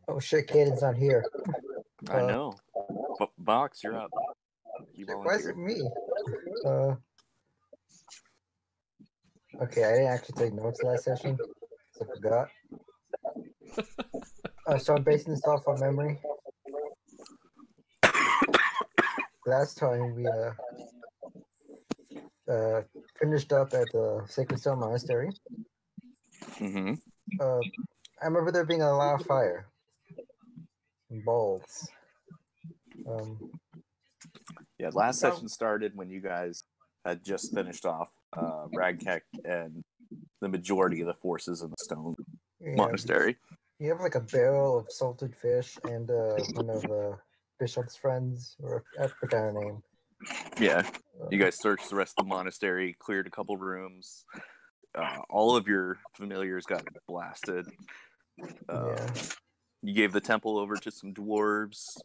Oh shit, Caden's not here. I know. Box, you're up. You Why is volunteered. it me? Okay, I didn't actually take notes last session, so I forgot. So I'm basing this off of memory. Last time we finished up at the Sacred Stone Monastery. Mm-hmm. I remember there being a lot of fire and balls. Yeah, last session started when you guys had just finished off Ragkek and the majority of the forces in the Stone Monastery. You have like a barrel of salted fish and one of Bishop's friends, or I forgot her name. Yeah, you guys searched the rest of the monastery, cleared a couple rooms. All of your familiars got blasted. You gave the temple over to some dwarves.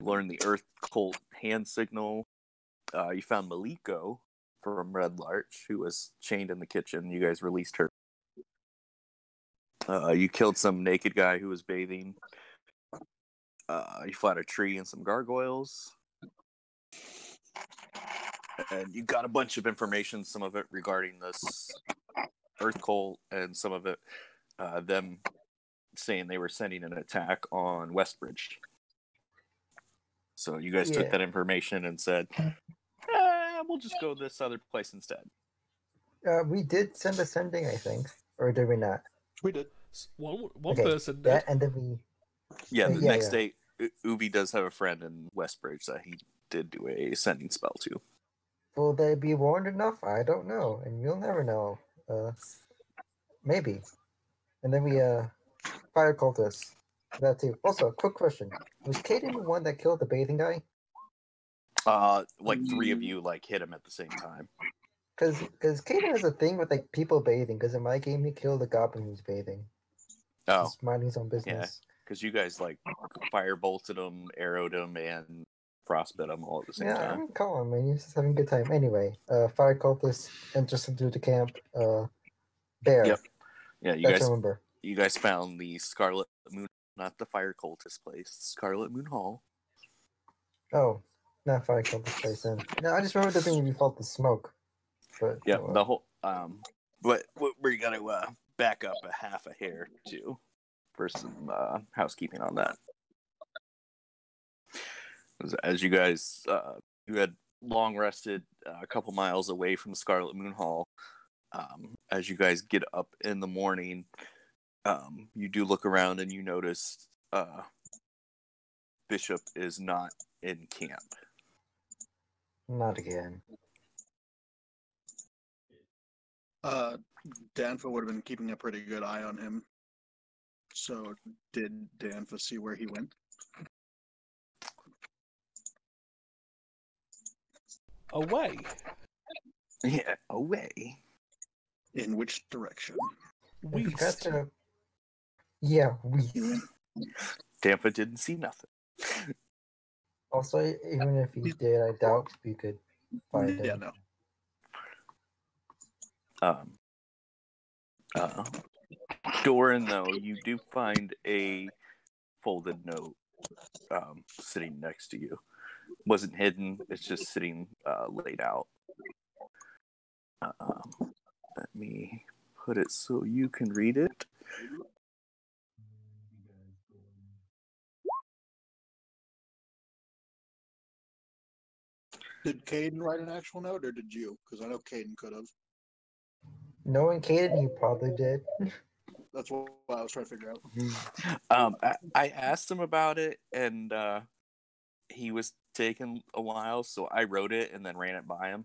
Learned the Earth Cult hand signal. You found Maliko from Red Larch, who was chained in the kitchen. You guys released her. You killed some naked guy who was bathing. You fought a tree and some gargoyles. And you got a bunch of information, some of it regarding this Earth Cult, and some of it them saying they were sending an attack on Westbridge. So you guys took that information and said, we'll just go this other place instead. We did send a sending, I think. Or did we not? We did. One person did. And then we... Yeah, the next day, Ubi does have a friend in Westbridge that he did do a sending spell to. Will they be warned enough? I don't know. And you'll never know. Maybe. And then we fire cultists. That too. Also, quick question. Was Caden the one that killed the bathing guy? Like three of you hit him at the same time. Because Caden has a thing with people bathing. Because in my game, he killed the goblin who's bathing. Oh, he's minding his own business. Yeah, because you guys fire bolted him, arrowed him, and frostbit him all at the same time. Yeah, come on, man. You're just having a good time. Anyway, fire cultists enters into the camp. Bear. Yep. Yeah, you guys found the Scarlet Moon, not the fire cultist place, Scarlet Moon Hall. Oh, not fire cultist place then. No, I just remember there being default the smoke. But yeah, the whole but we're gonna back up a half a hair too for some housekeeping on that. As you guys you had long rested a couple miles away from Scarlet Moon Hall. As you guys get up in the morning, you do look around and you notice Bishop is not in camp. Not again. Danfa would have been keeping a pretty good eye on him. So did Danfa see where he went? Away. Yeah, away. In which direction? West. Yeah, west. Danfa didn't see nothing. Also, even if he did, I doubt we could find him. Yeah, no. Doran, though, you do find a folded note sitting next to you. Wasn't hidden, it's just sitting laid out. Let me put it so you can read it. Did Caden write an actual note, or did you? Because I know Caden could have. Knowing Caden, he probably did. That's what I was trying to figure out. I asked him about it, and he was taking a while, so I wrote it and then ran it by him.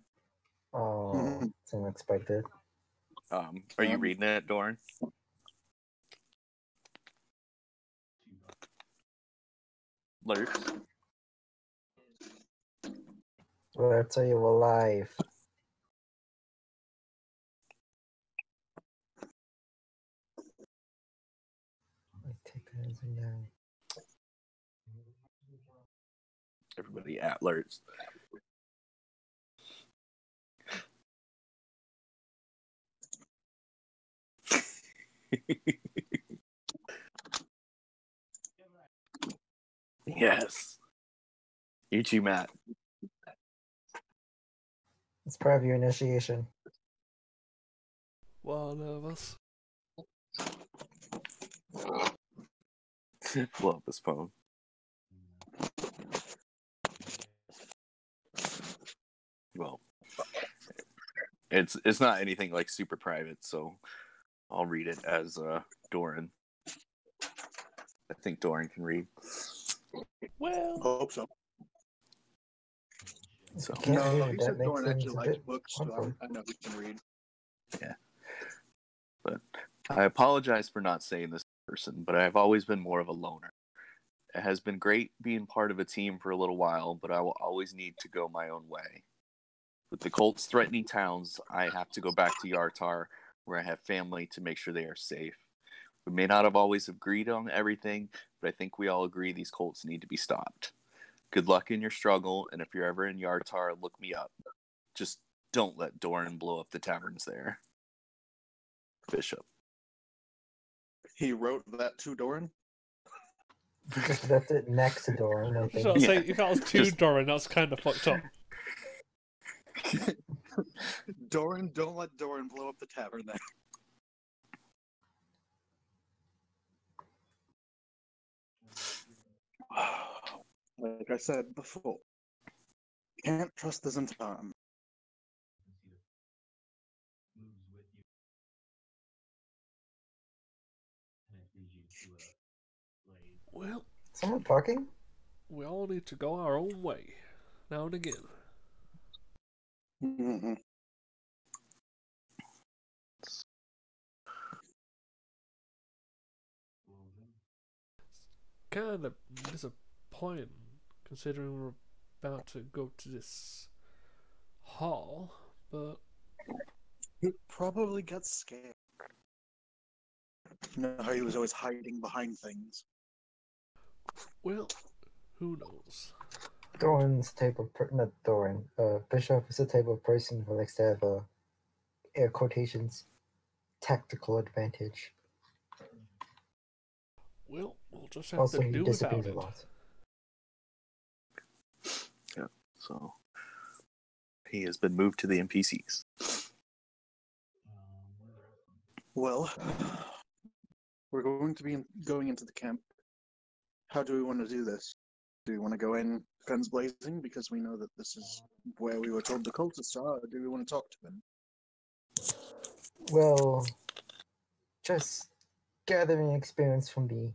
Oh, it's unexpected. Are you reading it, Doran? Lurks? Let's say you're alive. Take that as a no. Everybody at Lurks. Yes. You too, Matt. It's part of your initiation. One of us. Blow up his phone. Well, it's not anything like super private, so I'll read it as Doran. I think Doran can read. Well, I hope so. So Can't No, read, he that said makes Doran things actually a likes bit books, so awkward. I know he can read. but I apologize for not saying this in person, but I've always been more of a loner. It has been great being part of a team for a little while, but I will always need to go my own way. With the Colts threatening towns, I have to go back to Yartar, where I have family, to make sure they are safe. We may not have always agreed on everything, but I think we all agree these Colts need to be stopped. Good luck in your struggle, and if you're ever in Yartar, look me up. Just don't let Doran blow up the taverns there. Bishop. He wrote that to Doran? Just left it next to Doran, I so I think. say if that was too Just- Doran, that's kind of fucked up. Doran, don't let Doran blow up the tavern there. Like I said before, can't trust the Zentan. Well, Someone talking? we all need to go our own way, now and again. Mm-hmm. Kind of disappointing, considering we're about to go to this hall, but He probably got scared. You know how he was always hiding behind things. well, who knows? Doran's the type of not Doran. Bishop is the type of person who likes to have air quotations tactical advantage. Well, we'll just have Also, to he do without disappears a it. lot. Yeah, so he has been moved to the NPCs. Well, we're going to be going into the camp. How do we want to do this? Do we want to go in guns blazing because we know that this is where we were told the cultists are, or do we want to talk to them? Well, just gathering experience from the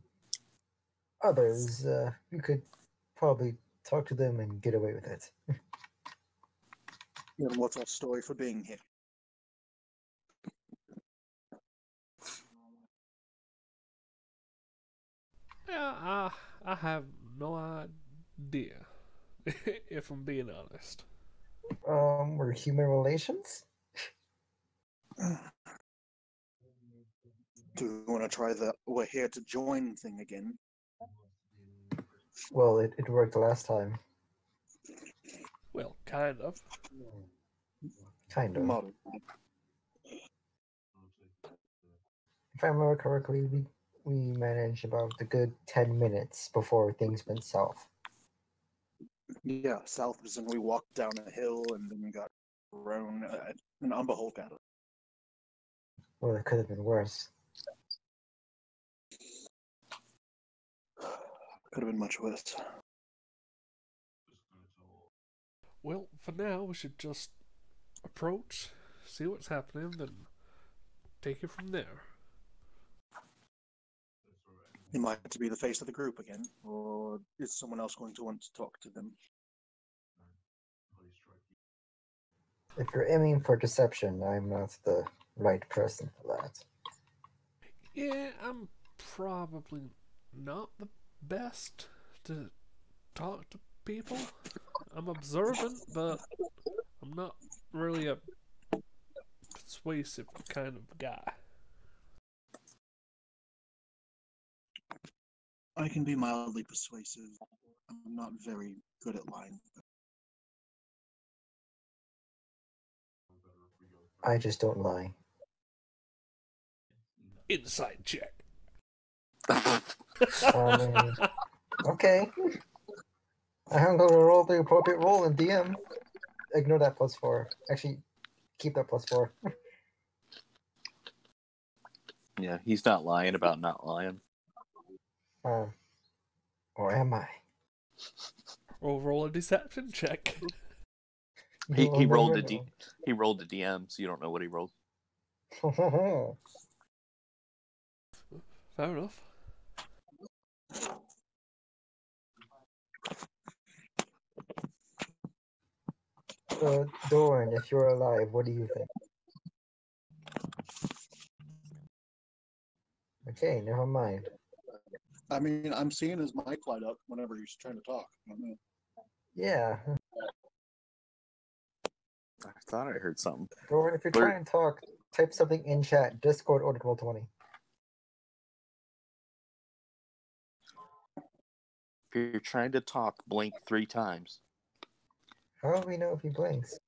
others, you could probably talk to them and get away with it. And what's our story for being here? Yeah, I have no idea, if I'm being honest. We're human relations? Do we want to try the we're here to join thing again? Well, it worked last time. Well, kind of. Kind of. Model. If I remember correctly, we managed about a good 10 minutes before things went south. Yeah, south was when we walked down a hill and then we got thrown an Umberhulk at us. Well, it could have been worse. Could have been much worse. Well, for now, we should just approach, see what's happening, then take it from there. He might have to be the face of the group again, or is someone else going to want to talk to them? If you're aiming for deception, I'm not the right person for that. Yeah, I'm probably not the best to talk to people. I'm observant, but I'm not really a persuasive kind of guy. I can be mildly persuasive. I'm not very good at lying. I just don't lie. Inside check. Okay. Okay. I'm going to roll the appropriate roll in DM. Ignore that +4. Actually, keep that +4. Yeah, he's not lying about not lying. Or am I? Or roll a deception check. He You'll rolled never a D. He rolled a DM, so you don't know what he rolled. know. Fair enough. Doran, if you're alive, what do you think? Okay, never mind. I mean, I'm seeing his mic light up whenever he's trying to talk. I don't know. Yeah. I thought I heard something. Doran, if you're Blur- trying to talk, type something in chat. Discord or Roll20. If you're trying to talk, blink 3 times. How do we know if he blinks?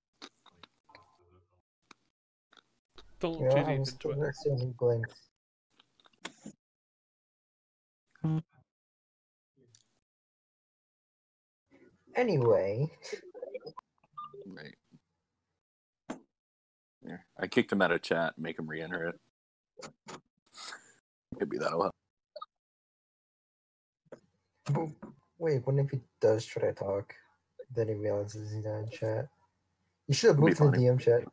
Don't You look know, too deep I'm into still it. gonna assume he blinks. Anyway, Right. Yeah. I kicked him out of chat and make him re-enter it. Maybe that'll help. but wait, what if he does try to talk? Then he realizes he's not in chat. You should have It'd be moved to the funny. DM chat.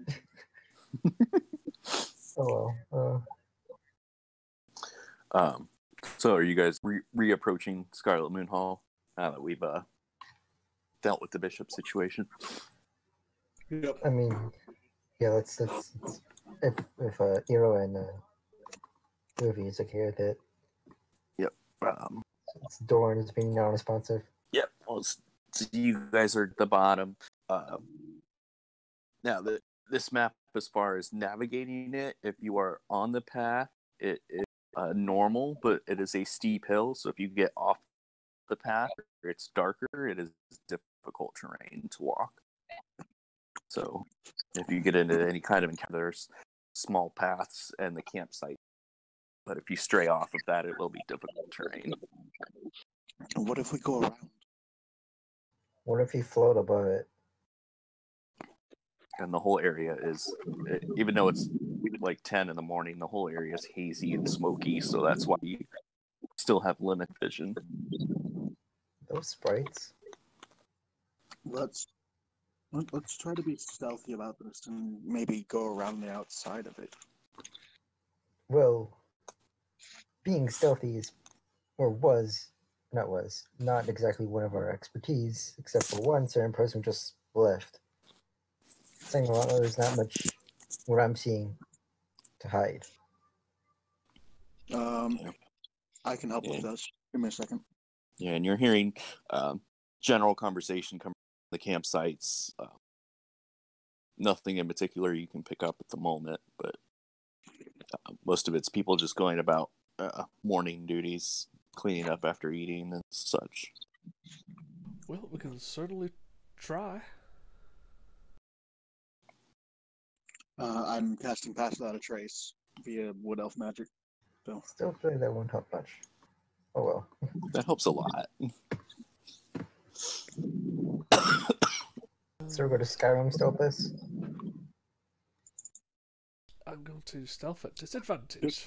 Oh well. So are you guys reapproaching Scarlet Moon Hall now that we've dealt with the bishop situation? Yep. I mean, yeah, let's if Eero and Ruby is okay with it. Um, Since Doran is being non-responsive. Yep. Well, so you guys are at the bottom. Now, this map, as far as navigating it, if you are on the path, it is normal, but it is a steep hill. So if you get off the path, or it's darker, it is difficult terrain to walk. So if you get into any kind of encounter, there's small paths and the campsite. But if you stray off of that, it will be difficult terrain. What if we go around? What if he float above it? And the whole area is, even though it's like 10 in the morning, the whole area is hazy and smoky, so that's why you still have limit vision. Those sprites. Let's try to be stealthy about this and maybe go around the outside of it. Well, being stealthy is, or was not exactly one of our expertise, except for one certain person who just left. Saying a lot, there's not much what I'm seeing to hide. I can help with this. Give me a second. Yeah, and you're hearing general conversation coming from the campsites. Nothing in particular you can pick up at the moment, but most of it's people just going about morning duties, cleaning up after eating and such. Well, we can certainly try. I'm casting Pass Without a Trace via Wood Elf magic. So Still feel like that won't help much. Oh well. That helps a lot. So we're going to Skyrim stealth this. I'm going to stealth at disadvantage.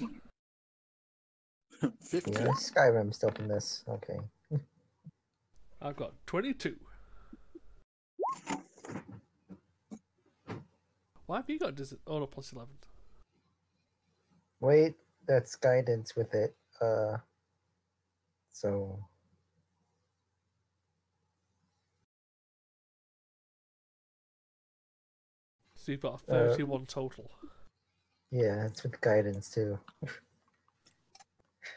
15. Yeah, Skyrim stealth in this. Okay. I've got 22. Why have you got no, plus 11? Wait, that's guidance with it. So So you've got a 31 total. yeah, it's with guidance too.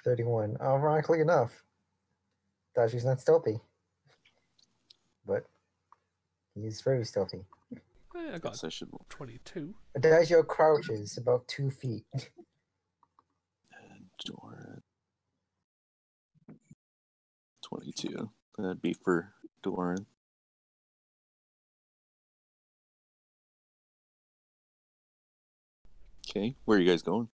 31. Ironically enough, Daji's not stealthy, but he's very stealthy. I got Guess I should 22. Adagio crouches about 2 feet. Doran. 22. That'd be for Doran. Okay, where are you guys going?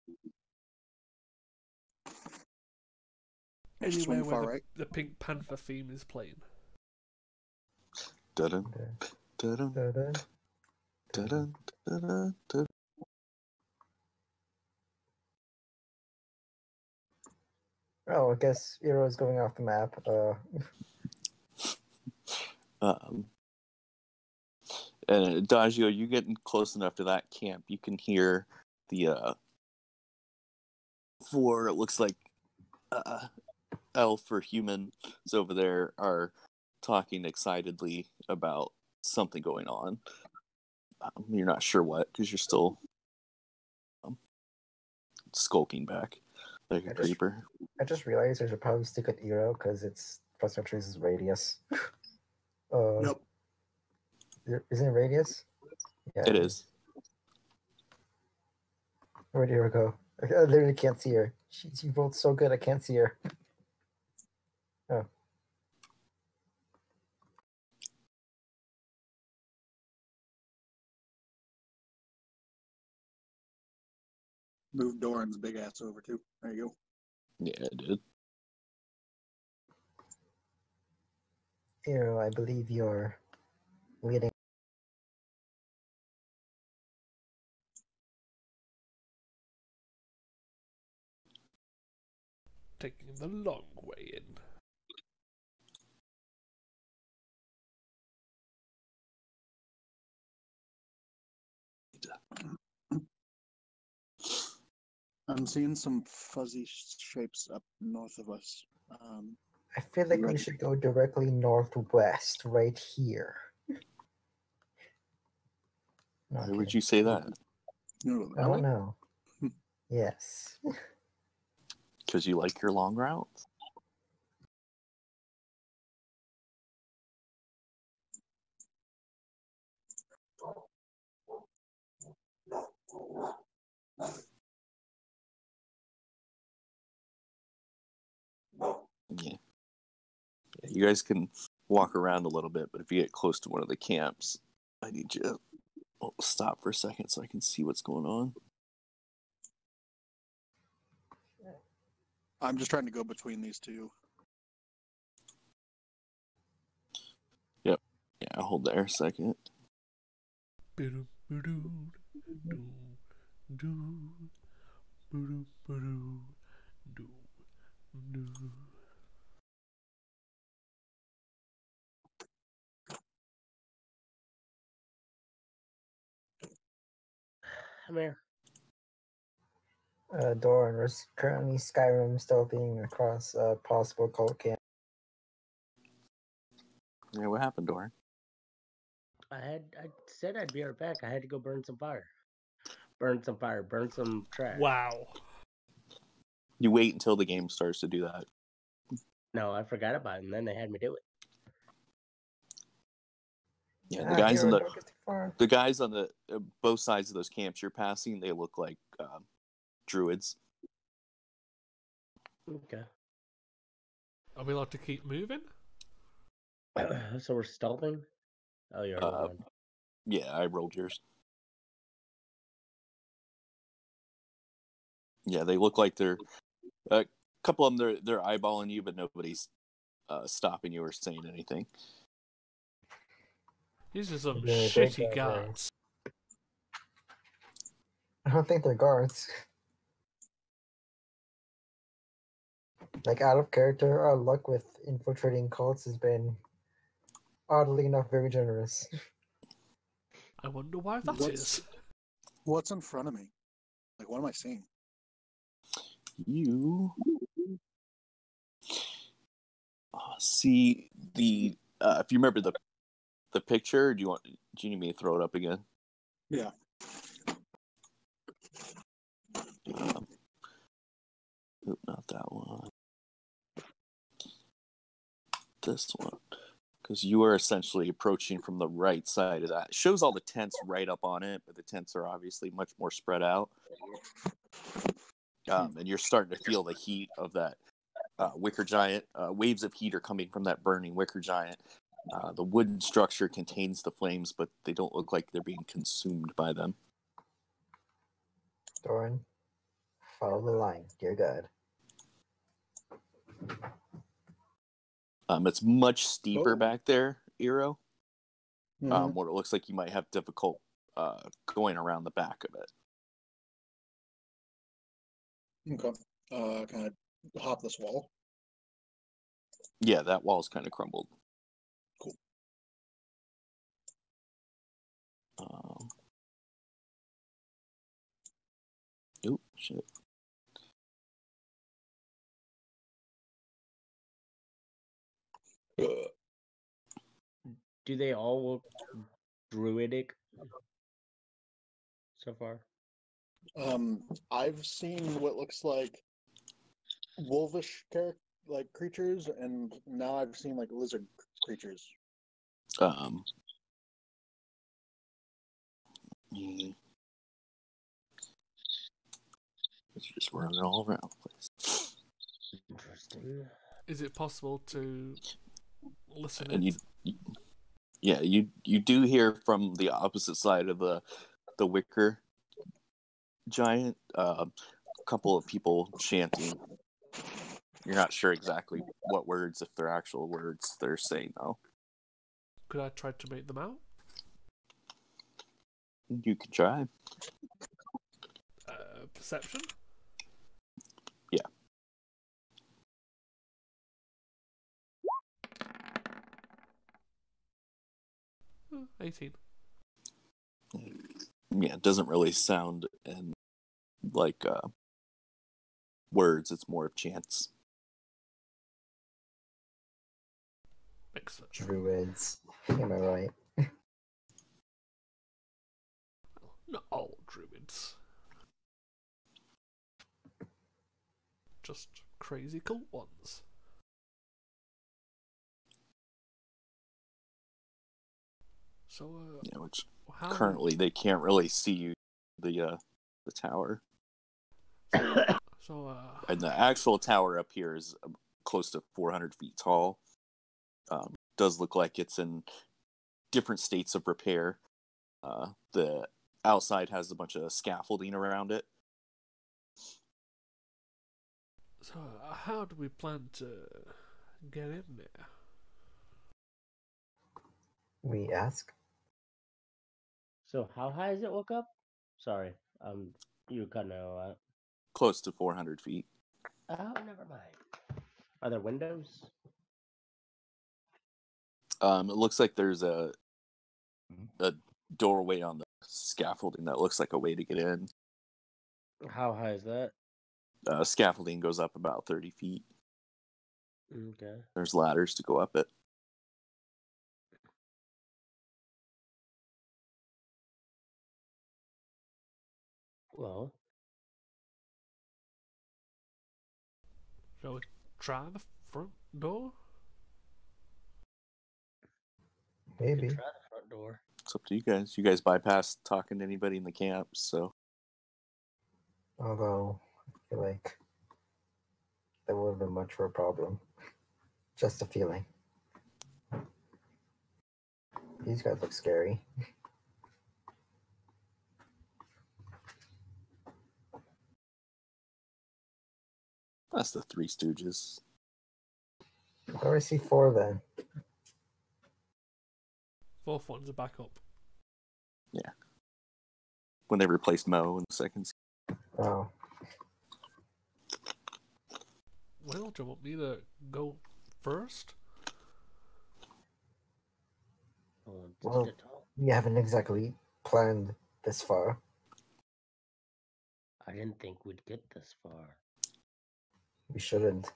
Just Anywhere swing where far right. the Pink Panther theme is playing. Dun-dun, dun-dun, Da-da. dun-dun, dun-dun, dun. Oh, I guess Eero is going off the map. Um, and Adagio, you getting close enough to that camp, you can hear the four, it looks like elf or humans over there are talking excitedly about something going on. You're not sure what, because you're still skulking back like a creeper. I just realized I should probably stick with Eero because it's Professor Trace's radius. Nope. Isn't it radius? Yeah, It is. Where'd Eero go? I literally can't see her. She rolled so good, I can't see her. Oh. Move Doran's big ass over too. There you go. Yeah, it did. Eero, I believe you're leading. Taking the long way in. I'm seeing some fuzzy shapes up north of us. I feel like we should go directly northwest, right here. Why would you say that? I don't know. Yes. Because you like your long routes? Yeah. You guys can walk around a little bit, but if you get close to one of the camps, I need you to stop for a second so I can see what's going on. I'm just trying to go between these two. Yep. Yeah, I'll hold there a second. I'm here. Doran, we're currently Skyrim stealthing across possible cult camp. Yeah, what happened, Doran? I said I'd be right back. I had to go burn some fire. Burn some trash. Wow. You wait until the game starts to do that. No, I forgot about it, and then they had me do it. Yeah, the guys on the guys on the both sides of those camps you're passing, they look like druids. Okay. Are we allowed to keep moving? So we're stealthing? Oh, you're one. Yeah, I rolled yours. Yeah, they look like they're a couple of them. They're eyeballing you, but nobody's stopping you or saying anything. These are some Yeah, shitty guards. I don't think they're guards. Like, out of character, our luck with infiltrating cults has been, oddly enough, very generous. I wonder why that is. What's in front of me? Like, what am I seeing? You see the if you remember the picture. Do you need me to throw it up again? Yeah. Not that one. This one. Because you are essentially approaching from the right side of that. It shows all the tents right up on it, but the tents are obviously much more spread out. And you're starting to feel the heat of that wicker giant. Waves of heat are coming from that burning wicker giant. The wooden structure contains the flames, but they don't look like they're being consumed by them. Doran, follow the line, dear God. It's much steeper Oh. back there, Eero. Mhm. Where it looks like you might have difficult going around the back of it. Okay. Can I hop this wall? Yeah, that wall's kind of crumbled. Cool. Oop, shit. Do they all look druidic so far? I've seen what looks like wolvish like creatures, and now I've seen like lizard creatures. It's just running all around the place. Interesting. Is it possible to listen And in? you do hear from the opposite side of the wicker giant a couple of people chanting. You're not sure exactly what words, if they're actual words they're saying though. Could I try to make them out? You can try. Perception? Yeah. 18. Yeah, it doesn't really sound in like words, it's more of chants. Makes sense. Druids. Am I right? Not all druids. Just crazy cult ones. So, Yeah, which how currently they can't really see you, the tower. So, And the actual tower up here is close to 400 feet tall. Does look like it's in different states of repair. The outside has a bunch of scaffolding around it. So, how do we plan to get in there? We ask. So how high does it look up? Sorry, you were cutting out. Close to 400 feet. Oh, never mind. Are there windows? It looks like there's a doorway on the scaffolding that looks like a way to get in. How high is that? Scaffolding goes up about 30 feet. Okay. There's ladders to go up it. Well, Shall we try the front door? we could Maybe. try the front door. It's up to you guys. You guys bypassed talking to anybody in the camp, so Although, I feel like that would have been much of a problem. Just a feeling. These guys look scary. that's the Three Stooges. I already see 4 then. Fourth one's a backup. When they replaced Mo in the second season. Oh, Well, do you want me to go first? Well, we haven't exactly planned this far. I didn't think we'd get this far. We shouldn't.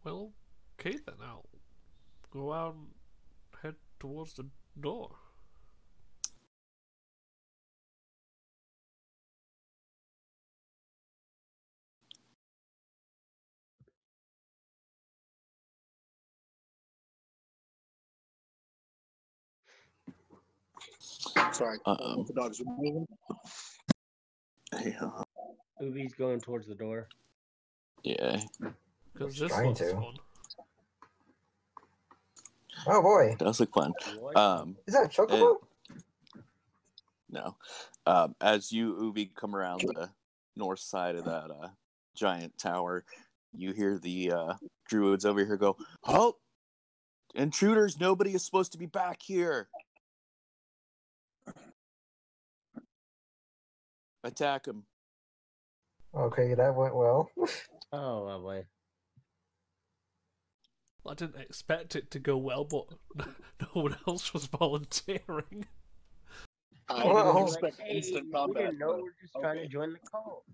Well, okay then. I'll go out and head towards the door. Sorry, the dogs are moving. Yeah. Ubi's going towards the door. Yeah. Because Just this trying one's to. fun. Oh boy, It does look fun. What? is that a chocobo? No. As you, Ubi, come around the north side of that giant tower, you hear the druids over here go, "Halt! Intruders, nobody is supposed to be back here. Attack him." Okay, that went well. Oh, lovely. I didn't expect it to go well, but no one else was volunteering. I Well, didn't Like, expect hey, instant we combat. didn't know. but We're just trying to okay. join the call.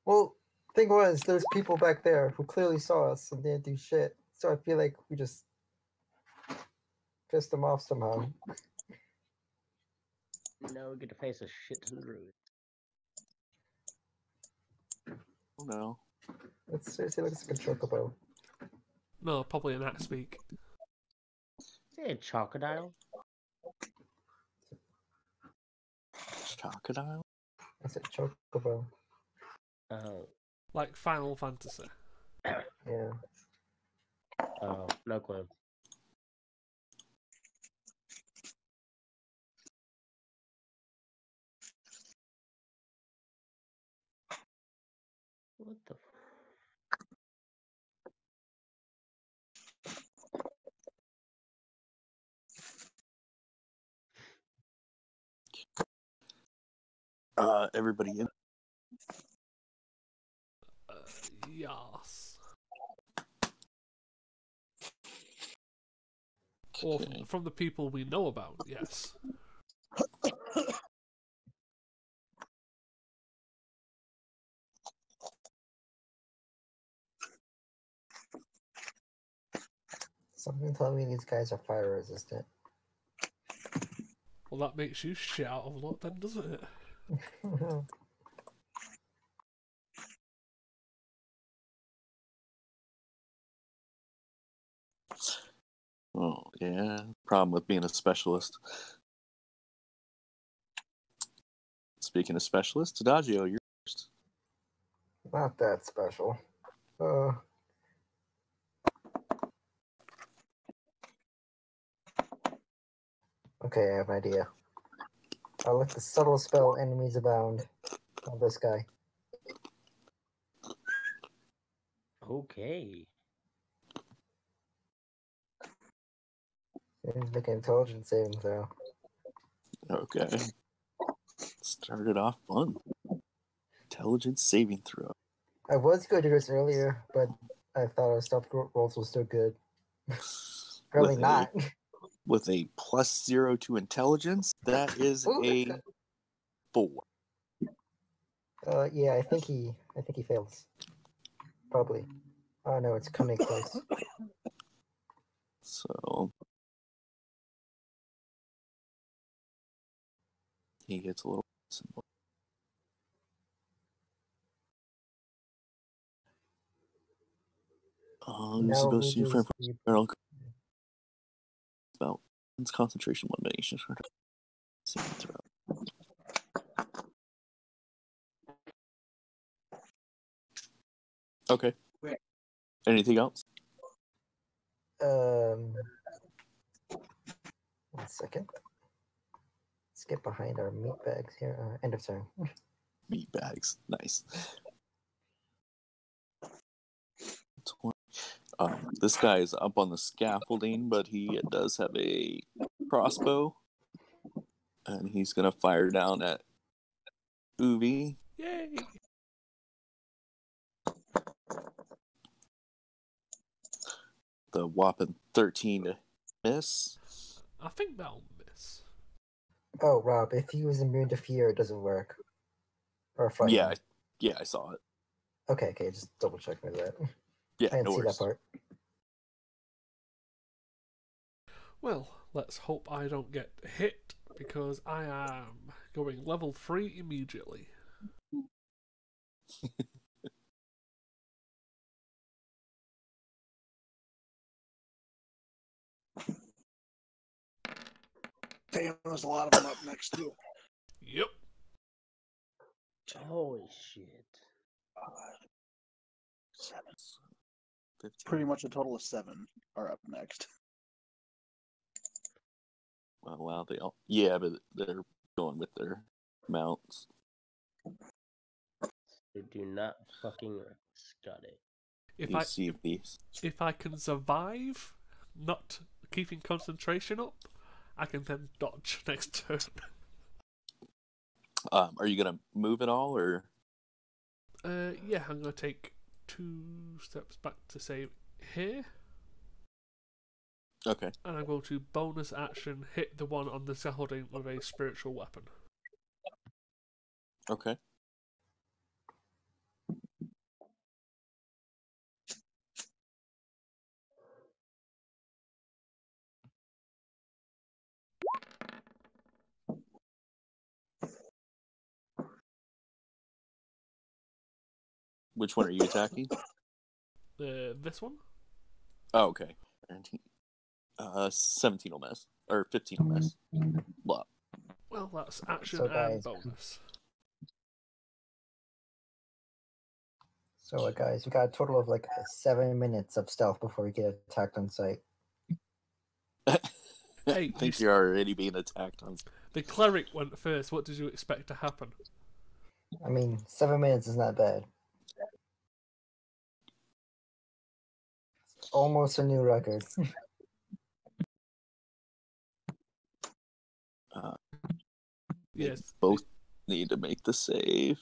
Well, thing was, there's people back there who clearly saw us and didn't do shit. So I feel like we just pissed them off somehow. Now we get to face a shit ton of druids. Oh no. It seriously looks like a chocobo. No, probably an axe speak. Say a crocodile. Crocodile? I said chocobo. Oh, Like Final Fantasy. Yeah. oh, no clue. What the? Everybody in? Yes. Or Okay. from the people we know about, yes. Something telling me these guys are fire resistant. Well, that makes you shit out of luck then, doesn't it? Oh, yeah. Problem with being a specialist. Speaking of specialists, Adagio, you're first. Not that special. Okay, I have an idea. I'll let the subtle spell enemies abound on this guy. Okay. He's making an intelligence saving throw. Okay. Started off fun. Intelligence saving throw. I was going to do this earlier, but I thought our stealth rolls were still good. Apparently not. With a +0 to intelligence, that is Ooh, a 4. Yeah, I think he fails. Probably. Oh no, it's coming close. So he gets a little symbol. Now Isabel, we see your do friend speed. from about concentration 1 minute. Saving throw. Okay. Wait. Anything else? 1 second. Let's get behind our meat bags here. End of turn. Meat bags. Nice. 20. This guy is up on the scaffolding, but he does have a crossbow. And he's going to fire down at Uvi. Yay! The whopping 13 to miss. I think that'll miss. Oh, Rob, if he was immune to fear, it doesn't work. Or frightened. Yeah, I saw it. Okay, just double check me that. Yeah, I didn't no see worries. that part. Well, let's hope I don't get hit, because I am going level 3 immediately. Damn, there's a lot of them up next too. Yep. Holy shit. 7. 15. Pretty much a total of 7 are up next. Oh, wow, they all. Yeah, but they're going with their mounts. They do not fucking got it. If You I see these. if I can survive, not keeping concentration up, I can then dodge next turn. Are you gonna move at all, or? Yeah, I'm gonna take 2 steps back to save here, Okay. and I'm going to bonus action hit the one on the scaffolding with a spiritual weapon. Okay. Which one are you attacking? This one? Oh, okay. And 17 will miss. Or 15 will miss. Blah. Well, that's action So, and guys- bonus. So, guys, we got a total of like 7 minutes of stealth before we get attacked on sight. I Hey, think you're already being attacked on. The cleric went first. What did you expect to happen? I mean, 7 minutes is not bad. It's almost a new record. Yes, Both need to make the save.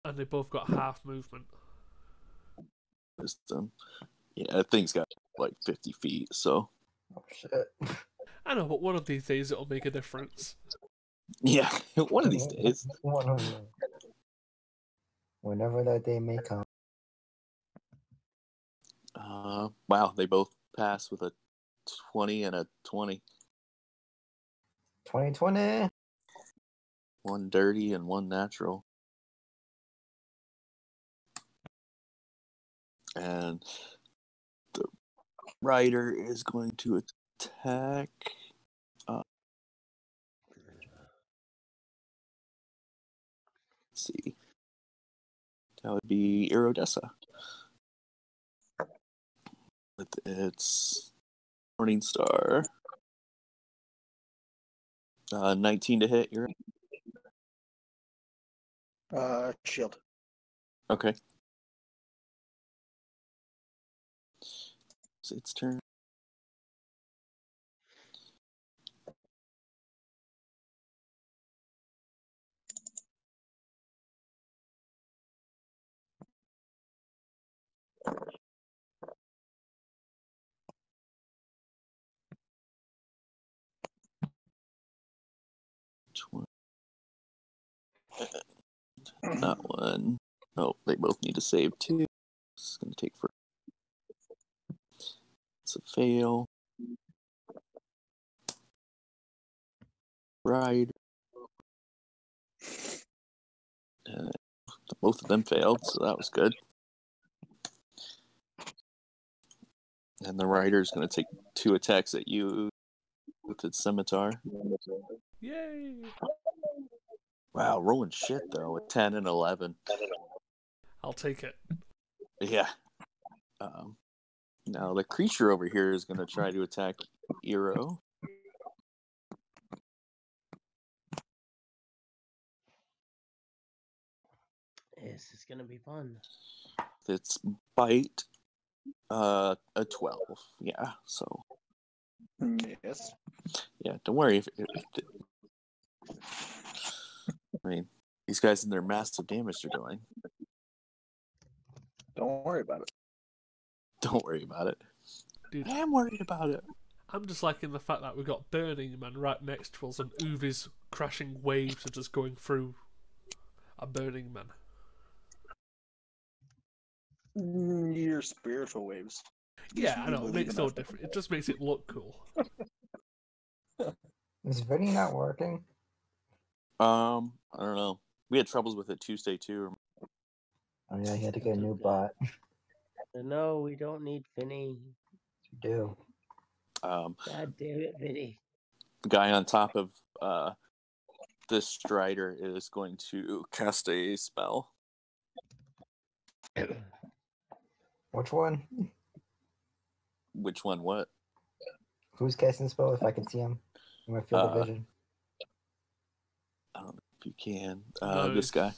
and they both got half movement. Wisdom. Yeah, that thing's got like 50 feet, so. Oh shit! I know, but one of these days it'll make a difference. Yeah, one of these days. One of them. Whenever that day may come. Wow, they both pass with a 20 and a 20. 2020. One dirty and one natural. And the rider is going to attack. Let's see. That would be Irodessa. With its Morning Star. 19 to hit. You're Shield. okay. It's its turn. That one. Oh, they both need to save too. It's going to take for. It's a fail. Rider. Both of them failed, so that was good. And the rider's going to take 2 attacks at you with its scimitar. Yay! Wow, rolling shit though at 10 and 11. I'll take it. Yeah. Now the creature over here is going to try to attack Eero. This is gonna be fun. Its bite, a 12. Yeah, so Yes. yeah, don't worry if I mean, these guys and their massive damage they're doing. Don't worry about it. Don't worry about it. Dude, I am worried about it. I'm just liking the fact that we got Burning Man right next to us and Uvi's crashing waves are just going through a Burning Man. Your spiritual waves. Yeah, I know, it Believe makes in no us. difference. It just makes it look cool. Is Vinny not working? I don't know. We had troubles with it Tuesday too. Oh yeah, he had to get a new bot. No, we don't need Vinny. You do. Um, God damn it, Vinny. the guy on top of this strider is going to cast a spell. Which one? Which one? What? Who's casting the spell? If I can see him. in my field of Uh, vision. I don't know if you can. No. This guy.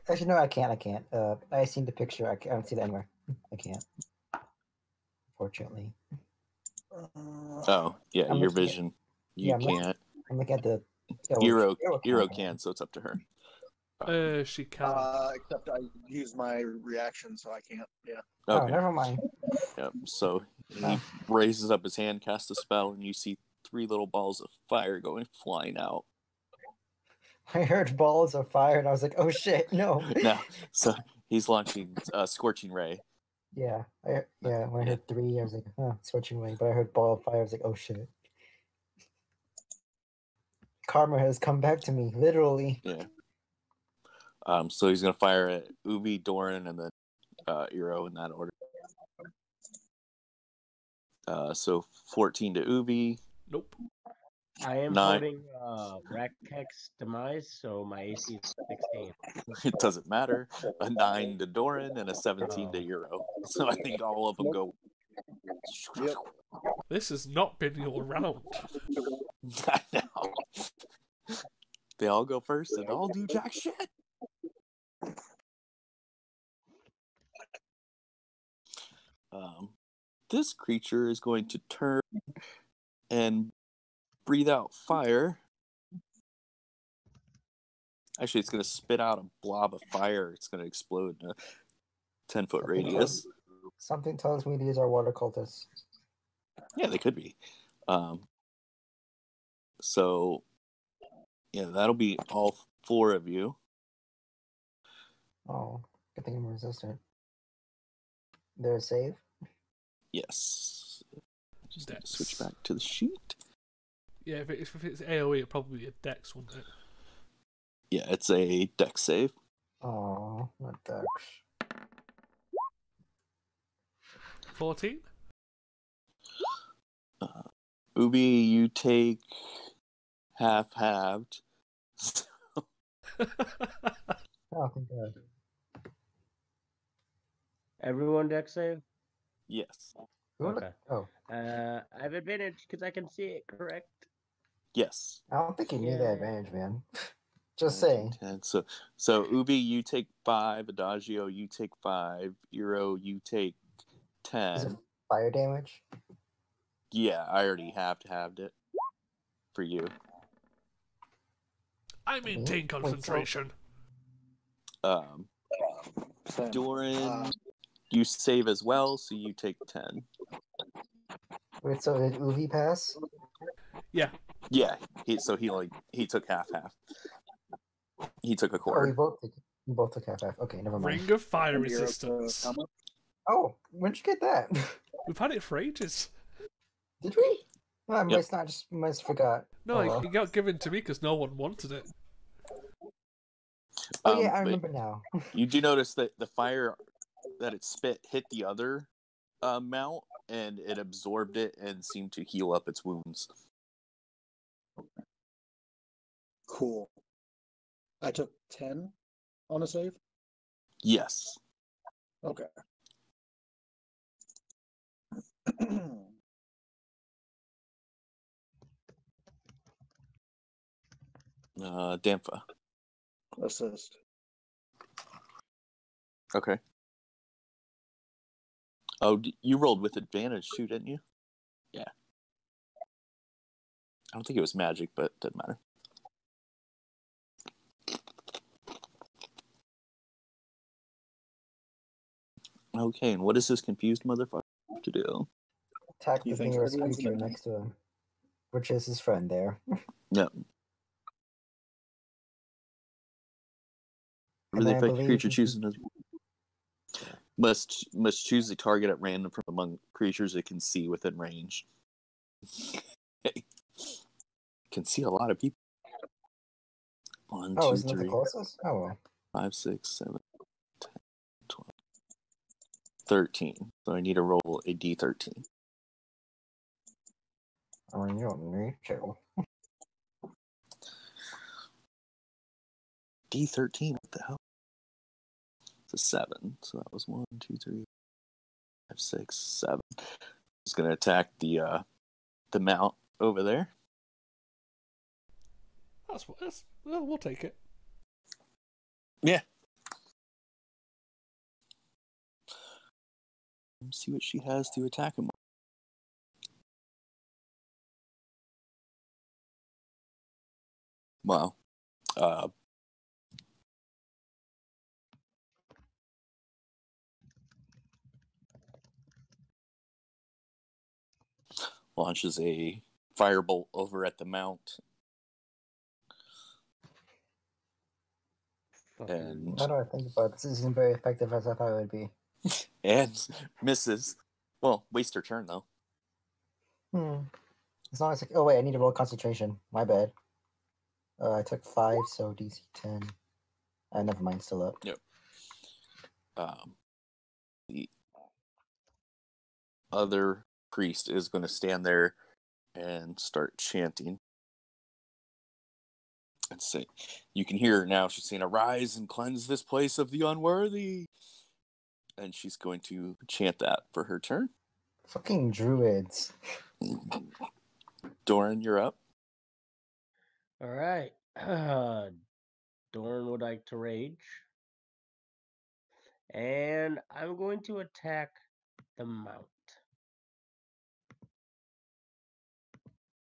Actually, no, I can't. I seen the picture. I don't see that anywhere. I can't. Fortunately. Oh, yeah, I'm your looking at- vision. yeah, You can't. I'm looking at the Eero Eero can, so it's up to her. She can. Except I use my reaction, so I can't. Yeah. Oh, Okay. never mind. Yep. So he raises up his hand, casts a spell, and you see 3 little balls of fire going flying out. I heard balls of fire, and I was like, "Oh shit, no!" Now, so he's launching Scorching Ray. Yeah, when I heard 3, I was like, "Huh, switching away." But I heard ball of fire, I was like, "Oh shit!" Karma has come back to me, literally. Yeah. So he's gonna fire at Ubi, Doran, and then Eero in that order. So 14 to Ubi. Nope. I am 9. voting Raktek's demise, so my AC is 16. It doesn't matter. A 9 to Doran and a 17 to Eero. So I think all of them go. Yep. This has not been your round. I know. They all go first and all do jack shit. This creature is going to turn and breathe out fire. Actually, it's going to spit out a blob of fire. It's going to explode in a 10-foot radius. Something tells me these are water cultists. Yeah, they could be. So, yeah, that'll be all 4 of you. Oh, good thing I'm resistant. There a save? Yes. Just need to Dex. switch back to the sheet. Yeah, if it's AoE, it'd probably be a Dex, wouldn't it? Yeah, it's a dex save. Oh, not Dex. 14? Ubi, you take halved. Oh, thank God. Everyone deck save? Yes. Okay. Oh, I have advantage because I can see it, correct? Yes. I don't think you need that Yeah. advantage, man. Just saying. 10. So Ubi, you take 5. Adagio, you take 5. Eero, you take Is it 10. fire damage? Yeah, I already halved it for you. I maintain Wait, so- concentration. Same. Doran, you save as well, so you take 10. Wait, so did Uvi pass? Yeah. Yeah, he took half. He took a Oh, we quarter. both took half. Okay, never mind. Ring of Fire And Eero, Resistance. how much? Oh, when'd you get that? We've had it for ages. Did we? Oh, I Yep. must forgot. No, Oh, well. it got given to me because no one wanted it. Oh yeah, I But remember now. you do notice that the fire that it spit hit the other mount, and it absorbed it and seemed to heal up its wounds. Cool. I took 10 on a save. Yes. Okay. Dampha. Assist. Okay. Oh, you rolled with advantage too, didn't you? Yeah. I don't think it was magic, but it doesn't matter. Okay, and what does this confused motherfucker have to do? Attack You the think nearest everyone's creature gonna- next to him, which is his friend there. No. And Really I affect believe creature he- choosing must choose a target at random from among creatures it can see within range. Can see a lot of people. 1, Oh, 2, isn't that the 3, closest? Oh well. 5, 6, 7, 10, 12, 13. So I need to roll a d13. I mean, you don't need to. D13, what the hell? It's a 7. So that was 1, 2, 3, 5, 6, 7. It's gonna attack the mount over there. Well, we'll take it. Yeah. Let's see what she has to attack him. Wow. Launches a firebolt over at the mount. And How do I think about this? Isn't very effective as I thought it would be. and misses. Well, waste her turn though. As long as oh wait, I need to roll concentration. My bad. I took 5, so DC 10. Never mind, still up. Yep. The other priest is going to stand there and start chanting and say, you can hear her now. She's saying, "Arise and cleanse this place of the unworthy." And she's going to chant that for her turn. Fucking druids. Doran, you're up. All right. Dorn would like to rage. And I'm going to attack the mount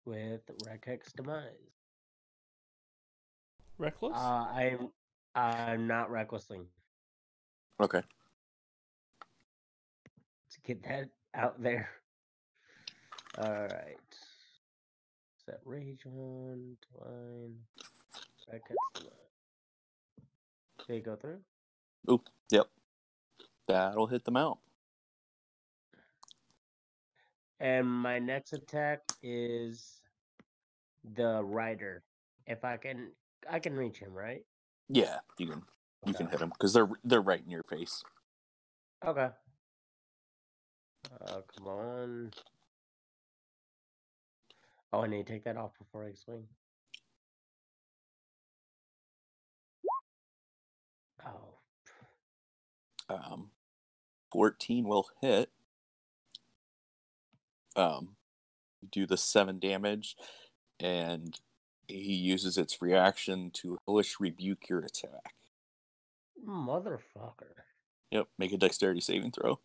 with Rekex Demise. Reckless? I'm not recklessing. Okay. To get that out there. Alright. Set rage on, line. Rekex Demise. Did it go through? Oh, yep. That'll hit the mount. And my next attack is the rider. If I can reach him, right? Yeah, you can hit them because they're right in your face. Okay. Come on. Oh, I need to take that off before I swing. Oh. 14 will hit. Do the 7 damage, and he uses its reaction to hellish rebuke your attack. Motherfucker. Yep, make a dexterity saving throw.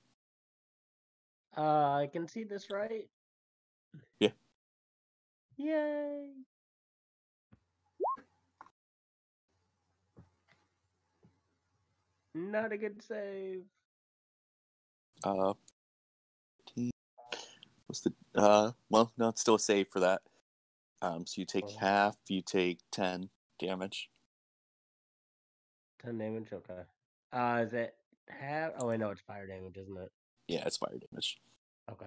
I can see this, right? Yeah. Yay. Not a good save. 15. What's the well, no, it's still a save for that. So you take half, you take 10 damage. 10 damage, okay. Is it half? Oh, I know it's fire damage, isn't it? Yeah, it's fire damage. Okay.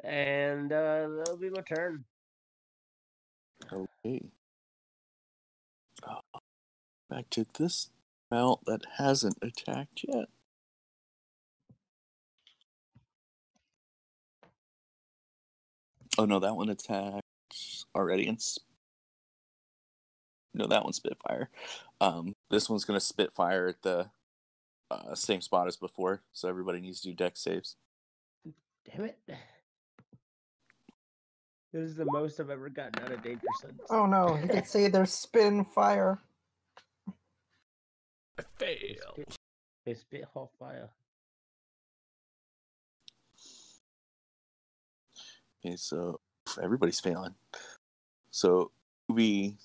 And that'll be my turn. Okay. Back to this mount that hasn't attacked yet. Oh no, that one attacked already. No, that one's Spitfire. This one's gonna Spitfire at the same spot as before, so everybody needs to do dex saves. Damn it. This is the most I've ever gotten out of Danger Sense. Oh no, you could say there's spin fire. I failed. They spit hot fire. Okay, so everybody's failing. So we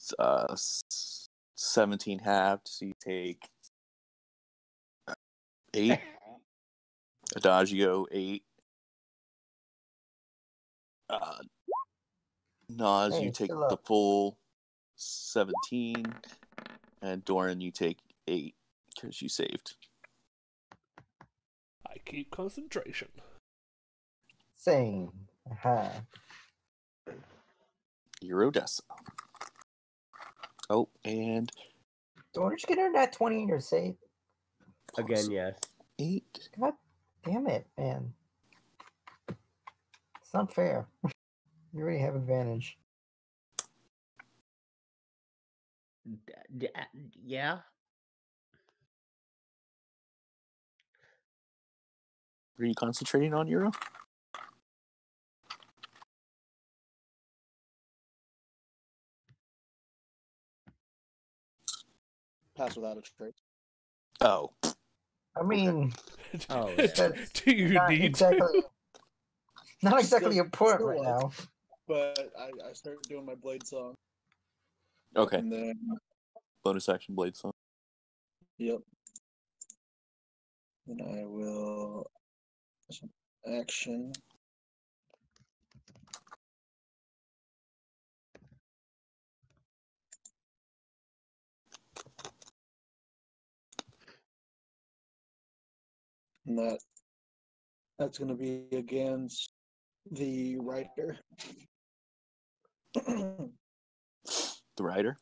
17 halved, so you take 8. Adagio 8. Nas, Hey, you take still the up. full 17, and Doran, you take 8 because you saved. I keep concentration. Same. Aha. Eurodessa. Oh, and Don't you get her that 20 in your save? Again, yes. 8. God damn it, man. It's not fair. You already have advantage. Yeah. Are you concentrating on Euro? pass without a trace. Oh, I mean, Oh, that's Do you not need exactly to? not exactly Still- important still right like- now. But I started doing my blade song. okay. And then, Bonus action blade song. yep. And I will action. And that's going to be against the rider. The rider.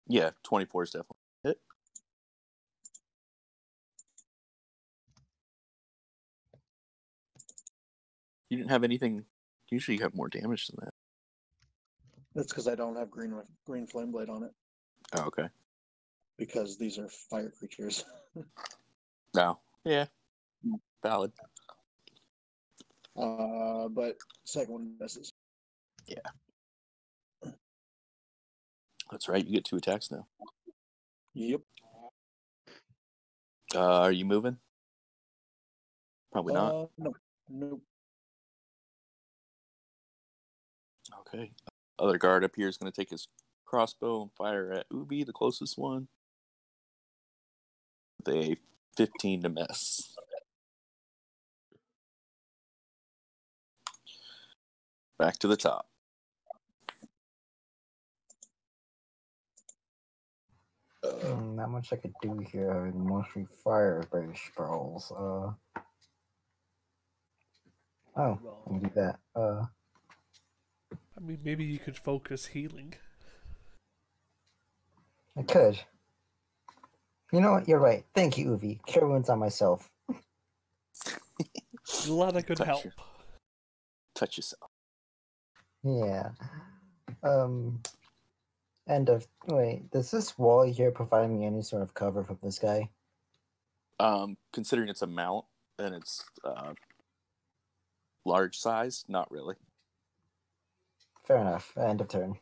Yeah, 24 is definitely a hit. You didn't have anything. Usually, you have more damage than that. That's because I don't have green flame blade on it Oh, okay. because these are fire creatures. No. Yeah. Valid. But second one misses. That's right. You get 2 attacks now. Yep. Are you moving? Probably not. No. Nope. Okay. Other guard up here is going to take his crossbow and fire at Ubi, the closest one. With a 15 to miss. Back to the top. Not much I could do here. Mostly fire-based spells. Oh, I can do that. I mean, maybe you could focus healing. I could. You know what? You're right. Thank you, Uvi. Cure wounds on myself. Glad I could Touch help. your- Touch yourself. Yeah. Wait, does this wall here provide me any sort of cover from this guy? Considering it's a mount and it's large size, not really. Fair enough. End of turn.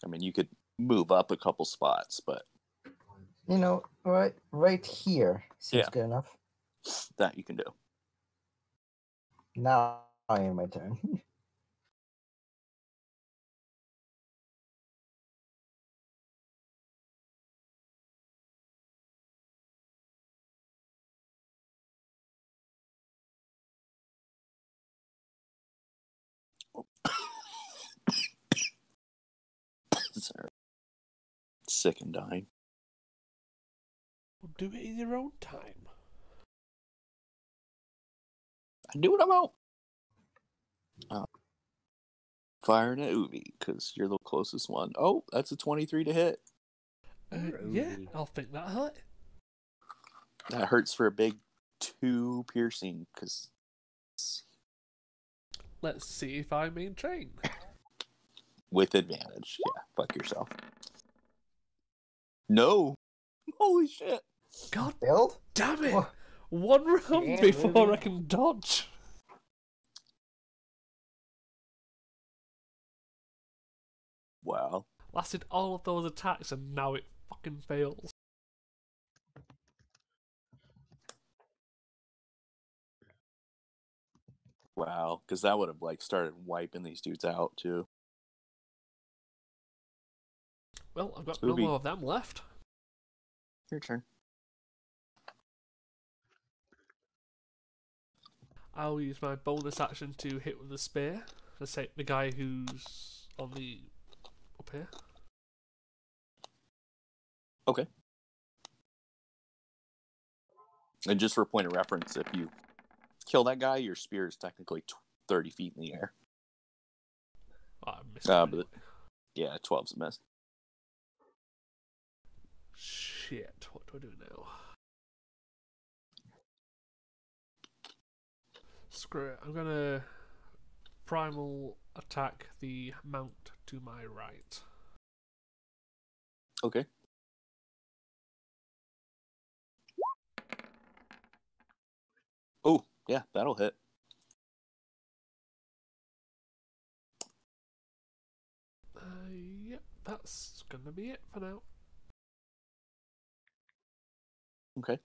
I mean, you could move up a couple spots, but You know, right here seems Yeah. good enough. that you can do. Now I am my turn. Sorry. Sick and dying. Do it in your own time. I do what I'm out. Firing at Uvi, because you're the closest one. Oh, that's a 23 to hit. Yeah, Ruby. I'll think that hurt. That hurts for a big 2 piercing, because Let's see if I maintain. with advantage. Yeah, fuck yourself. No! Holy shit! God Build? damn it! Wha- One round Damn, before Ruby. I can dodge. Wow. Lasted all of those attacks and now it fucking fails. Wow, because that would have like started wiping these dudes out too. Well, I've got no Ruby. more of them left. Your turn. I'll use my bonus action to hit with the spear. Let's say the guy who's on the up here. Okay. And just for point of reference, if you kill that guy, your spear is technically 30 feet in the air. Oh, I missed Ah, it but anyway. Yeah, 12's a miss. Shit, what do I do now? Screw it, I'm gonna primal attack the mount to my right. Okay. Oh, yeah, that'll hit. Yep, that's gonna be it for now. Okay.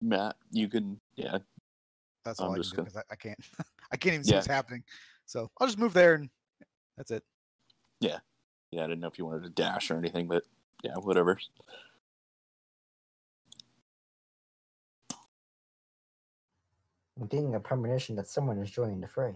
Matt, you can, yeah. That's all I'm I can just do gonna, because I can't. I can't even see Yeah. what's happening. So I'll just move there and that's it. yeah. I didn't know if you wanted to dash or anything, but yeah, whatever. I'm getting a premonition that someone is joining the fray.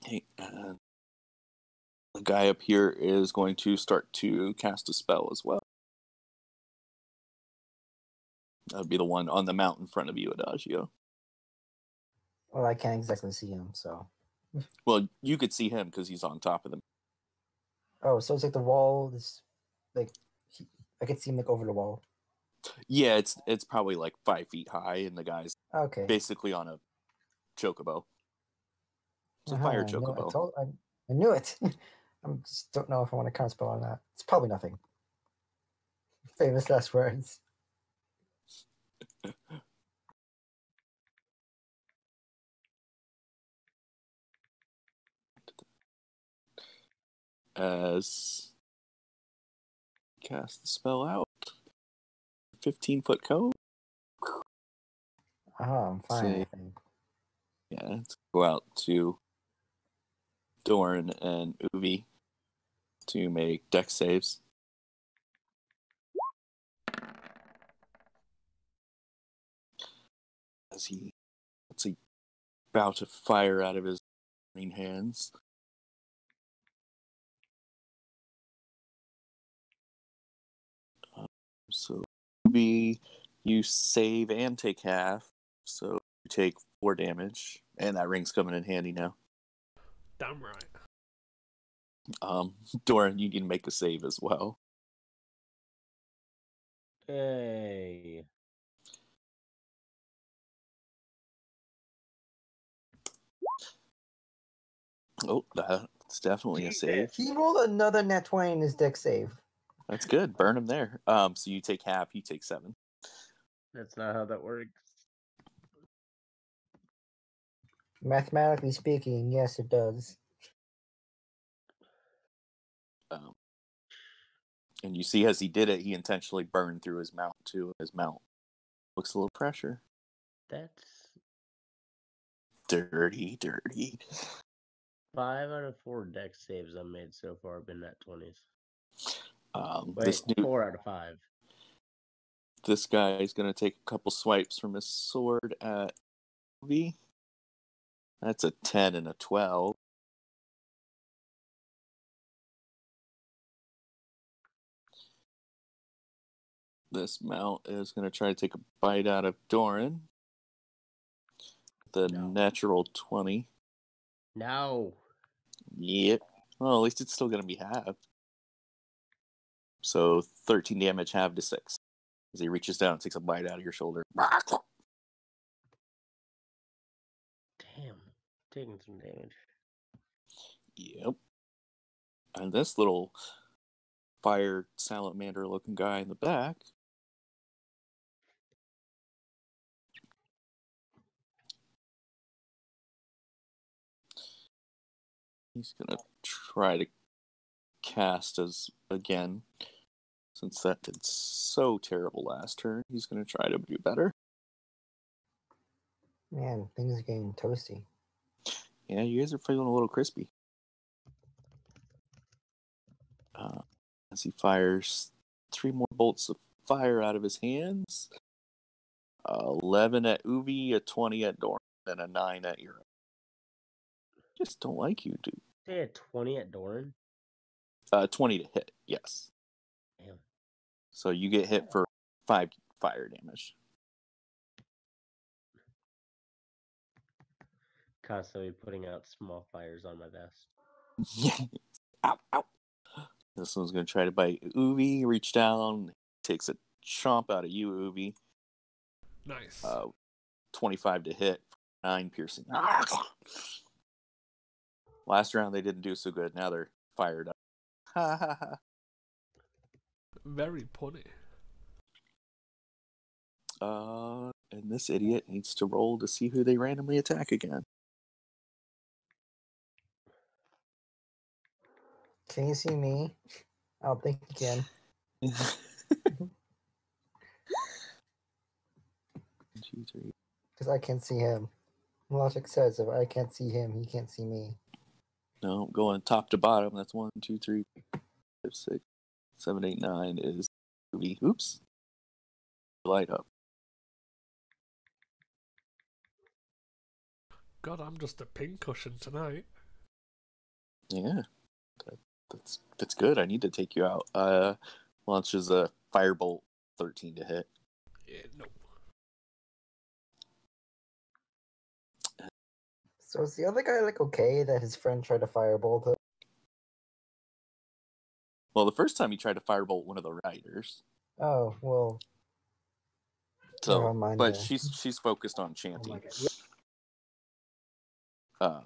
Hey, the guy up here is going to start to cast a spell as well. That would be the one on the mount in front of you, Adagio. Well, I can't exactly see him, so. Well, you could see him because he's on top of them. Oh, so it's like the wall is like I could see him like over the wall. Yeah, it's probably like 5 feet high, and the guy's Okay. basically on a chocobo. It's a fire I knew it. chocobo. I knew it. I just don't know if I want to cast spell on that. It's probably nothing. Famous last words. As cast the spell out. 15-foot cone. Oh, I'm fine, See. I think. Yeah, let's go out to Doran and Uvi to make dex saves. As he about to fire out of his green hands. So Uvi, you save and take half. So you take 4 damage. And that ring's coming in handy now. Damn right. Doran, you need to make a save as well. Hey. Oh, that's definitely a save. He rolled another net 20 in his deck save. That's good. Burn him there. So you take half, you take 7. That's not how that works. Mathematically speaking, yes, it does. And you see as he did it, he intentionally burned through his mouth too. His mouth looks a little pressure. That's Dirty. 5 out of 4 deck saves I've made so far have been net 20s. This Wait, 4 out of 5. This guy is going to take a couple swipes from his sword at V. That's a 10 and a 12. This mount is going to try to take a bite out of Doran. The No. natural 20. No. Yep. Well, at least it's still going to be halved. So 13 damage, halved to 6. As he reaches down and takes a bite out of your shoulder. Damn. Taking some damage. Yep. And this little fire salamander looking guy in the back. He's going to try to cast as again. Since that did so terrible last turn, he's going to try to do better. Man, things are getting toasty. Yeah, you guys are feeling a little crispy. As he fires 3 more bolts of fire out of his hands. 11 at Uvi, a 20 at Doran, and a 9 at Europe. Just don't like you, dude. They had 20 at Doran. 20 to hit, yes. Damn. So you get hit for 5 fire damage. Constantly putting out small fires on my vest. Ow. This one's going to try to bite Uvi. Reach down, takes a chomp out of you, Uvi. Nice. 25 to hit, 9 piercing. Last round they didn't do so good. Now they're fired up. Ha ha ha. Very punny. And this idiot needs to roll to see who they randomly attack again. Can you see me? I don't think you can. 1, 2, 3. Because I can't see him. Logic says if I can't see him, he can't see me. No, going top to bottom. That's 1, 2, 3, 5, 6, 7, 8, 9 is Uvi. Oops. Light up. God, I'm just a pincushion tonight. Yeah. That's good. I need to take you out. Launches a firebolt, 13 to hit. Yeah, no. So is the other guy like okay that his friend tried to firebolt him? Well, the first time he tried to firebolt one of the riders. Oh well. So, Never mind but then. she's focused on Oh chanting. my God.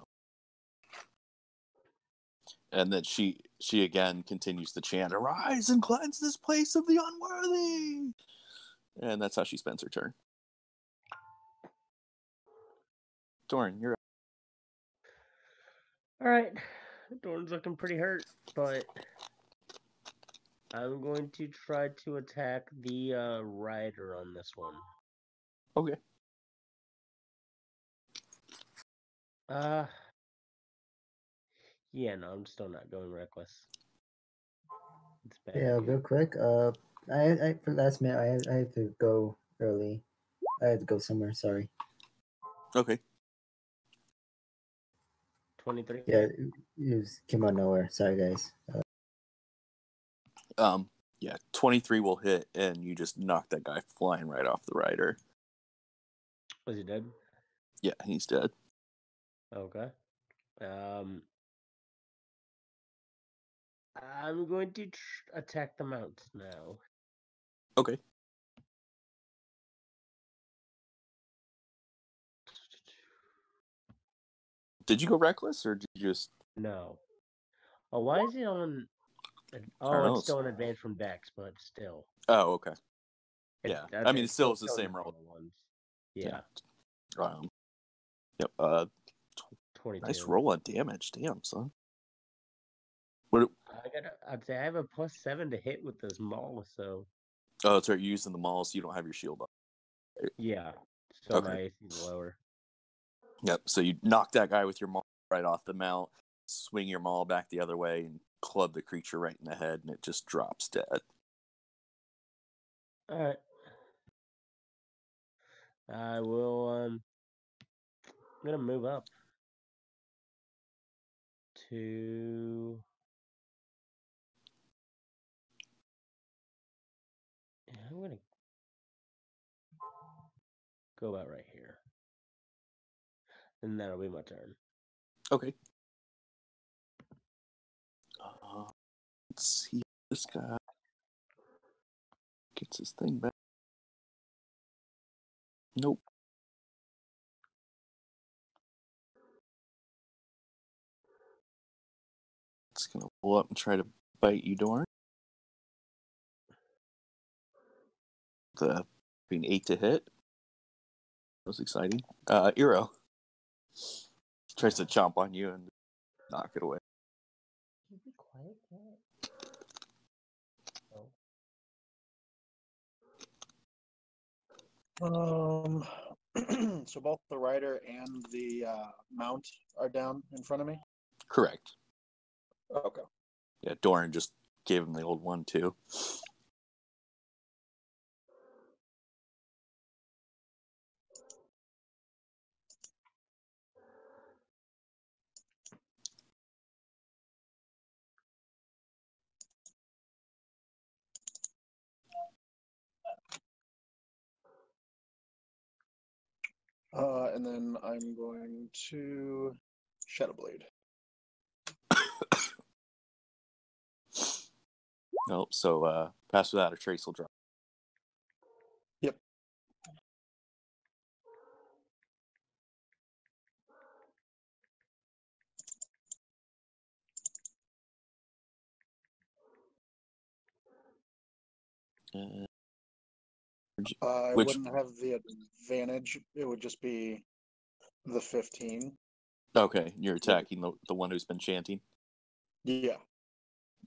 And then she again continues to chant, "Arise and cleanse this place of the unworthy." And that's how she spends her turn. Doran, you're up. Alright. Dorn's looking pretty hurt, but I'm going to try to attack the rider on this one. Okay. Yeah, no, I'm still not going reckless. It's bad. Yeah, real quick. I for last minute I have to go early. I had to go somewhere. Sorry. Okay. 23. Yeah, it came out of nowhere. Sorry, guys. Yeah, 23 will hit, and you just knock that guy flying right off the rider. Was he dead? Yeah, he's dead. Okay. I'm going to attack the mount now. Okay. Did you go reckless, or did you just... No. Oh, why is it on... Oh, know, it's still an advance from Dex, but still. Oh, okay. It- Yeah. I I mean, think it still is it's the still same roll. normal ones. Yeah. Yep. 22. Nice roll on damage. Damn, son. What? I'd say I have a +7 to hit with this maul, so Oh, that's right. You're using the maul, so you don't have your shield up. yeah. So Okay. my AC is lower. Yep. So you knock that guy with your maul right off the mount, swing your maul back the other way, and club the creature right in the head, and it just drops dead. Alright. I will I'm gonna move up to I'm gonna go about right here. And that'll be my turn. Okay. Let's see if this guy gets his thing back. Nope. It's gonna pull up and try to bite you, Dorn. Being 8 to hit. That was exciting. Eero tries to chomp on you and knock it away. Can you be quiet, cat? Oh. So both the rider and the mount are down in front of me? Correct. Okay. Yeah, Doran just gave him the old 1-2. And then I'm going to Shadow Blade. Nope. So pass without a trace will drop. Uh, I Which- wouldn't have the advantage. It would just be the 15. okay, you're attacking the one who's been chanting. Yeah.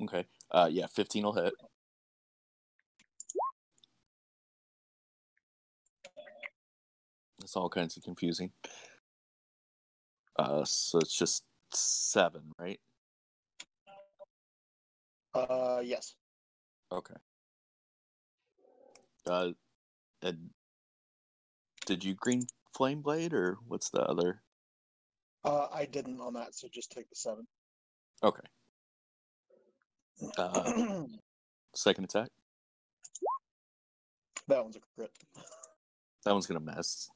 Okay. Yeah, 15 will hit. It's all kinds of confusing. So it's just 7, right? Yes. Okay. And did you green flame blade or what's the other? I didn't on that, so just take the 7. Okay. Second attack. That one's a crit. That one's gonna miss.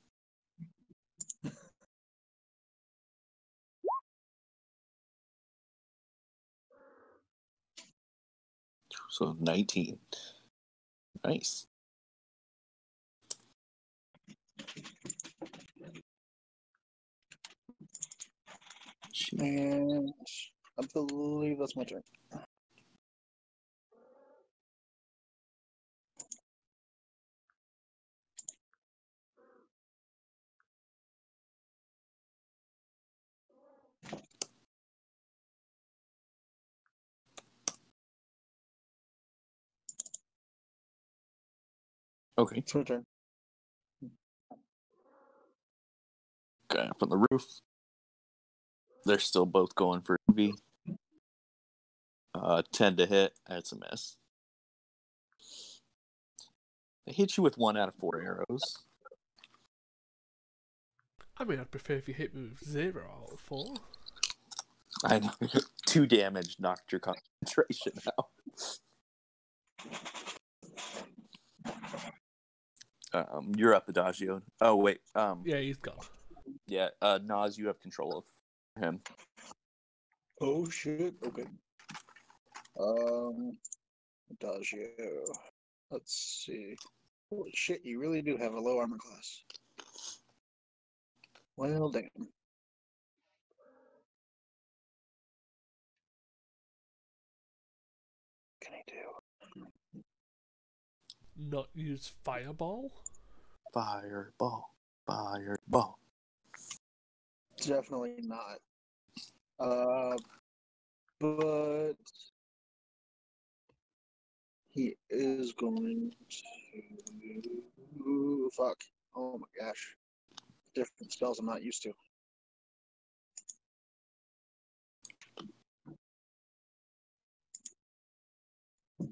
So 19. Nice. And I believe that's my turn. Okay. It's my turn. Guy up on the roof. They're still both going for V. 10 to hit. That's a miss. They hit you with 1 out of 4 arrows. I mean, I'd prefer if you hit me with 0 out of 4. I know. 2 damage knocked your concentration out. You're up, Adagio. Oh wait. Yeah, he's gone. Yeah. Nas, you have control of him. Oh shit. Okay. Adagio. Let's see. Holy shit, you really do have a low armor class. Well, damn. What can I do? Not use Fireball? Fireball. Fireball. Definitely not. But he is going to fuck. Oh my gosh. Different spells I'm not used to.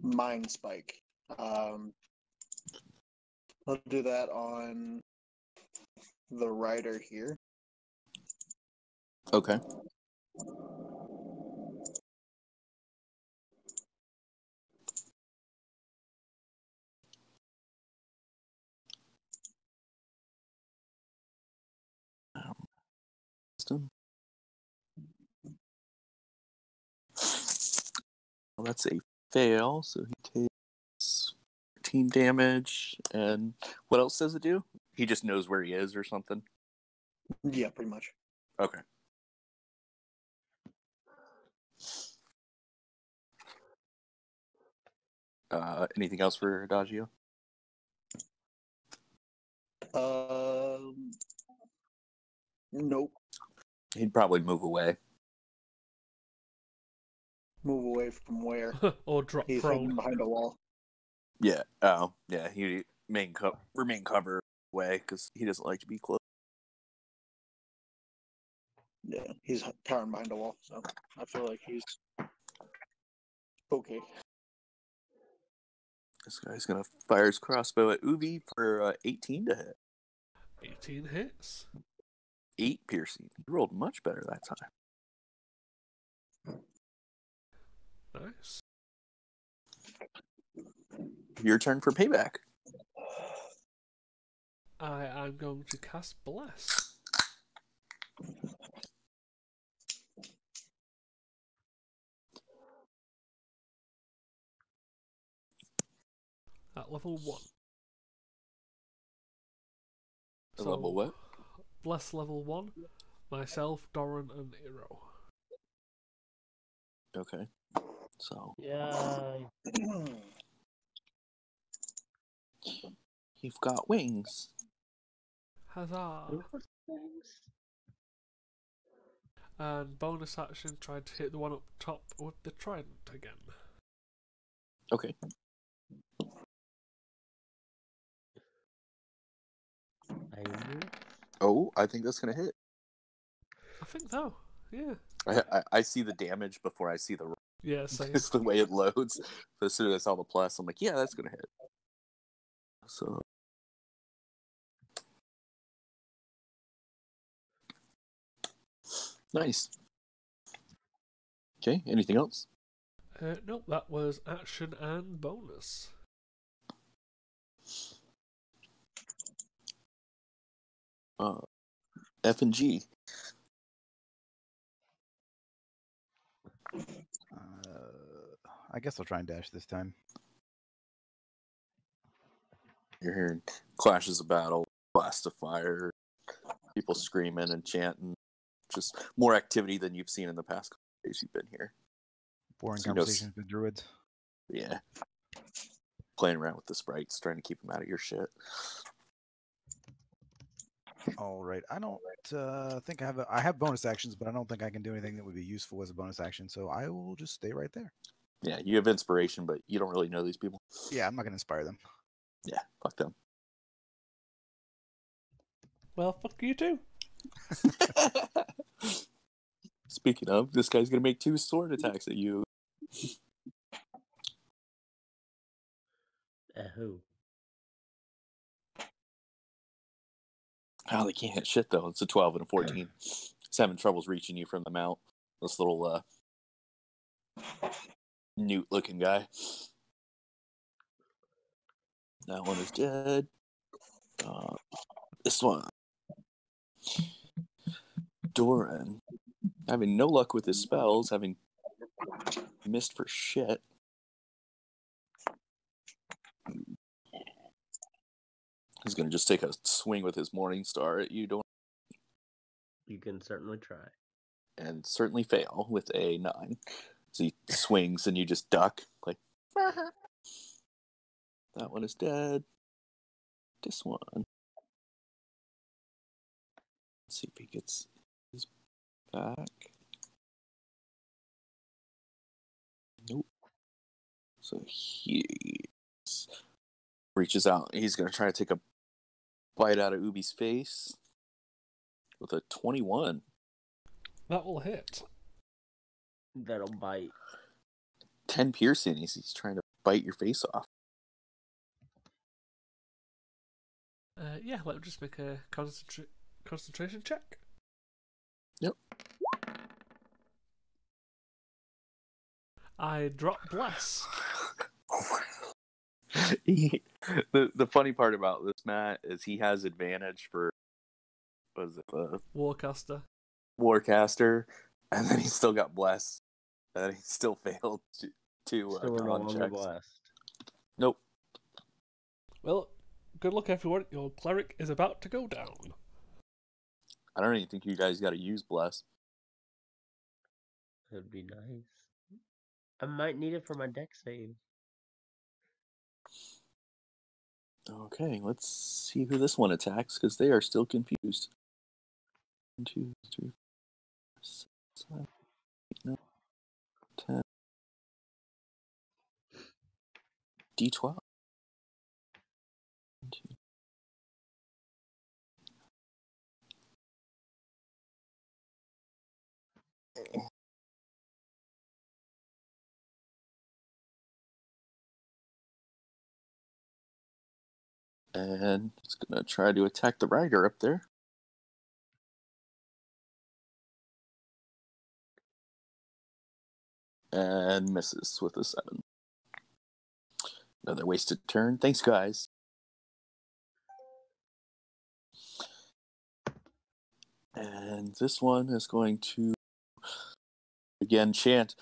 Mind Spike. I'll do that on the rider here. Okay. Well, that's a fail, so he takes 13 damage. And what else does it do? He just knows where he is or something? Yeah, pretty much. Okay. Anything else for Adagio? Nope. He'd probably move away. Move away from where? Or drop He's hiding prone. behind a wall. Yeah. Oh, yeah. He remain cover away because he doesn't like to be close. Yeah, he's cowering behind a wall, so I feel like he's okay. This guy's gonna fire his crossbow at Uvi for 18 to hit. 18 hits. 8 piercing. He rolled much better that time. Nice. Your turn for payback. I am going to cast Bless. At level 1. Level what? Bless level 1. Myself, Doran, and Iro. Okay. So Yeah. You've got wings. Huzzah! And bonus action, try to hit the one up top with the trident again. Okay. Oh, I think that's gonna hit. I think so. Yeah. I see the damage before I see the. Yeah, same. It's the way it loads. So as soon as I saw the plus, I'm like, yeah, that's gonna hit. So. Nice. Okay, anything else? Nope, that was action and bonus. F and G. I guess I'll try and dash this time. You're hearing clashes of battle, blast of fire, people screaming and chanting. Just more activity than you've seen in the past couple of days you've been here. Boring So conversations with druids. Yeah. Playing around with the sprites, trying to keep them out of your shit. All right. I don't think I have bonus actions, but I don't think I can do anything that would be useful as a bonus action. So I will just stay right there. Yeah, you have inspiration, but you don't really know these people. Yeah, I'm not going to inspire them. Yeah, fuck them. Well, fuck you too. Speaking of, this guy's gonna make 2 sword attacks at you. Who? Oh, they can't hit shit though. It's a 12 and a 14. He's having troubles reaching you from the mount. This little newt looking guy. That one is dead. This one. Doran. Having no luck with his spells, having missed for shit. He's going to just take a swing with his Morning Star at you, Doran. You can certainly try. And certainly fail with a 9. So he swings and you just duck. Like, that one is dead. This one. Let's see if he gets his back. Nope. So he reaches out. He's going to try to take a bite out of Ubi's face with a 21. That will hit. That'll bite. 10 piercing. He's trying to bite your face off. Yeah, let me just make a concentration check. Yep. I drop bless. The funny part about this, Matt, is he has advantage for Warcaster. Warcaster, and then he still got blessed, and he still failed to Still no con longer checks. blessed. Nope. Well, good luck, everyone. Your cleric is about to go down. I don't even think you guys got to use bless. That'd be nice. I might need it for my deck save. Okay, let's see who this one attacks, because they are still confused. 1, 2, 3, 4, 6, 7, 8, 9, 10. D12. 1, 2. And it's going to try to attack the rider up there. And misses with a 7. Another wasted turn. Thanks, guys. And this one is going to, again, chant,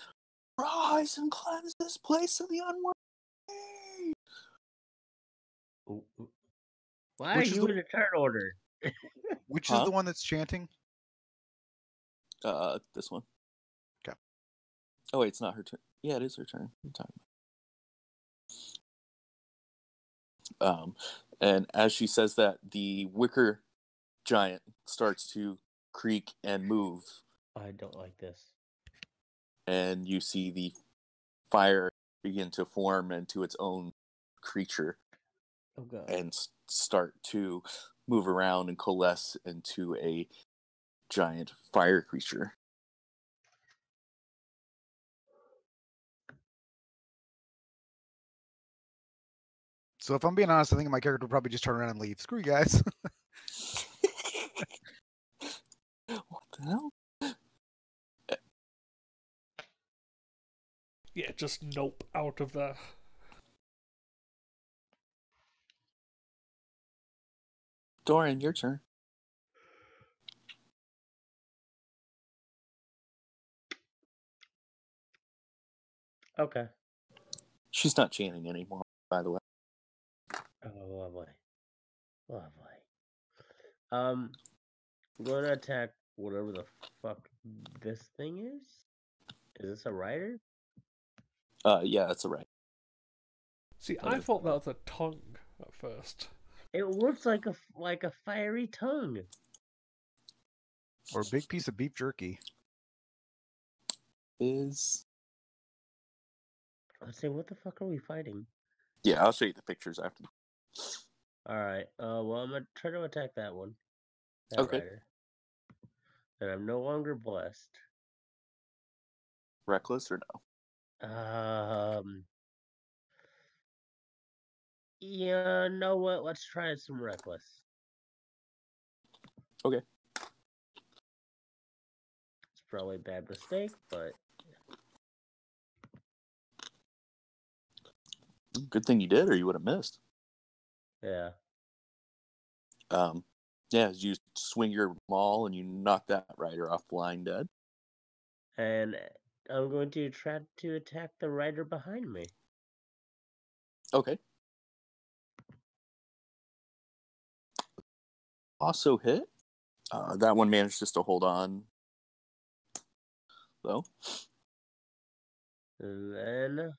"Rise and cleanse this place of the unworthy!" Why Which are is you the- in a turn order? Which Huh? is the one that's chanting? This one. Okay. Oh, wait, it's not her turn. Yeah, it is her turn. What are you talking And as she says that, the wicker giant starts to creak and move, I don't like this. and you see the fire begin to form into its own creature Oh god. and start to move around and coalesce into a giant fire creature. So if I'm being honest, I think my character would probably just turn around and leave. Screw you guys. What the hell? Yeah, just nope out of there. Dorian, your turn. Okay. She's not chanting anymore, by the way. Oh, lovely. Lovely. I'm going to attack whatever the fuck this thing is. Is this a rider? Yeah, that's right. See, Oh, I it's thought that not. was a tongue at first. It looks like a fiery tongue. Or a big piece of beef jerky. Is Let's say, what the fuck are we fighting? yeah, I'll show you the pictures after. All right. Well, I'm gonna try to attack that one. That Okay. rider. And I'm no longer blessed. Reckless or no? Yeah. Know what? Let's try some reckless. Okay. It's probably a bad mistake, but Good thing you did, or you would have missed. yeah. Yeah, as you swing your maul and you knock that rider off flying dead. And I'm going to try to attack the rider behind me. Okay. Also hit. That one managed just to hold on, though. And then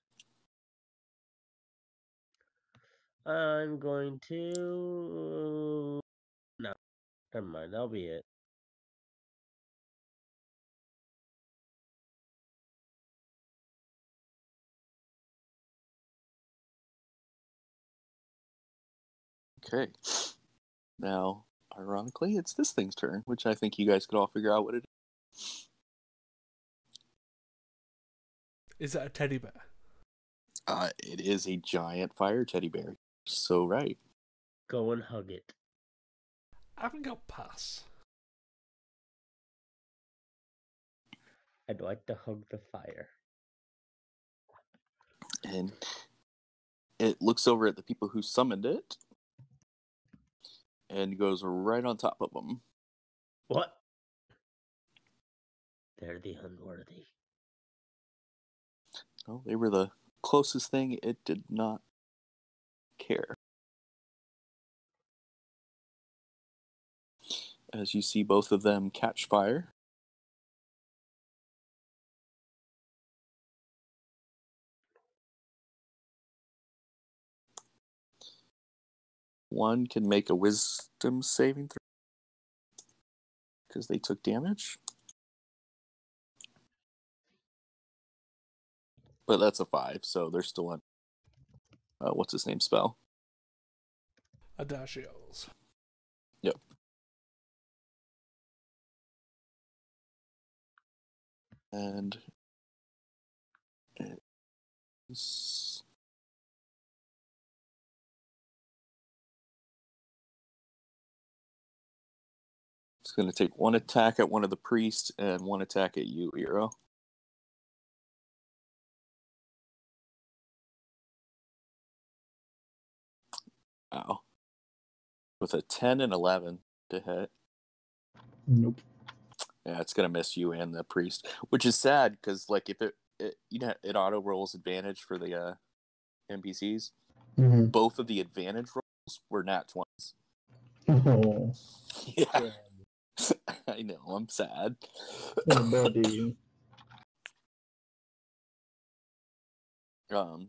I'm going to... No, never mind. That'll be it. Okay. Now, ironically, it's this thing's turn, which I think you guys could all figure out what it is. Is that a teddy bear? It is a giant fire teddy bear. So right. Go and hug it. I think I'll pass. I'd like to hug the fire. And it looks over at the people who summoned it and goes right on top of them. What? They're the unworthy. Well, they were the closest thing. It did not care. As you see both of them catch fire. One can make a wisdom saving throw because they took damage. But that's a 5, so they're still on. What's his name spell? Adagio's. Yep. And it's going to take one attack at one of the priests and one attack at you, Hero. Ow. With a 10 and 11 to hit. Nope. Yeah, it's going to miss you and the priest, which is sad because, like, if it auto rolls advantage for the NPCs. Mm-hmm. Both of the advantage rolls were nat 20s. Oh, Yeah. I know, I'm sad. buddy.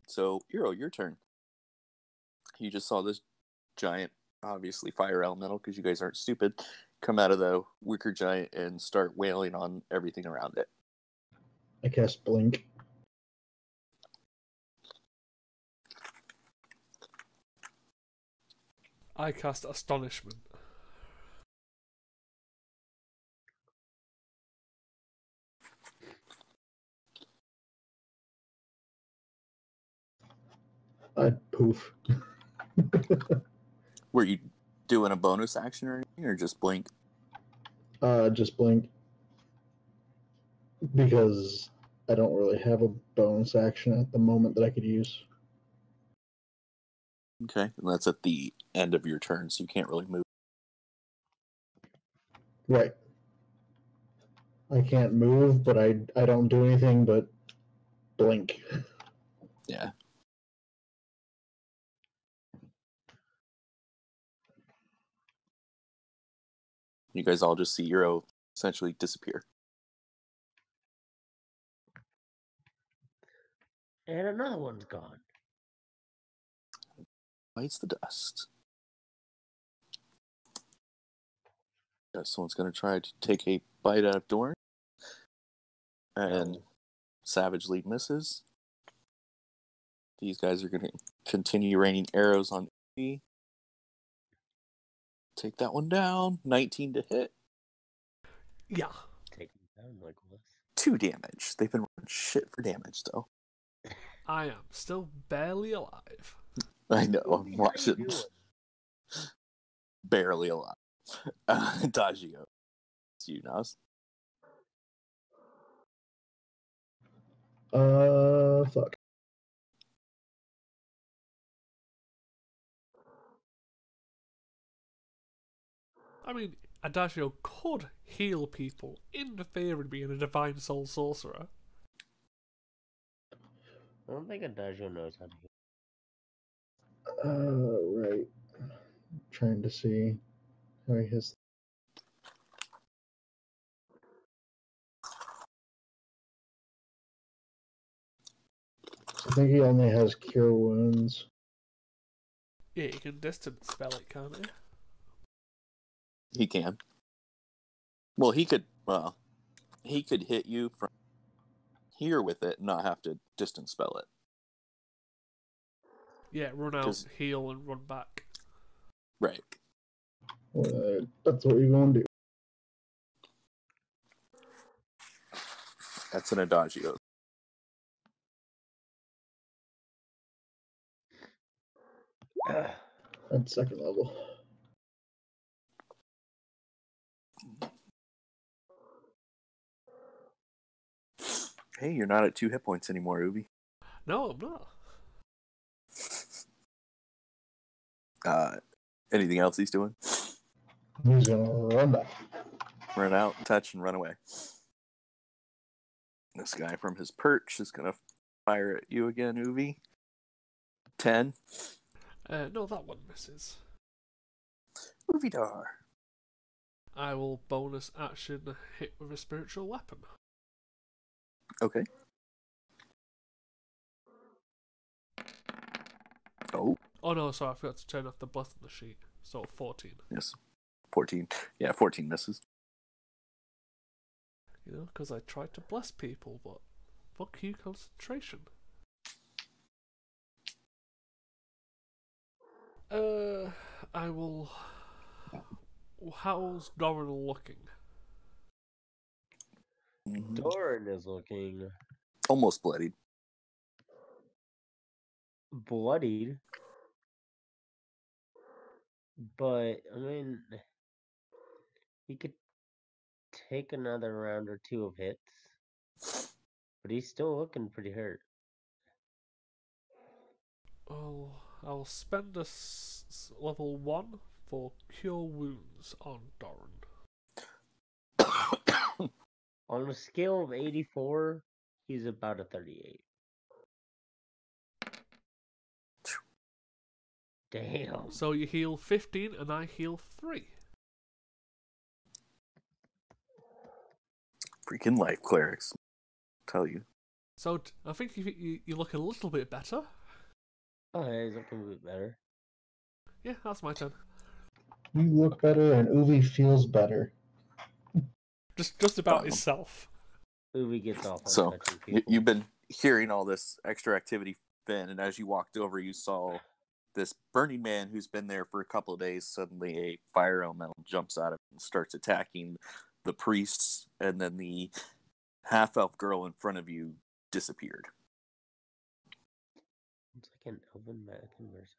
So, Hero, your turn. You just saw this giant, obviously fire elemental, because you guys aren't stupid, come out of the wicker giant and start wailing on everything around it. I cast Blink. I cast Astonishment. I poof. Were you doing a bonus action or anything, or just blink? Just Blink. Because I don't really have a bonus action at the moment that I could use. Okay, and that's at the end of your turn, so you can't really move. Right. I can't move, but I don't do anything but blink. Yeah. You guys all just see Euro essentially disappear. And another one's gone. Bites the dust. Yeah, someone's going to try to take a bite out of Dorn. And savagely misses. These guys are going to continue raining arrows on me. Take that one down. 19 to hit. Yeah. Taking down Legolas. 2 damage. They've been running shit for damage, though. I am still barely alive. I know. What I'm are you watching. doing? Barely alive. Dagio. It's you, Nas. Fuck. I mean, Adagio could heal people in favor of being a Divine Soul Sorcerer. I don't think Adagio knows how to heal. Right. Trying to see how he has. I think he only has Cure Wounds. Yeah, you can distance spell it, can't you? He can. Well, he could hit you from here with it and not have to distance spell it. Yeah, run out, 'Cause- heal, and run back. Right. That's what you're going to do. That's an Adagio. At second level. Hey, you're not at 2 hit points anymore, Ubi. No, I'm not. Anything else he's doing? He's gonna run back. Run out, touch, and run away. This guy from his perch is going to fire at you again, Uvi. 10. No, that one misses. Uvidar. I will bonus action hit with a spiritual weapon. Okay. Oh, Oh no, sorry, I forgot to turn off the button on the sheet. So 14. yes. 14. Yeah, 14 misses. You know, because I tried to bless people, but fuck you, concentration. I will. How's Doran looking? Doran is looking Almost bloodied. bloodied. But, I mean, he could take another round or 2 of hits. But he's still looking pretty hurt. Oh, I'll spend a level 1 for Cure Wounds on Doran. On a scale of 84, he's about a 38. Damn. So you heal 15 and I heal 3. Freaking life clerics. Tell you. So I think you look a little bit better. Oh, yeah, he's looking a bit better. Yeah, that's my turn. You look better, and Uvi feels better. Just about Um, itself. Uvi gets off on So touching people. you've been hearing all this extra activity, Finn, and as you walked over, you saw this Burning Man who's been there for a couple of days. Suddenly, a fire elemental jumps out of it and starts attacking the priests, and then the half-elf girl in front of you disappeared. It's like an elven American version.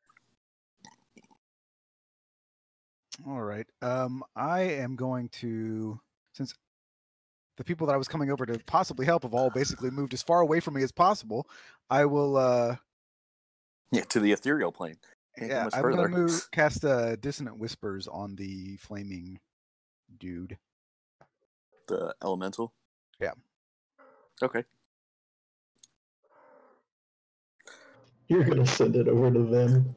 All right. I am going to, since the people that I was coming over to possibly help have all basically moved as far away from me as possible, I will. Yeah, to the ethereal plane. Can't go Yeah, much I'm further. gonna cast Dissonant Whispers on the flaming dude. The elemental. Yeah. Okay. You're gonna send it over to them.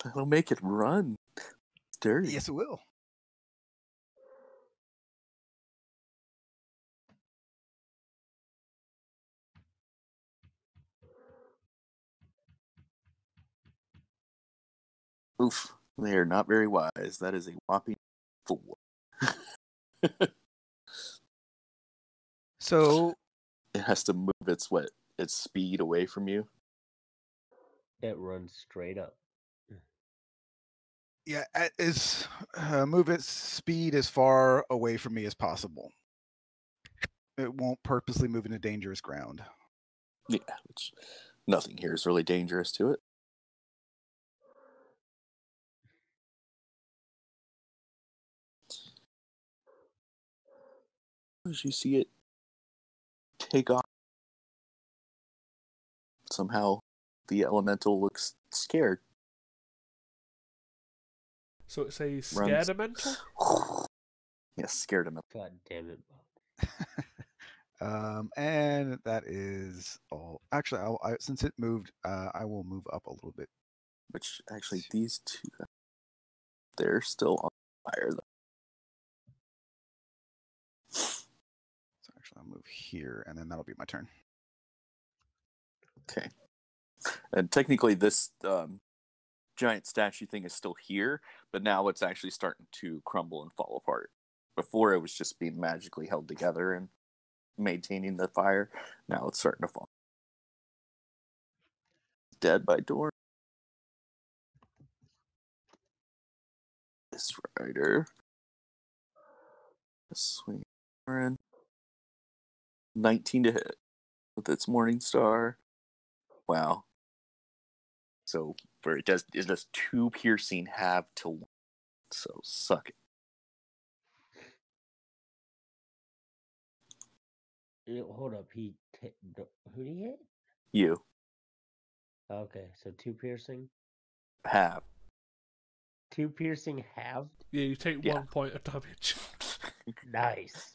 That'll make it run. It's dirty. Yes, it will. Oof. They are not very wise. That is a whopping 4. So It has to move its speed away from you. It runs straight up. yeah, is move its speed as far away from me as possible. It won't purposely move into dangerous ground. Yeah, which nothing here is really dangerous to it. As you see it take off, somehow the elemental looks scared. So it's a Runs. scaremental? Yes, scared him. God damn it, Bob. And that is all. Actually, since it moved, I will move up a little bit. Which actually, these two, they're still on fire. Though. So actually, I'll move here, and then that'll be my turn. Okay. And technically, this giant statue thing is still here, but now it's actually starting to crumble and fall apart. Before, it was just being magically held together and maintaining the fire. Now it's starting to fall. Dead by door. This rider. Swing. 19 to hit with its Morning Star. Wow. So for it does 2 piercing have to 1. So suck it. Hold up, who did he hit? You Okay, so 2 piercing. have. 2 piercing halved? Yeah, you take 1 point of damage. Nice.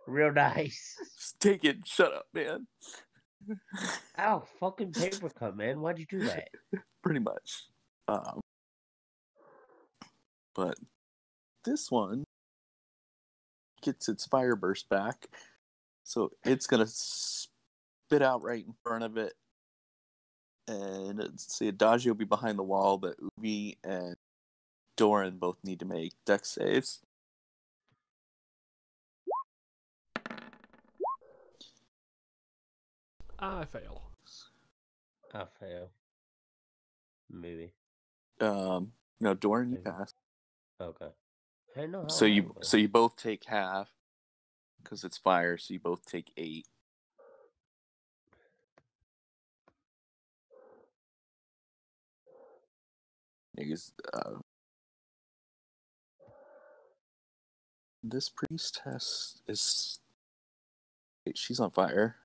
Real nice. Just take it. Shut up, man. Ow, fucking paper cut, man. Why'd you do that? Pretty much. But this one gets its fire burst back. So it's going to spit out right in front of it. And let's see, Adagio will be behind the wall, but Uvi and Doran both need to make dex saves. I fail. I fail. Maybe. No, Doran, you pass. Okay. I know how So you I so you both take half because it's fire. So you both take 8. Because this priest she's on fire.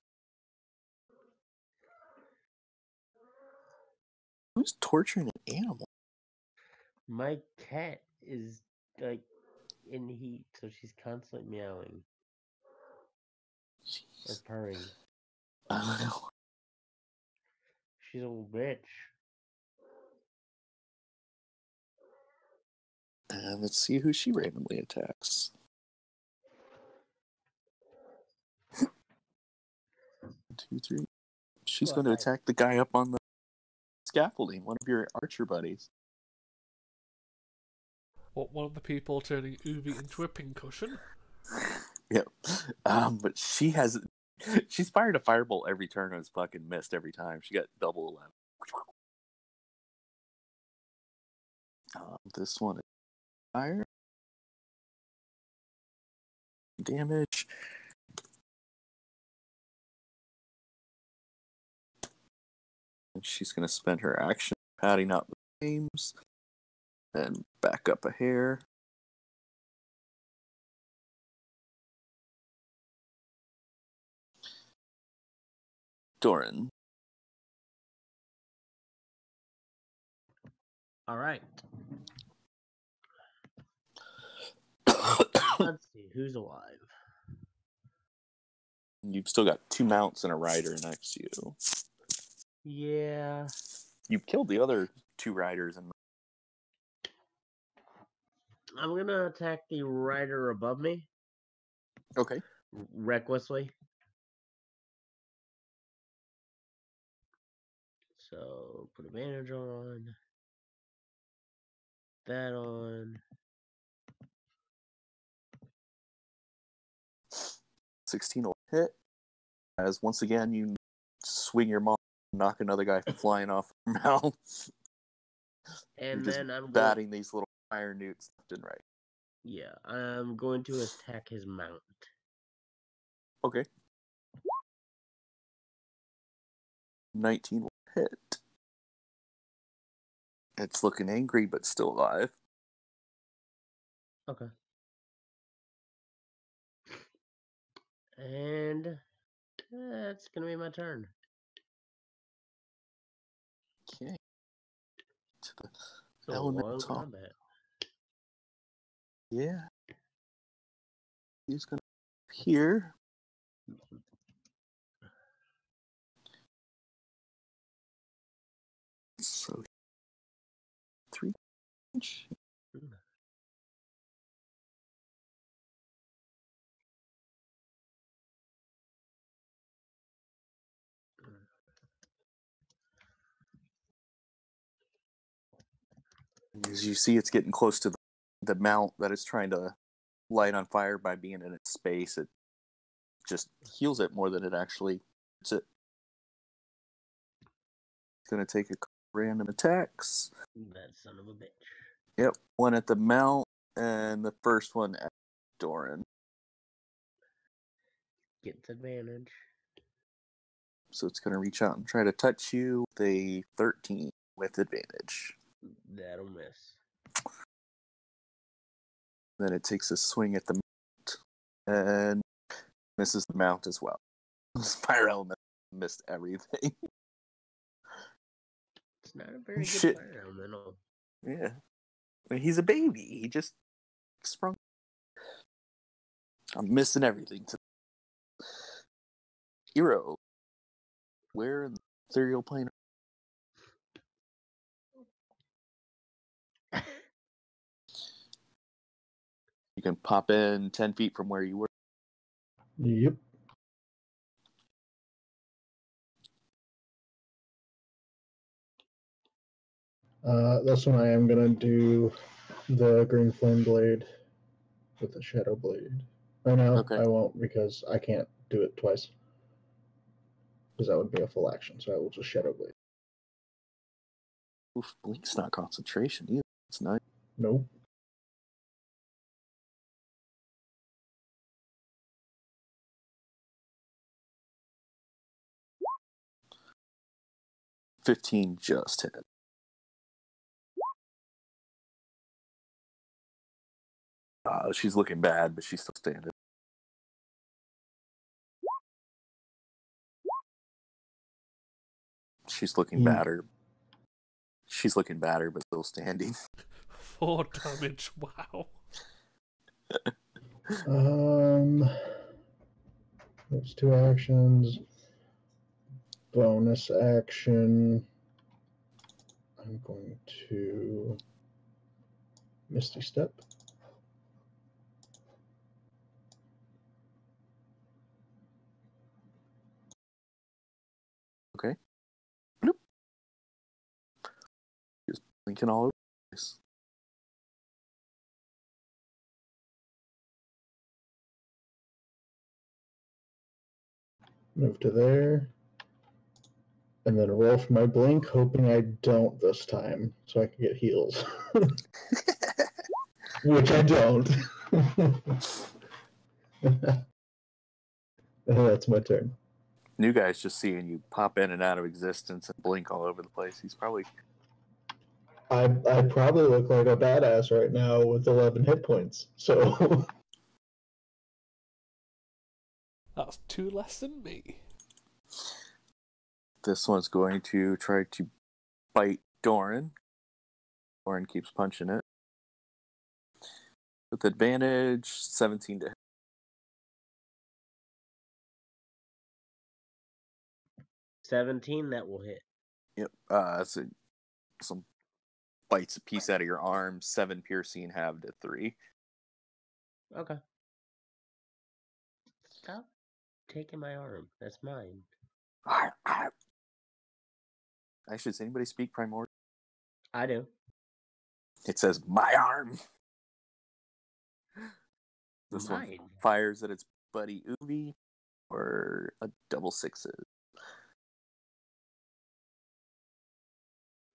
Who's torturing an animal? My cat is like in heat, so she's constantly meowing or Jeez. purring. I don't know. She's a little bitch. And let's see who she randomly attacks. 2, 3. She's going to attack the guy up on the scaffolding, one of your archer buddies. What, one of the people turning Ubi into a pincushion? Yep. But she's fired a firebolt every turn and has fucking missed every time. She got double 11. This one is fire. Damage. And she's going to spend her action padding out the flames. And back up a hair. Doran. All right. Let's see who's alive. You've still got 2 mounts and a rider next to you. Yeah. You've killed the other 2 riders. And I'm gonna attack the rider above me. okay. Recklessly. So put advantage on. That on. 16 will hit. As once again you swing your mom, knock another guy flying off your mouth. And You're then just I'm batting these little fire newts left and right. Yeah, I'm going to attack his mount. Okay. 19 will hit. It's looking angry, but still alive. Okay. And that's gonna be my turn. Okay. To the So long elemental. combat. Yeah. He's gonna appear. So 3 inch. As you see, it's getting close to the mount that it's trying to light on fire by being in its space. It just heals it more than it actually hurts it. It's going to take a couple random attacks. That son of a bitch. Yep, one at the mount and the first one at Doran. Gets advantage. So it's going to reach out and try to touch you with a 13 with advantage. That'll miss. Then it takes a swing at the mount and misses the mount as well. Fire element missed everything. It's not a very Shit. good fire elemental. Yeah. I mean, he's a baby. He just sprung. I'm missing everything. Hero. Where in the ethereal plane? You can pop in 10 feet from where you were. Yep. That's when I am gonna do the green flame blade with the shadow blade. Oh no, Okay. I won't because I can't do it twice. Because that would be a full action, so I will just shadow blade. Oof, Blink's not concentration either. It's nice. Nope. $15 just hit. She's looking bad, but she's still standing. She's looking badder. She's looking badder, but still standing. 4 damage, wow. There's 2 actions. Bonus action. I'm going to Misty Step. Okay. Bloop. Blinking all over the place. Move to there. And then roll for my blink, hoping I don't this time, so I can get heals. Which I don't. That's my turn. New guy's just seeing you pop in and out of existence and blink all over the place. He's probably I probably look like a badass right now with 11 hit points. So That's 2 less than me. this one's going to try to bite Doran. Doran keeps punching it. With advantage, 17 to hit. 17, that will hit. Yep. So some bites a piece out of your arm, 7 piercing, halved at 3. Okay. Stop taking my arm. That's mine. Actually, does anybody speak Primordial? I do. It says, my arm! This one Mine. fires at its buddy Uvi, or a double 6.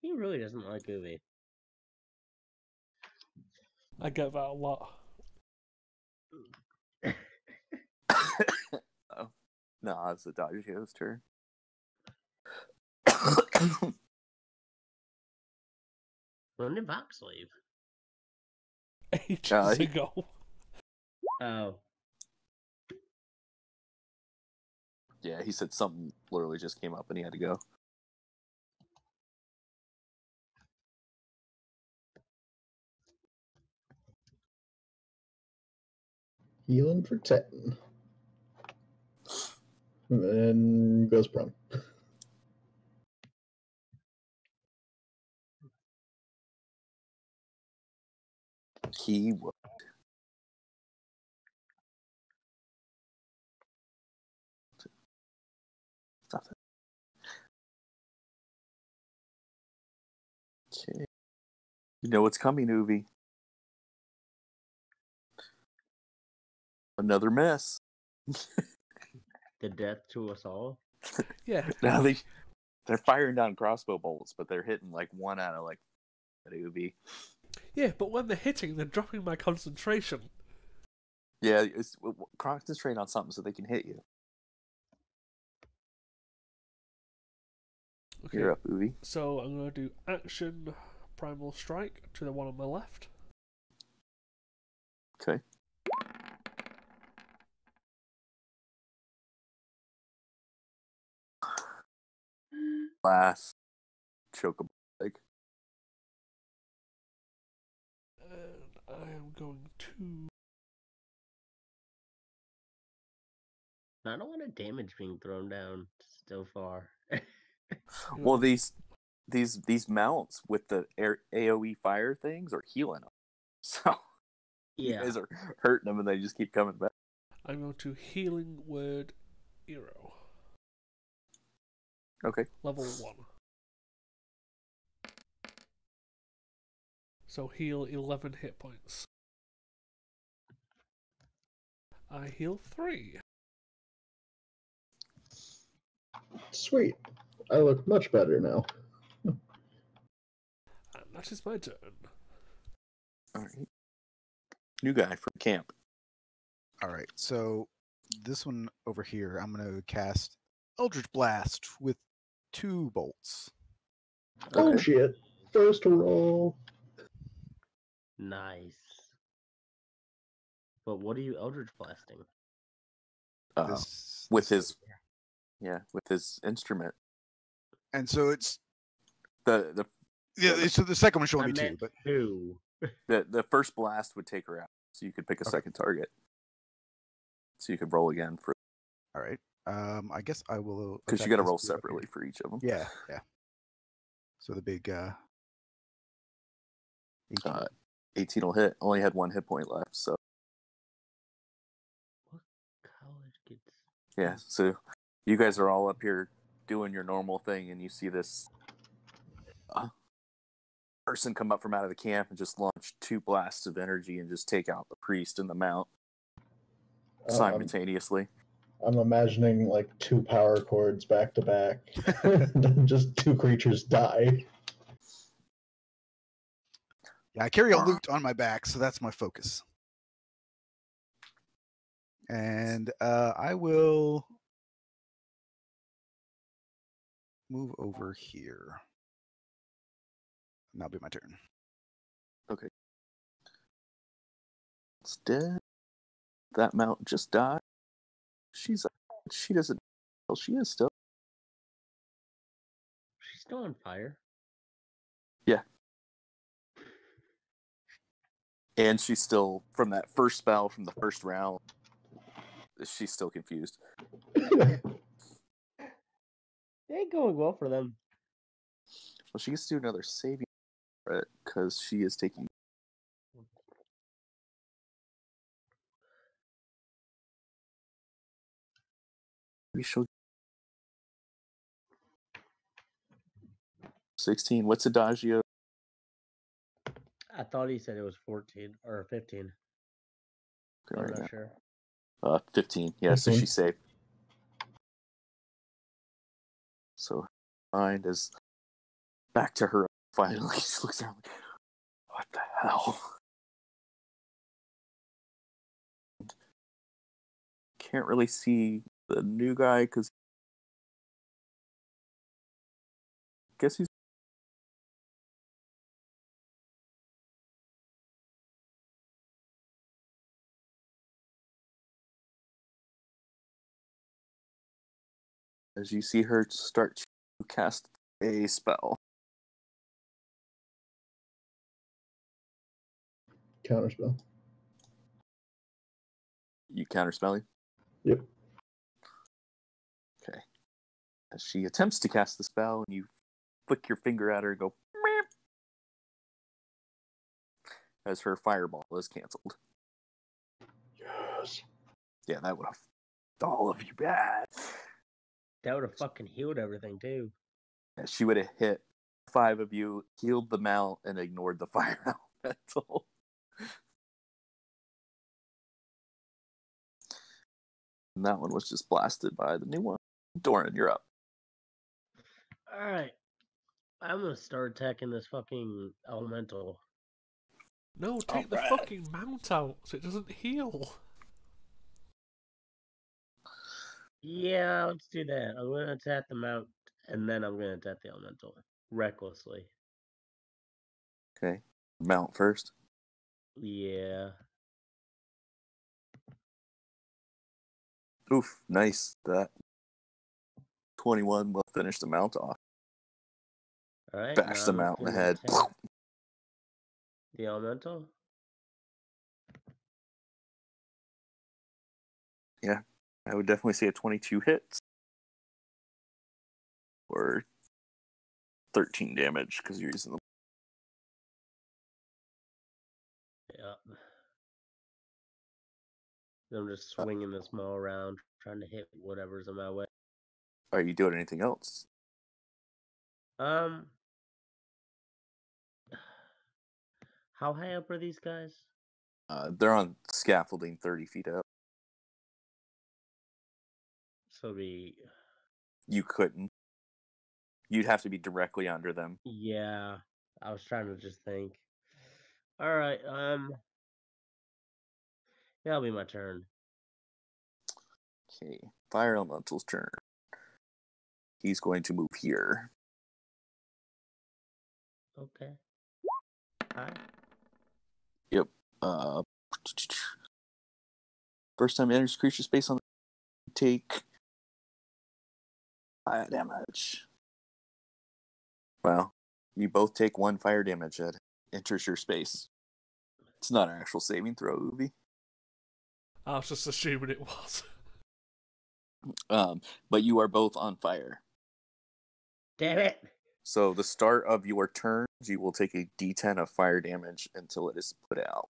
He really doesn't like Uvi. I get that a lot. Oh. No, it's the Dodgeo's turn. When did Vox leave? Ages ago. Oh. Yeah, he said something literally just came up and he had to go. healing for 10. And then goes prone. He would. Stop it. Okay. You know what's coming, Uvi. Another mess. The death to us all? Yeah. Now they're firing down crossbow bolts, but they're hitting like 1 out of like at Uvi. Yeah, but when they're hitting, they're dropping my concentration. Yeah, concentrate on something so they can hit you. Okay, You're up, Uvi. so I'm going to do action primal strike to the one on my left. Okay. Last choke leg. And I am going to... Not a lot of damage being thrown down so far. Well, these mounts with the AoE fire things are healing them. So you Yeah. guys are hurting them and they just keep coming back. I'm going to healing word hero. Okay. Level 1. So heal 11 hit points. I heal 3. Sweet. I look much better now. And that is my turn. Alright. New guy from camp. All right, so this one over here, I'm going to cast Eldritch Blast with 2 bolts. Oh Okay. shit. First roll. Nice. But what are you Eldritch blasting? This, With this with his instrument. and so it's The so the second one's showing I me 2, meant but 2. the first blast would take her out, so you could pick a Okay. second target. So you could roll again for all right. I guess I will because you attack got to this roll dude up here. separately for each of them. Yeah. So the big 18. 18 will hit. Only had 1 hit point left, so What college kids? yeah. So you guys are all up here doing your normal thing, and you see this person come up from out of the camp and just launch 2 blasts of energy and just take out the priest and the mount simultaneously. I'm imagining like 2 power chords back to back. Just 2 creatures die. Yeah, I carry a loot on my back, so that's my focus. And I will move over here. And that'll be my turn. Okay. It's dead. That mount just died. She doesn't. Well, she is still. She's still on fire. Yeah. And she's still, from that first spell from the first round, she's still confused. It ain't going well for them. Well, she gets to do another saving for it because she is taking. Maybe she'll. 16. What's Adagio? I thought he said it was 14 or 15. Okay, I'm right not now. sure. 15. Yeah, so 15. she's safe. So, mind is back to her. Finally, she looks around like, what the hell? Can't really see the new guy because guess he's. As you see her start to cast a spell. Counterspell. You counterspelling? Yep. Okay. As she attempts to cast the spell, and you flick your finger at her and go, meep, as her fireball is canceled. Yes. Yeah, that would have all of you bad. That would have fucking healed everything too. Yeah, she would have hit 5 of you, healed the mount, and ignored the fire elemental. And that one was just blasted by the new one. Doran, you're up. Alright. I'm gonna start attacking this fucking elemental. No, take the Alright. fucking mount out so it doesn't heal. Yeah, let's do that. I'm gonna attack the mount and then I'm gonna attack the elemental. Recklessly. Okay. Mount first. Yeah. Oof, nice. That 21 will finish the mount off. Alright. Bash the mount in the head. The elemental? Yeah, I would definitely say a 22 hits. Or 13 damage because you're using the. Yeah. I'm just swinging this maul around, trying to hit whatever's in my way. Are you doing anything else? How high up are these guys? They're on scaffolding 30 feet up. So You couldn't. You'd have to be directly under them. yeah. I was trying to just think. Alright, that'll be my turn. Okay, Fire Elemental's turn. He's going to move here. Okay. Hi. Yep. First time enters creature space on the take fire damage. Well, you both take 1 fire damage that enters your space. It's not an actual saving throw, Uvi. I was just assuming it was. But you are both on fire. Damn it! So the start of your turns, you will take a D10 of fire damage until it is put out.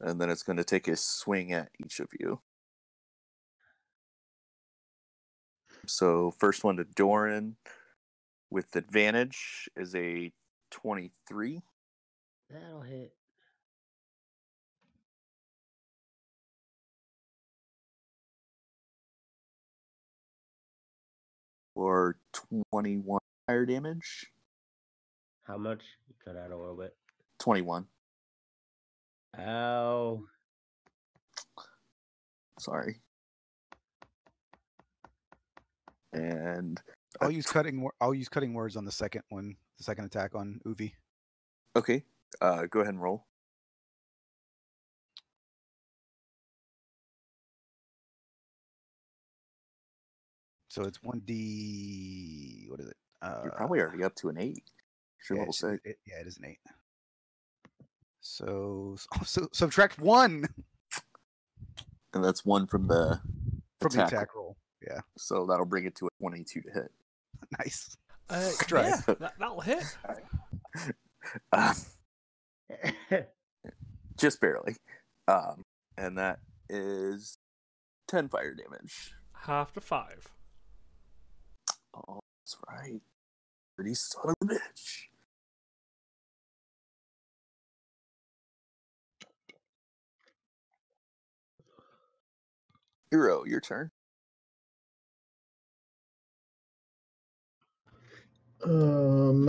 And then it's going to take a swing at each of you. So first one to Doran with advantage is a 23. That'll hit. Or 21 fire damage. How much? You cut out a little bit. 21. Ow. Sorry. And I'll use cutting words on the second one, the second attack on Uvi. okay, go ahead and roll. So it's 1d. What is it? You're probably already up to an 8. Sure, yeah, level 6. Yeah, it is an 8. So subtract 1 And that's 1 from the from the attack roll. Yeah, So that'll bring it to a 22 to hit. nice. Try. Yeah, that'll hit. Just barely. And that is 10 fire damage. Half to 5. Oh, that's right. Pretty son of a bitch. Hero, your turn. Um,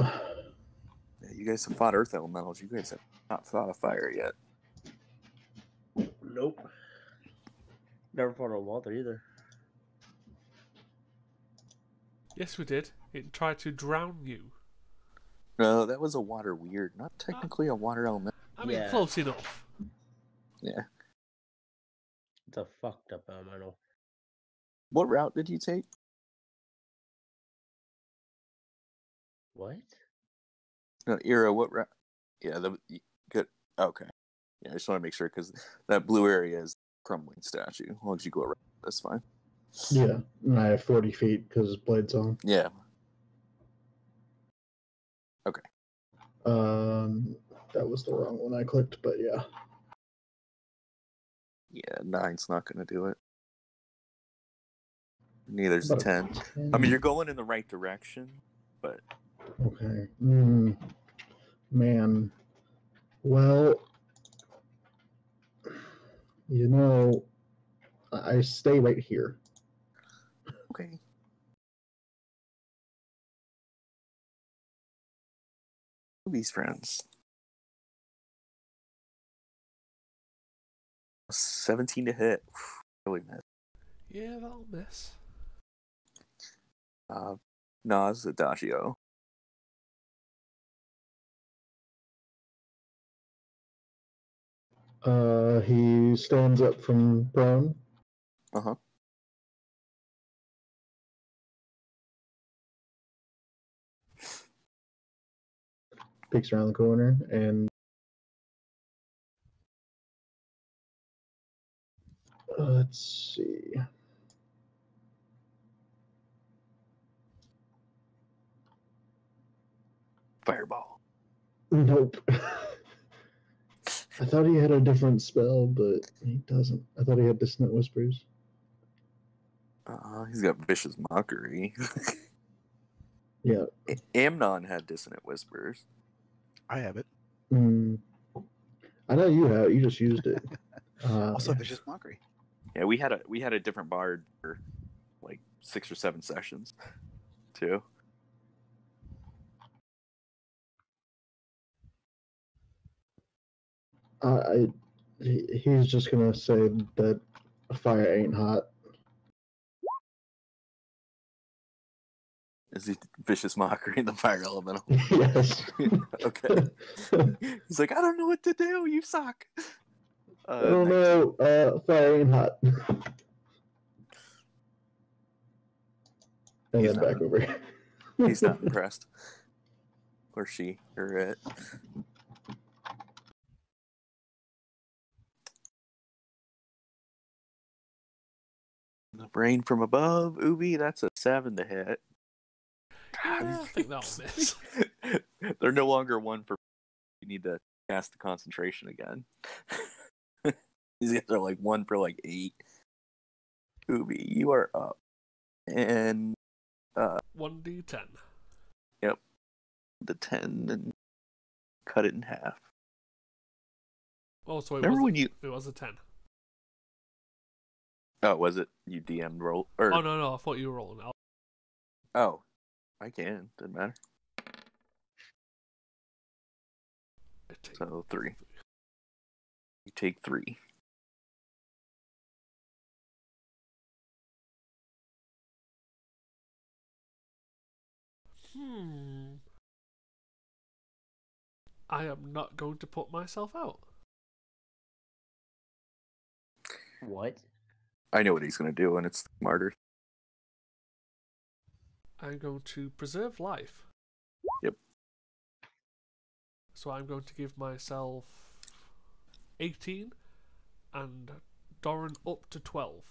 Yeah, you guys have fought earth elementals. You guys have not fought a fire yet. Nope. Never fought a Walther either. Yes, we did. It tried to drown you. No, that was a water weird. Not technically a water element. I mean, Yeah. close enough. Yeah. It's a fucked up elemental. What route did you take? What? No, Ira, what route? Yeah, good. Okay. Yeah, I just want to make sure because that blue area is crumbling statue. As long as you go around, that's fine. yeah, and I have 40 feet because Blade's on. Yeah. That was the wrong one I clicked, but yeah. Yeah, 9's not going to do it. Neither's a About 10. I mean, you're going in the right direction, but Okay. Man. Well, you know, I stay right here. okay. These friends. 17 to hit. Really miss. Yeah, that'll miss. Nas Adagio. He stands up from prone. Uh-huh. Peeks around the corner and let's see. Fireball. Nope. I thought he had a different spell, but he doesn't. I thought he had Dissonant Whispers. He's got Vicious Mockery. Yeah. Amnon had Dissonant Whispers. I have it. I know you have. You just used it. Also, Vicious Mockery. Yeah, we had a different bard for like 6 or 7 sessions, too. He's just gonna say that fire ain't hot. Is he Vicious Mockery in the fire elemental? Yes. Okay. He's like, I don't know what to do. You suck. I don't know. Fire ain't hot. And He's then not- back over here. He's not impressed. Or she, or it. The brain from above, Ubi, that's a 7 to hit. Yeah, I think that'll miss. They're no longer 1 for. You need to cast the concentration again. These guys are like 1 for like 8. Ubi, you are up. And 1d10. the 10 and cut it in half. Oh, so Remember when you? it was a 10. Oh, was it you DM'd roll? Or Oh no, I thought you were rolling. oh, I can. Doesn't matter. So 3. You take 3. I am not going to put myself out. What? I know what he's gonna do, and it's smarter. I'm going to preserve life. Yep. So I'm going to give myself 18 and Doran up to 12.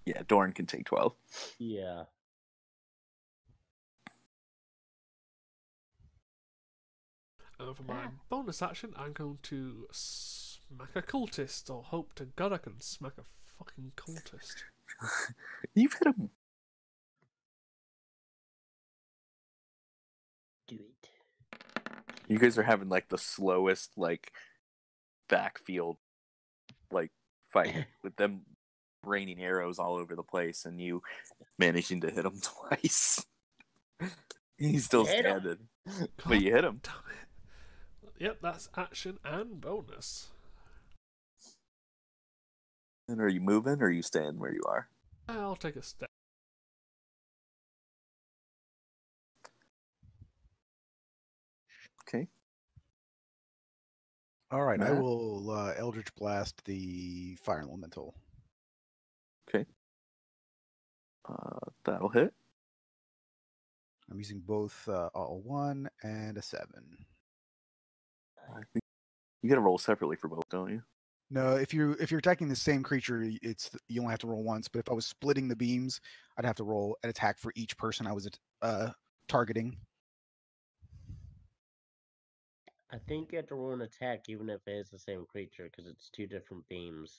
Yeah, Doran can take 12. Yeah. And for my bonus action, I'm going to smack a cultist, or hope to God I can smack a fucking cultist. You've hit him. Do it. You guys are having like the slowest like backfield like fight with them raining arrows all over the place, and you managing to hit him twice. He's still Hit him. standing, but you hit him. Damn it. Yep, that's action and bonus. And are you moving, or are you staying where you are? I'll take a step. Okay. All right, I Matt? will Eldritch Blast the Fire Elemental. Okay. That'll hit. I'm using both a 1 and a 7. I think you got to roll separately for both, don't you? No, if you're attacking the same creature, you only have to roll once. But if I was splitting the beams, I'd have to roll an attack for each person I was targeting. I think you have to roll an attack even if it is the same creature because it's 2 different beams.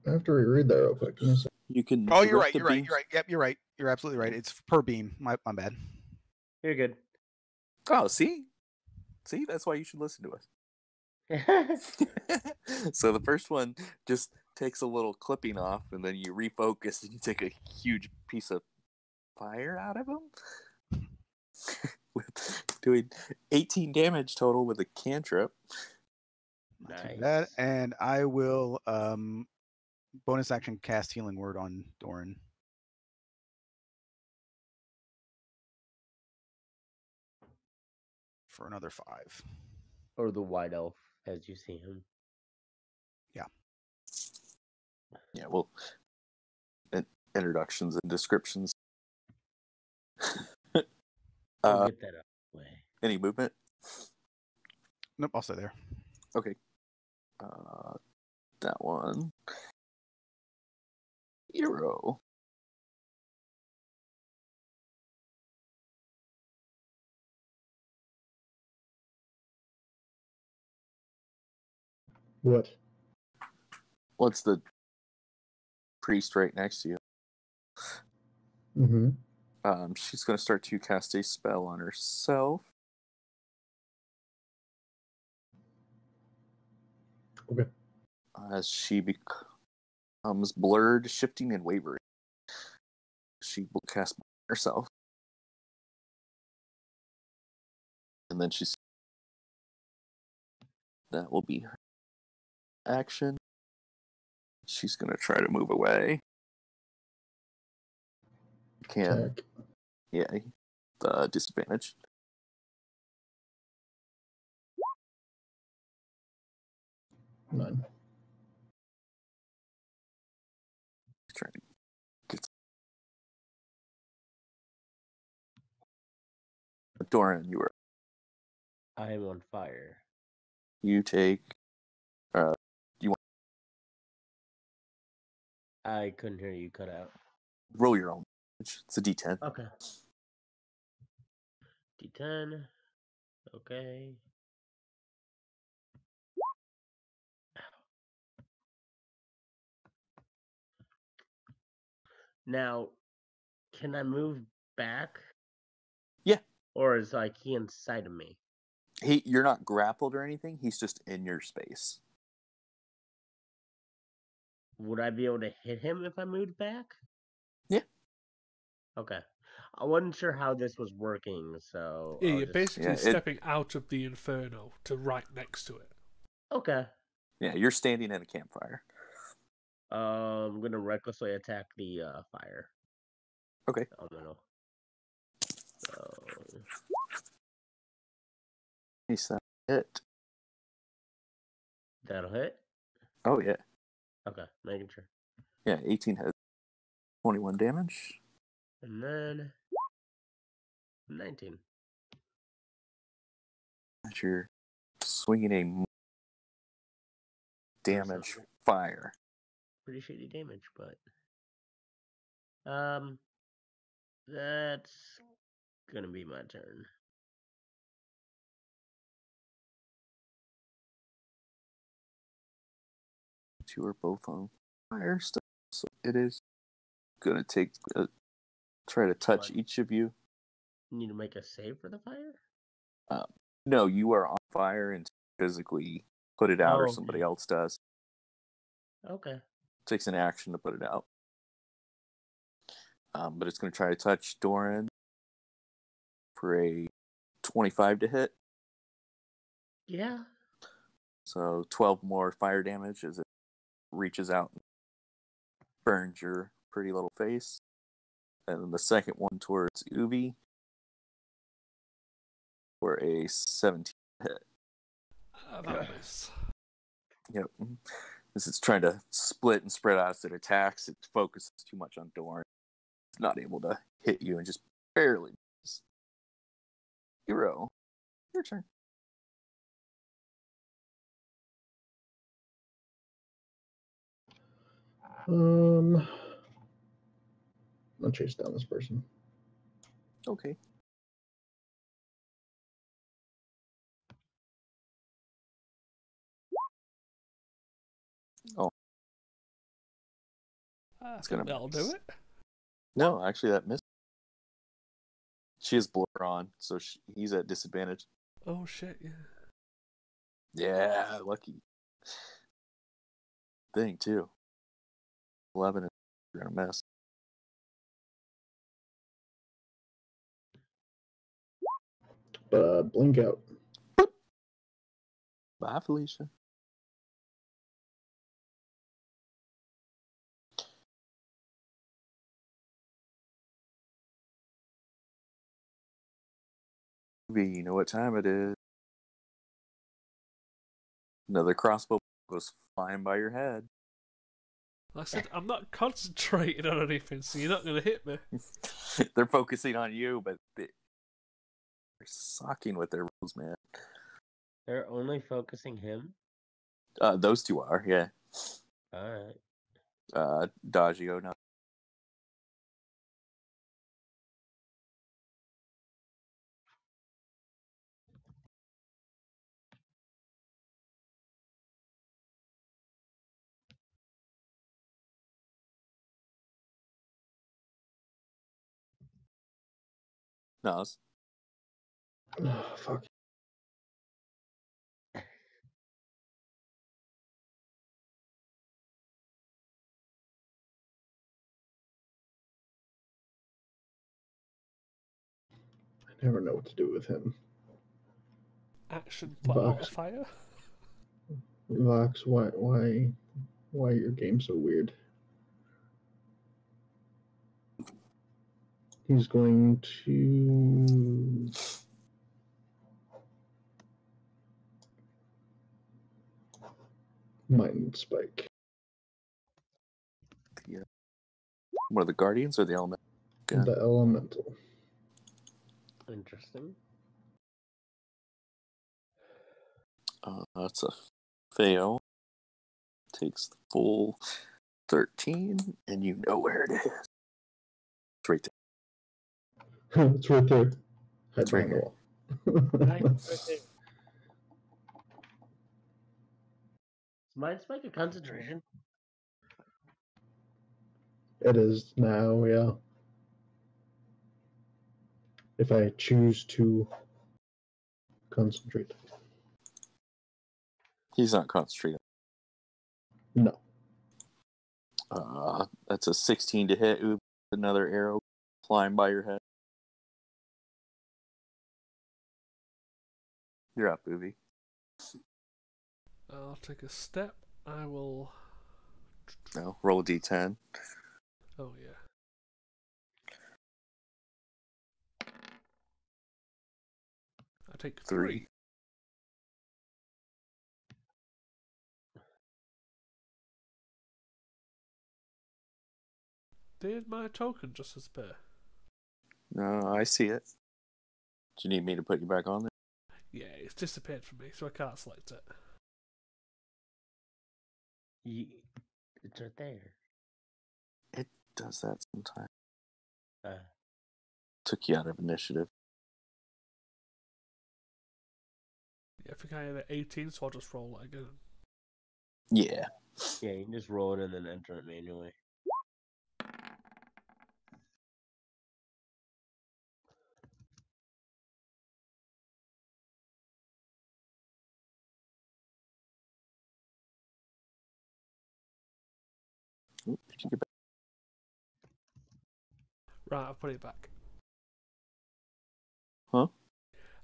I have to reread that real quick. Give me a second. You can. Oh, you're direct right. the You're right. beams- You're right. Yep, you're right. You're absolutely right. It's per beam. My bad. You're good. Oh, see, that's why you should listen to us. So the first one just takes a little clipping off, and then you refocus, and you take a huge piece of fire out of him, with doing 18 damage total with a cantrip. Not too Nice. bad. And I will bonus action cast Healing Word on Doran. For another 5. Or the white elf, as you see him. Yeah, well, introductions and descriptions. We'll get that out of the way. Any movement? Nope, I'll stay there. Okay. That one. Hero. What? What's the priest right next to you? Mm-hmm. She's going to start to cast a spell on herself. Okay. As she becomes blurred, shifting, and wavering. She will cast herself. And then that will be her action. She's going to try to move away. Can. Attack. Yeah, the disadvantage. None. Trying to get. Doran, I am on fire. you take. I couldn't hear you cut out. Roll your own. It's a D10. Okay. D10. Okay. Now, can I move back? Yeah. Or is like he inside of me? You're not grappled or anything. He's just in your space. Would I be able to hit him if I moved back? Yeah. Okay. I wasn't sure how this was working, so Yeah, I'll you're just... basically Yeah, stepping out of the inferno to right next to it. Okay. Yeah, you're standing in a campfire. I'm gonna recklessly attack the fire. Okay. Elemental. So Nice, that hit. that'll hit. Oh yeah. Okay, making sure. Yeah, 18 hits. 21 damage. And then 19. As you're swinging a damage fire. Pretty shitty damage, but that's gonna be my turn. You are both on fire still, so it is gonna take try to touch What? each of you. You need to make a save for the fire? No, you are on fire and physically put it out, or Oh, somebody okay. else does. Okay. Takes an action to put it out. But it's going to try to touch Doran for a 25 to hit. Yeah. So 12 more fire damage as it reaches out and burns your pretty little face. And then the second one towards Uvi for a 17 hit. That'll miss. Yep. As it's trying to split and spread out as it attacks, it focuses too much on Doran. It's not able to hit you and just barely misses. Hero, your turn. I'll chase down this person. Okay. Oh, I gonna think that'll miss. do it. no, actually that missed. She has blur on, so he's at disadvantage. Oh shit, yeah. Yeah, lucky thing too. 11 is gonna miss. Blink out. Bye, Felicia. You know what time it is. Another crossbow goes flying by your head. Like I said, I'm not concentrating on anything, so you're not going to hit me. They're focusing on you, but they're socking with their rolls, man. They're only focusing him? Those two are, yeah. Alright. Dagio now. Nas. Oh, fuck. I never know what to do with him. Action, put out a Vox. fire. Vox, why your game so weird? He's going to Mind Spike. Yeah. One of the Guardians or the Element? Gun? The Elemental. Interesting. That's a fail. Takes the full 13, and you know where it is. It's right there. It's right there. Hide It's right behind the here. wall. Right there. Is Mind Spike a concentration? It is now, yeah. if I choose to concentrate. He's not concentrating. No. That's a 16 to hit. Ooh, another arrow flying by your head. You're up, Uvi. I'll take a step. I will. No, roll a d10. Oh, yeah. I take 3. Did my token just disappear? No, I see it. Do you need me to put you back on there? Yeah, it's disappeared from me, so I can't select it. It's right there. It does that sometimes. Uh, Took you out of initiative. Yeah, I think I had an 18, so I'll just roll it again. Yeah. yeah, you can just roll it and then enter it manually. Ooh, did you get back? Right, I'll put it back. Huh?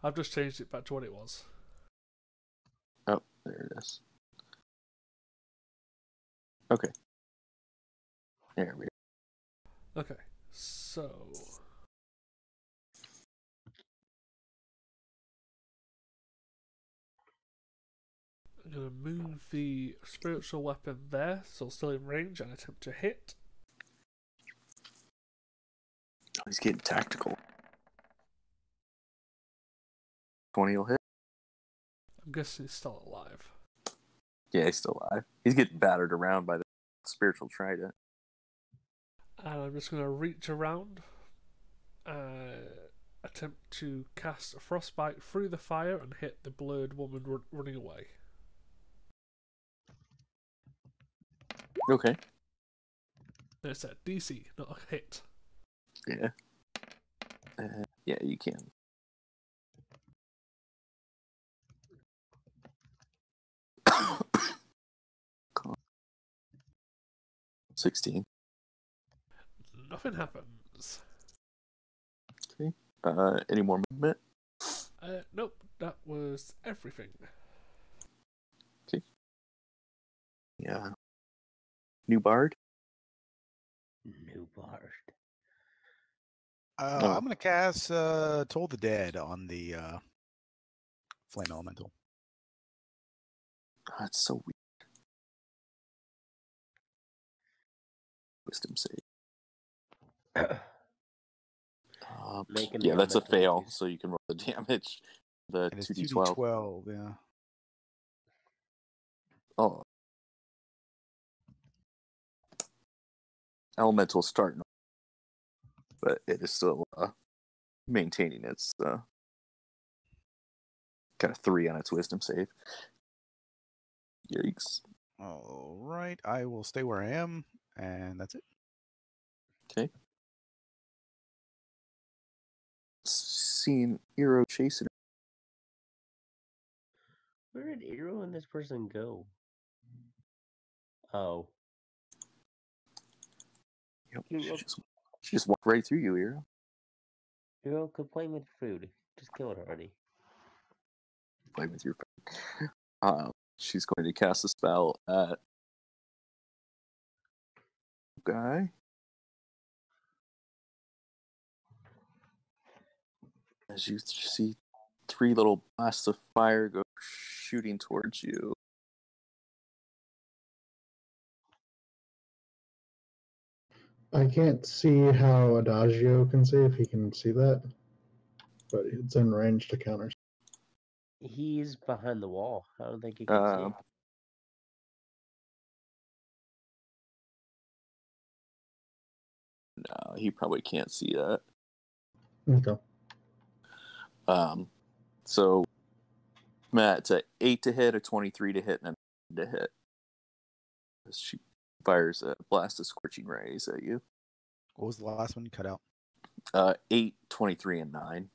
I've just changed it back to what it was. Oh, there it is. Okay. There we go. Okay, so. I'm going to move the spiritual weapon there, so still in range, and attempt to hit. Oh, he's getting tactical. 20 will hit. I'm guessing he's still alive. Yeah, he's still alive. He's getting battered around by the spiritual trident. And I'm just going to reach around, attempt to cast a frostbite through the fire and hit the blurred woman running away. Okay. It's a DC, not a hit. Yeah. Yeah, you can. Con- 16. Nothing happens. Okay. Any more movement? Nope, that was everything. Okay. Yeah. New bard? New bard. Oh. I'm gonna cast Toll the Dead on the Flame Elemental. That's so weird. Wisdom save. Making Yeah, the that's a elemental fail, use. so you can roll the damage. The It is 2d12. 2d12, yeah. Oh. Elemental starting, but it is still maintaining its got a 3 on its wisdom save. Yikes. All right, I will stay where I am, and that's it. Okay. Seeing Eero chasing. Where did Eero and this person go? Oh. Yep. Eero, She just walked right through you, Eero. Eero, quit playing with food. Just kill it already. Play with your phone. She's going to cast a spell at guy. As you see 3 little blasts of fire go shooting towards you. I can't see how Adagio can see if he can see that, but it's in range to counter. He's behind the wall. I don't think he can see it. No, he probably can't see that. Okay. So Matt, it's a 8 to hit, a 23 to hit, and a 9 to hit. She fires a blast of scorching rays at you. What was the last one you cut out? 8, 23, and 9.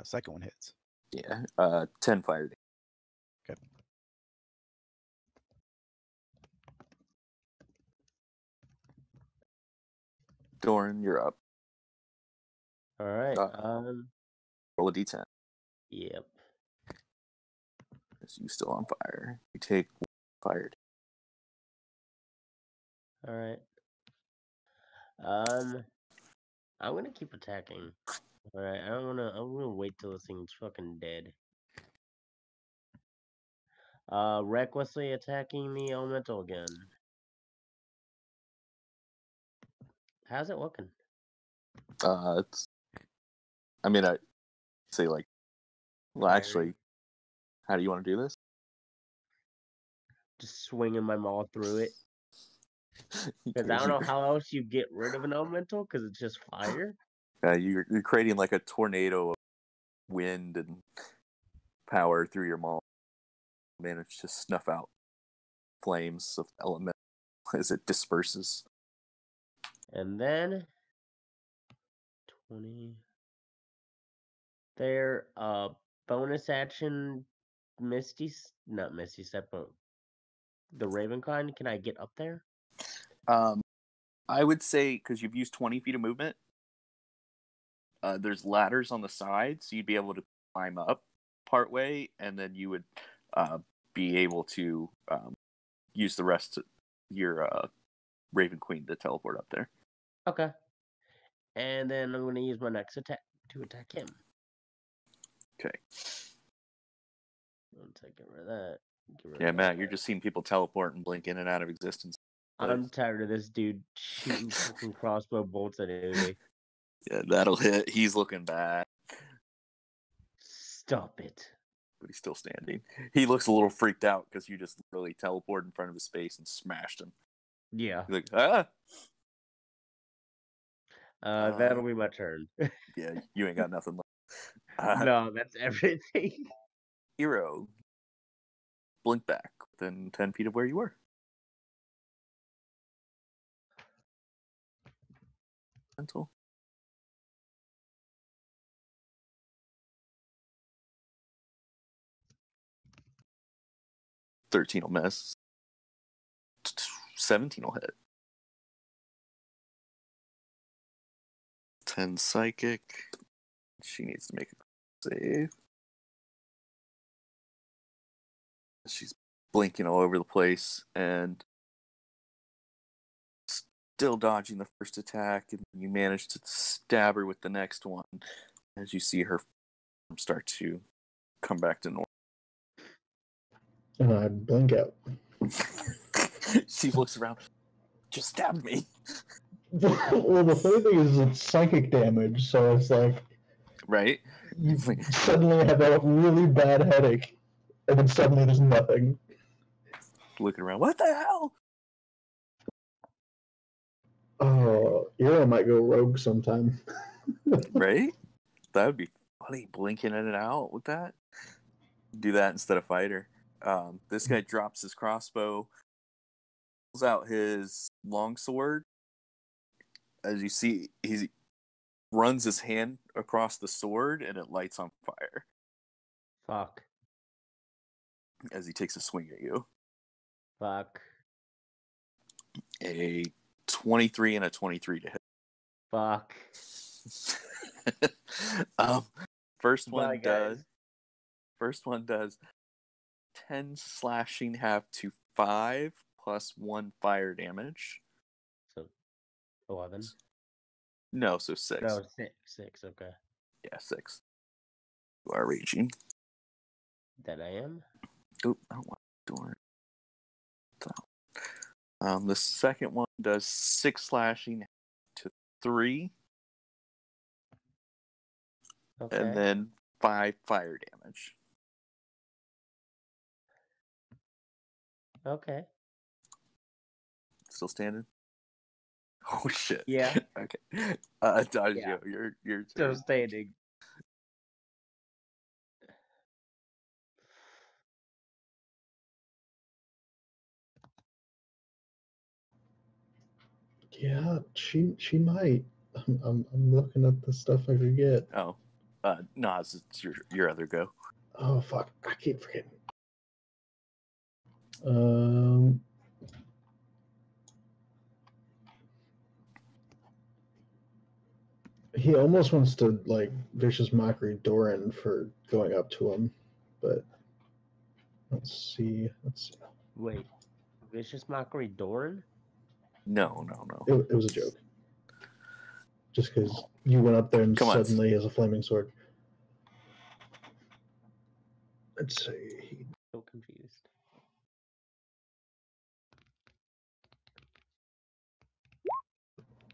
Second one hits. Yeah. 10 fire damage. Okay. Doran, you're up. All right. Roll a d10. Yep. Is you still on fire? You take fired. All right. I'm gonna keep attacking. All right. I'm gonna wait till this thing's fucking dead. Recklessly attacking the elemental again. How's it looking? It's. I mean, I say like. Well, actually, how do you want to do this? Just swinging my maul through it. Because I don't know how else you get rid of an elemental, because it's just fire. You're creating like a tornado of wind and power through your maul. Manage to snuff out flames of element as it disperses. And then 20. Their bonus action not Misty Step, but the Ravencline, can I get up there? I would say, because you've used 20 feet of movement, there's ladders on the side, so you'd be able to climb up partway, and then you would be able to use the rest of your Raven Queen to teleport up there. Okay. And then I'm going to use my next attack to attack him. Okay. Once I get rid of that. Yeah, Matt, you're just seeing people teleport and blink in and out of existence. I'm tired of this dude shooting fucking crossbow bolts at me. Yeah, that'll hit. He's looking bad. Stop it. But he's still standing. He looks a little freaked out because you just literally teleported in front of his face and smashed him. Yeah. He's like, ah! That'll be my turn. Yeah, you ain't got nothing left. No, that's everything. Hero. Blink back within 10 feet of where you were. Mental. $13 will miss. 17 will hit. 10 psychic. She needs to make a save. She's blinking all over the place and still dodging the first attack, and you manage to stab her with the next one as you see her start to come back to normal. And I blink out. She looks around. Just stabbed me. Well, the funny thing is it's psychic damage, so it's like Right? you suddenly have a really bad headache, and then suddenly there's nothing. Looking around. What the hell? Oh, Ira might go rogue sometime. Right? That would be funny, blinking in and out with that. Do that instead of fighter. This guy drops his crossbow, pulls out his longsword. As you see, he runs his hand across the sword and it lights on fire. Fuck. As he takes a swing at you. Fuck. A 23 and a 23 to hit. Fuck. First one Bye, does. guys. First one does 10 slashing half to 5 plus 1 fire damage. So 11. No, so 6. No, 6. Okay. Yeah, 6. You are raging. That I am. Oop, I don't want to do it. The second one does 6 slashing to 3. Okay. And then 5 fire damage. Okay. Still standing? Oh shit. Yeah. Okay. Dajio, Yeah. you're Still standing. Yeah, she might. I'm looking at the stuff I could get. Oh, no, it's your other go. Oh fuck! I keep forgetting. Um. He almost wants to like vicious mockery Doran for going up to him, but let's see. Wait, vicious mockery Doran? No. It was a joke. Just because you went up there and Come on. suddenly he has a flaming sword. Let's see. So confused.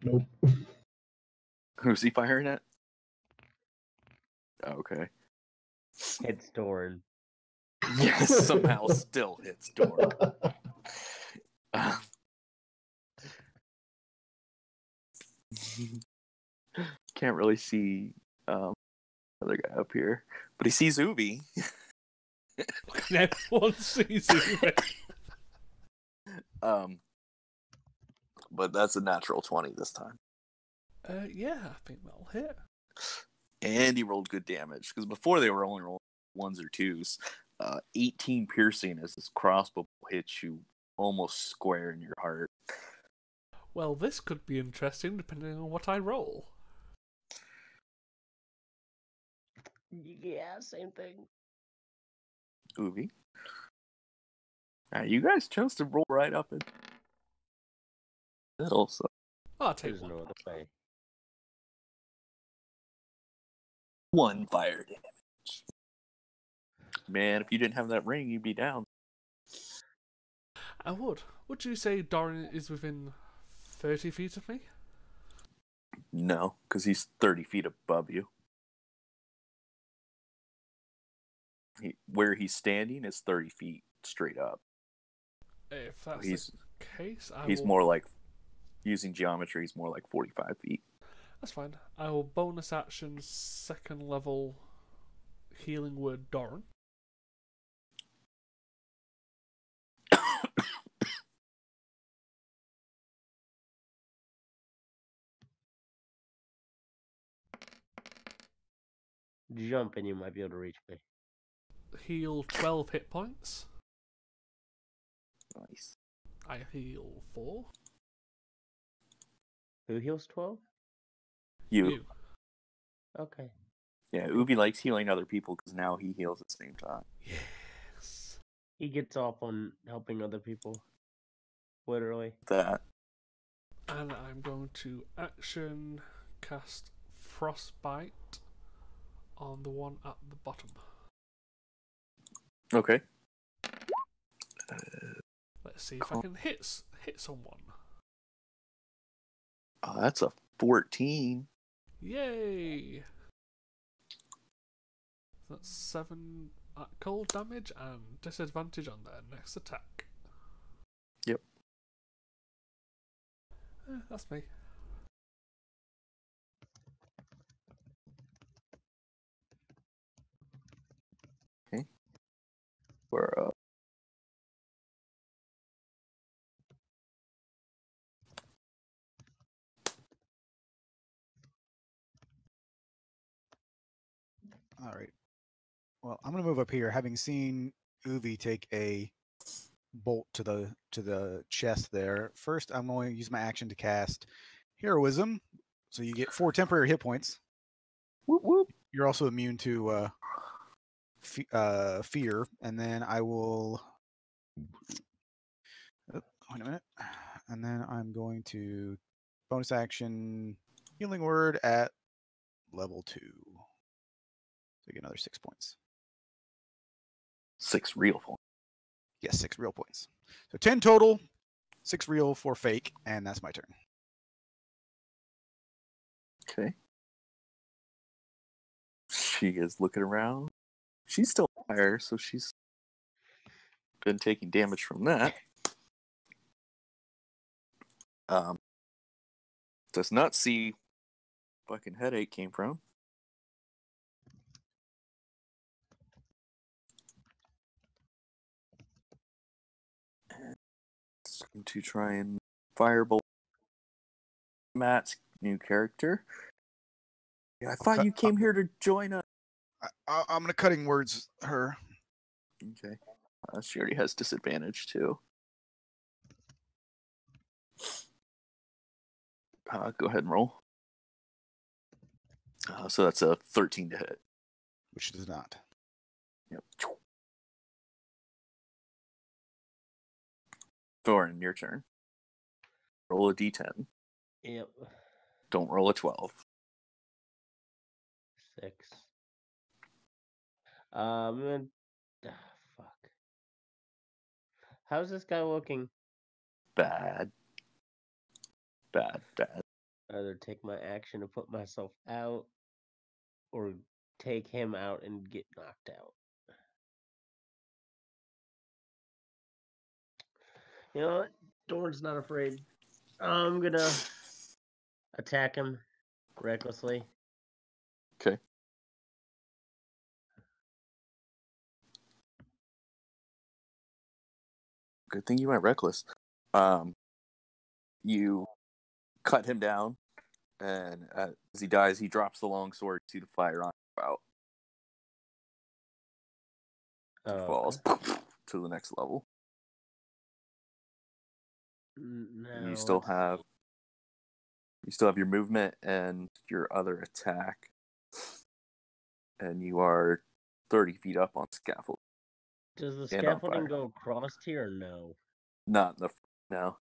Nope. Who's he firing at? Oh, okay. It's Doran. Yes, somehow still hits Doran. Can't really see other guy up here, but he sees Uvi. Everyone sees it. But that's a natural 20 this time. Yeah, I think that'll hit. And he rolled good damage because before they were only rolling ones or twos. 18 piercing as this crossbow hits you almost square in your heart. Well, this could be interesting depending on what I roll. Yeah, same thing. Uvi. You guys chose to roll right up in the middle, so I'll take There's one. no other way. 1 fire damage. Man, if you didn't have that ring, you'd be down. I would. Would you say Doran is within 30 feet of me? No, because he's 30 feet above you. Where he's standing is 30 feet straight up. If that's He's the case, he's more like, using geometry, he's more like 45 feet. That's fine. I will bonus action second level healing word Doran. Jump and you might be able to reach me. Heal 12 hit points. Nice. I heal 4. Who heals 12? You. Okay. Yeah, Uvi likes healing other people because now he heals at the same time. Yes. He gets off on helping other people. Literally. That. And I'm going to action cast Frostbite on the one at the bottom. Okay. Let's see if I can hit someone. Oh, that's a 14. Yay! That's 7 cold damage and disadvantage on their next attack. Yep. That's me. Okay. We're up. All right. Well, I'm gonna move up here, having seen Uvi take a bolt to the chest there. First, I'm going to use my action to cast Heroism, so you get 4 temporary hit points. Whoop whoop. You're also immune to fear, and then I will. Oh, wait a minute. And then I'm going to bonus action Healing Word at level 2. So you get another 6 points. 6 real points. Yes, 6 real points. So 10 total, 6 real, 4 fake, and that's my turn. Okay. She is looking around. She's still fire, so she's been taking damage from that. Does not see fucking headache came from. And it's going to try and firebolt Matt's New character. Yeah, I thought cut- you came here to join us. I'm gonna cutting words her. Okay. She already has disadvantage too. Go ahead and roll. So that's a 13 to hit. Which does not. Yep. Thorin, your turn. Roll a d10. Yep. Don't roll a 12. 6. Fuck. How's this guy looking? Bad. Either take my action to put myself out, or take him out and get knocked out. You know what? Dorn's not afraid. I'm gonna attack him recklessly. Okay. Good thing you went reckless. You cut him down, and as he dies, he drops the longsword to the fire on out. Falls to the next level. No, You still have your movement and your other attack, and you are 30 feet up on scaffold. Does the and on scaffolding fire. go across here or no? Not in the no.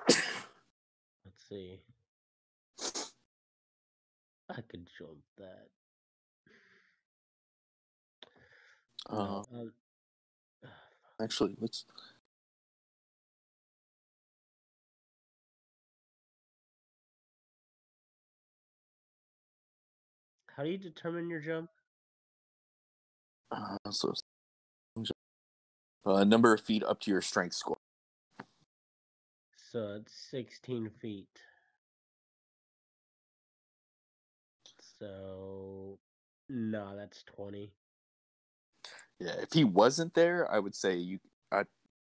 Let's see. I could jump that. No, Actually, let's. how do you determine your jump? So number of feet up to your strength score. So it's 16 feet. So, no, that's 20. Yeah, if he wasn't there, I would say I'd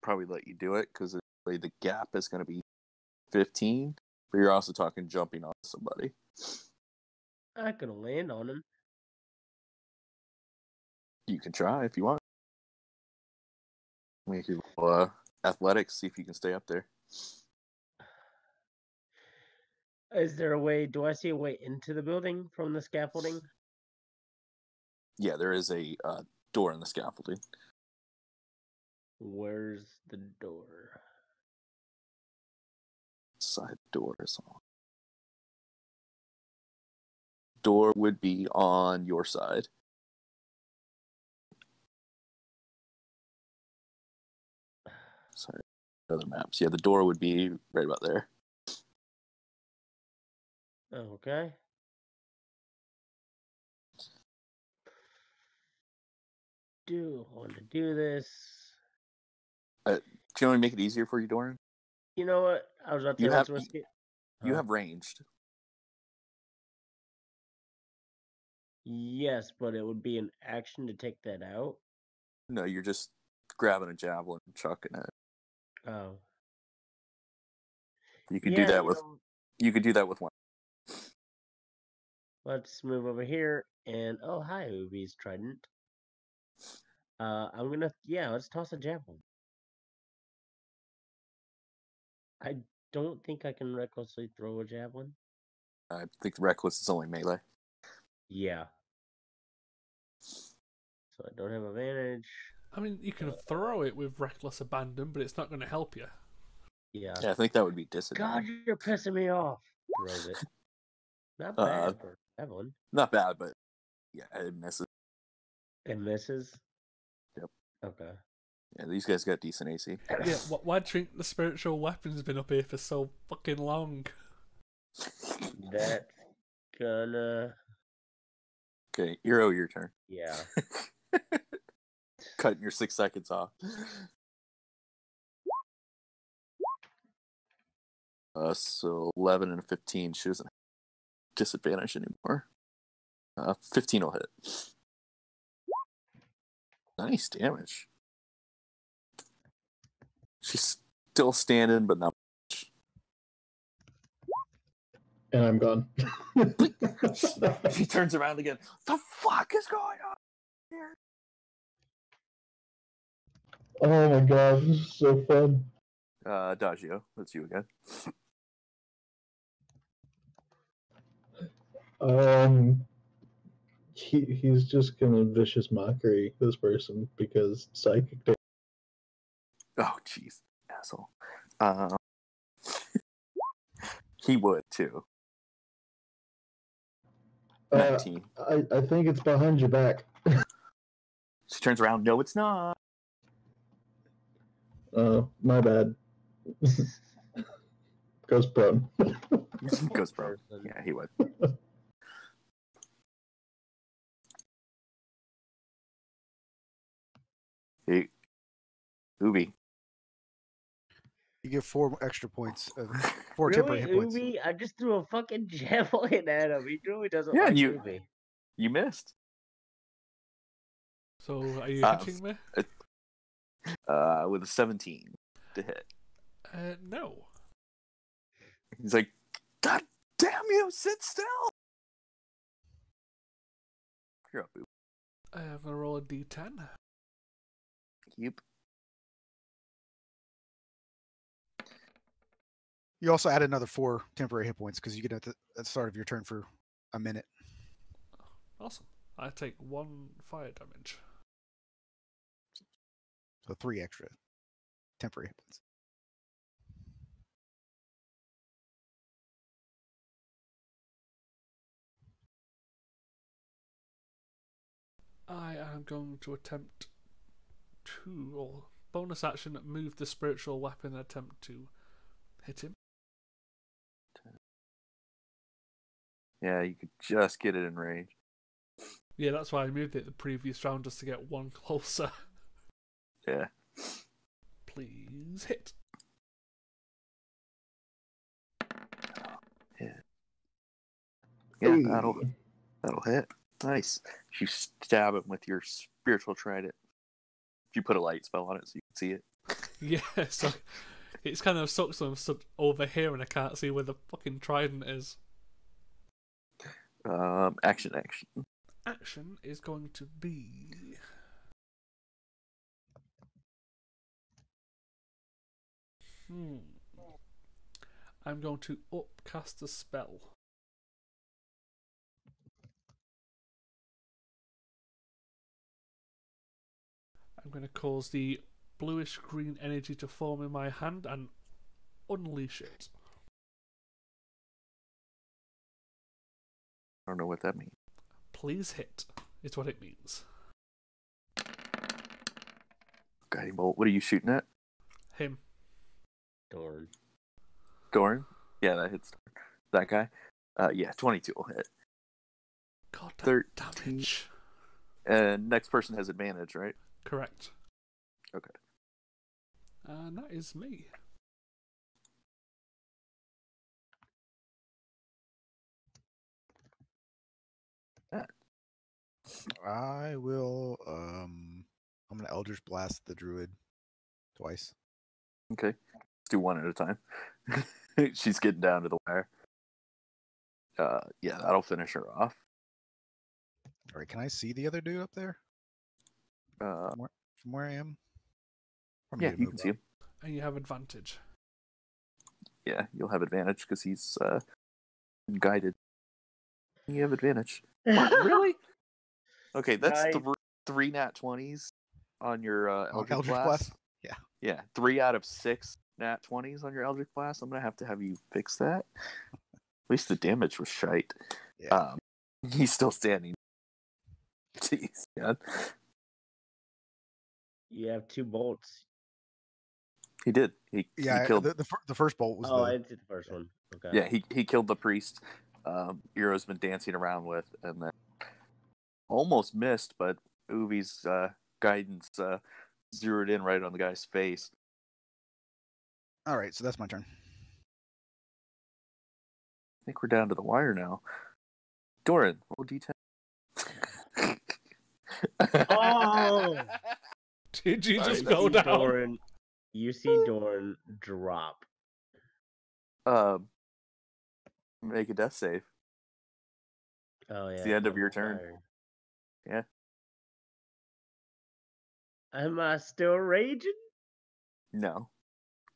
probably let you do it because the gap is going to be 15. But you're also talking jumping on somebody. I could land on him. You can try if you want. Make your athletics, see if you can stay up there. Is there a way? Do I see a way into the building from the scaffolding? Yeah, there is a door in the scaffolding. Where's the door? Side door is on. Door would be on your side. Sorry, other maps. Yeah, the door would be right about there. Okay. Do want to do this? Do you want to make it easier for you, Doran? You know what? I was about to say, let's risk it. You have ranged. Yes, but it would be an action to take that out. No, you're just grabbing a javelin and chucking it. Oh. You could do that with. You could do that with one. Let's move over here and oh hi, Ubi's trident. I'm gonna let's toss a javelin. I don't think I can recklessly throw a javelin. I think reckless is only melee. Yeah. So I don't have advantage. I mean, you can throw it with reckless abandon, but it's not going to help you. Yeah. Yeah, I think that would be disadvantage. God, you're pissing me off. Throws it. Not bad for javelin. Not bad, but yeah, it misses. It misses? Yep. Okay. Yeah, these guys got decent AC. Yeah, why do you think the spiritual weapon's been up here for so fucking long? That's gonna... Okay, Hero, your turn. Yeah. Cutting your 6 seconds off. So 11 and 15. She doesn't have disadvantage anymore. 15 will hit. Nice damage. She's still standing, but not much. and I'm gone. She turns around again. The fuck is going on here? Oh my god, this is so fun. Dagio, that's you again. He's just gonna vicious mockery this person because psychic. Oh, jeez, asshole. He would too. 19. I think it's behind your back. She turns around. No, it's not. My bad. Goes prone. Goes pro. Yeah, he would. Hey, Ubi. You get 4 extra points, 4 Really, temporary hit points. Ubi? I just threw a fucking javelin at him. He really doesn't Yeah, like you- Ubi. You missed. So, are you hitting me? With a 17 to hit. No. He's like, God damn you, sit still. You're up, Ubi. I'm gonna roll a d10. Yep. You also add another 4 temporary hit points because you get at the start of your turn for a minute. Awesome. I take 1 fire damage. So 3 extra temporary hit points. I am going to attempt to, or bonus action, move the spiritual weapon and attempt to hit him. Yeah, you could just get it in range. Yeah, that's why I moved it the previous round, just to get 1 closer. Yeah. Please hit. Yeah, that'll hit. Nice. You stab him with your spiritual trident. You put a light spell on it so you can see it. Yeah, so it's kind of sucks when I'm stood over here and I can't see where the fucking trident is. Action. Action is going to be... I'm going to upcast a spell. I'm going to cause the bluish green energy to form in my hand and unleash it. I don't know what that means. Please hit, is what it means. Guiding bolt. What are you shooting at? Him. Darn. Dorn? Yeah, that hits that guy. Yeah, 22 will hit. God, that 13. damage. And next person has advantage, right? Correct. Okay. And that is me. I will. I'm gonna Eldritch Blast the druid twice. Okay. Let's do one at a time. She's getting down to the wire. Yeah, that'll finish her off. All right, can I see the other dude up there Uh, from where I am? Or yeah, maybe you move can see up. him. And you have advantage. Yeah, you'll have advantage because he's guided. You have advantage. What? Really? Okay, that's Nice. three nat 20s on your Eldritch Eldritch Blast. Blast? Yeah. Yeah, 3 out of 6 nat 20s on your Eldritch Blast. I'm gonna have to have you fix that. At least the damage was shite. Yeah. He's still standing. Jeez, man. You have 2 bolts. He did. He Yeah, killed. the first bolt was Oh, the. I didn't see the first one. Okay. Yeah, he killed the priest. Eero's been dancing around with, and then almost missed, but Uvi's guidance zeroed in right on the guy's face. All right, so that's my turn. I think we're down to the wire now. Doran, roll D10. Oh! Did you just You go see down? Dorn, you see Dorn drop. Make a death save. Oh yeah. It's the end of I'm your on turn. fire. Yeah. Am I still raging? No.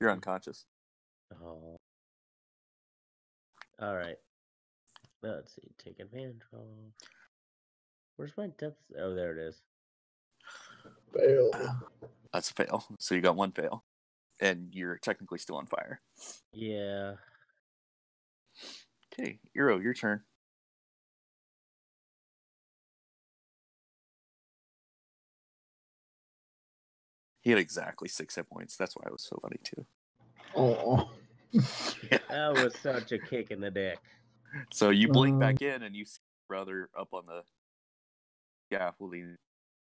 You're unconscious. Oh. All right. Let's see. Take advantage of. Where's my death? Oh, there it is. Fail. That's a fail. So you got one fail. And you're technically still on fire. Yeah. Okay, Eero, your turn. He had exactly 6 hit points. That's why it was so funny, too. Oh. That was such a kick in the dick. So you blink back in, and you see your brother up on the scaffolding,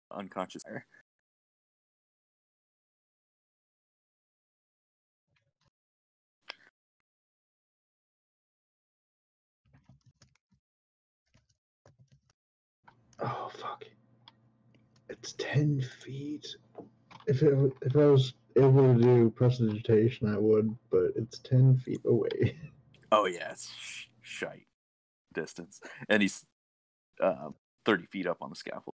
unconscious there. Oh fuck! It's 10 feet. If I was able to do prestidigitation, I would, but it's 10 feet away. Oh, yeah, it's shite distance. And he's 30 feet up on the scaffold.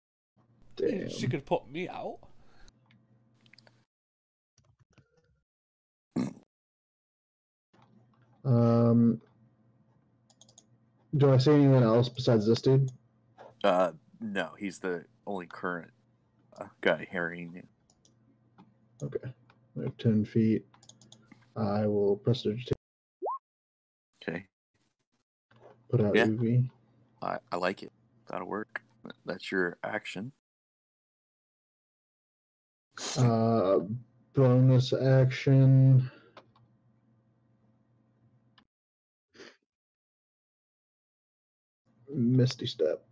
Damn. She could put me out. Do I see anyone else besides this dude? No, he's the only current guy harrying you. Okay. I have 10 feet. I will prestidigitate. Okay. Put out Yeah. UV. I like it. That'll work. That's your action. Bonus action. Misty Step.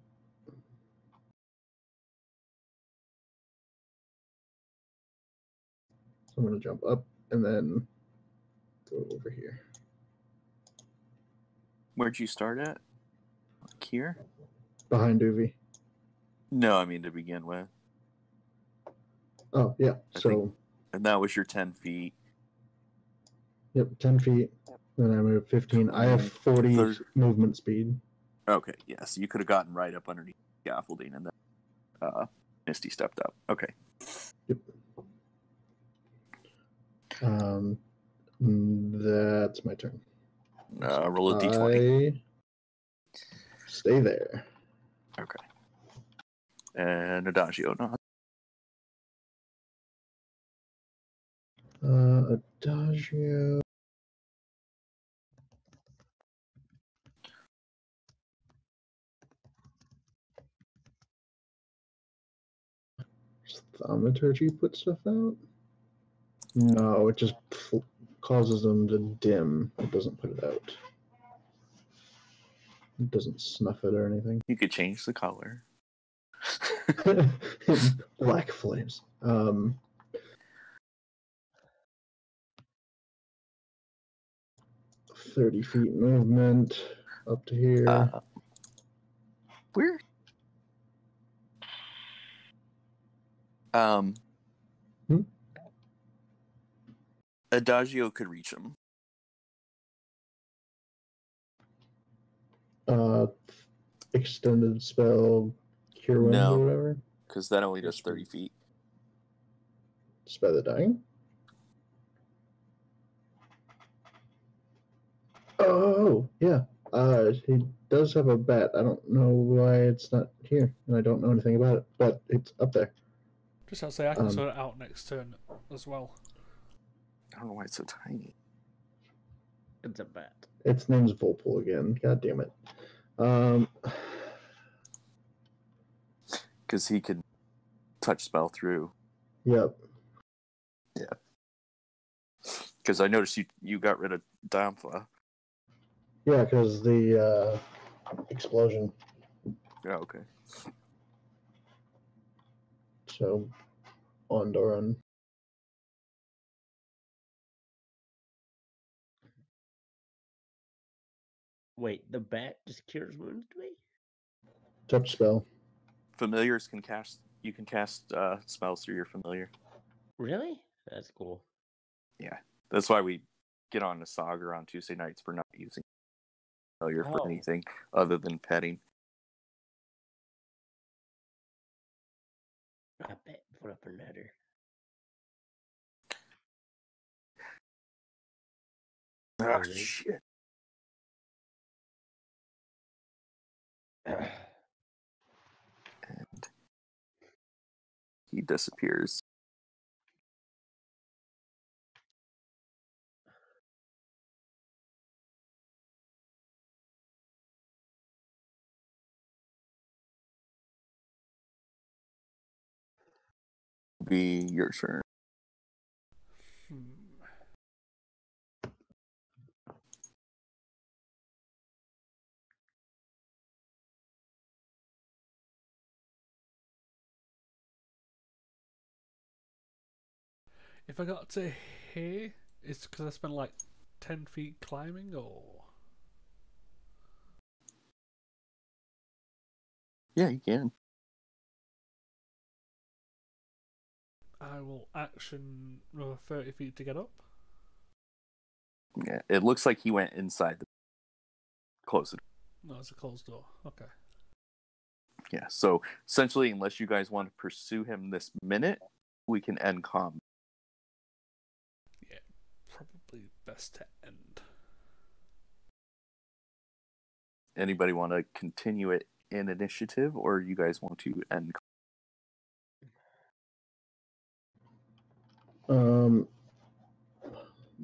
So I'm going to jump up and then go over here. Where'd you start at? Like here? Behind UV. No, I mean to begin with. Oh, yeah. I So, think- And that was your 10 feet. yep, 10 feet. Then I move 15. I have 40 30. movement speed. Okay, yeah, so you could have gotten right up underneath the scaffolding and then Misty stepped up. Okay. Yep. That's my turn. Roll a d20. I stay there. Okay. And Adagio, no. Adagio. Does Thaumaturgy put stuff out? No, it just causes them to dim. It doesn't put it out. It doesn't snuff it or anything. You could change the color. Black flames. 30 feet movement up to here. Where? Adagio could reach him. Extended spell, cure wounds No. or whatever. Because that only does 30 feet. Spare the dying. Oh yeah. He does have a bat. I don't know why it's not here, and I don't know anything about it, but it's up there. Just to say, I can sort it out next turn as well. I don't know why it's so tiny. It's a bat. Its name's Volpol again. God damn it. Because he can touch spell through. Yep. Yeah. Because I noticed you got rid of Dampha. Yeah, because the explosion. Yeah, okay. So, on Doran. Wait, the bat just cures wounds to me? Touch spell. Familiars can cast. You can cast spells through your familiar. Really? That's cool. Yeah, that's why we get on the Saga on Tuesday nights for not using. failure for Oh. anything other than petting. I bet put up a netter. Oh, Alright. shit. And he disappears. Be your turn. Hmm. If I got to here, it's because I spent like 10 feet climbing, or Yeah, you can. I will action 30 feet to get up. Yeah, it looks like he went inside the close it. No, it's a closed door. Okay. Yeah, so essentially, unless you guys want to pursue him this minute, we can end combat. Yeah, probably best to end. Anybody want to continue it in initiative, or you guys want to end?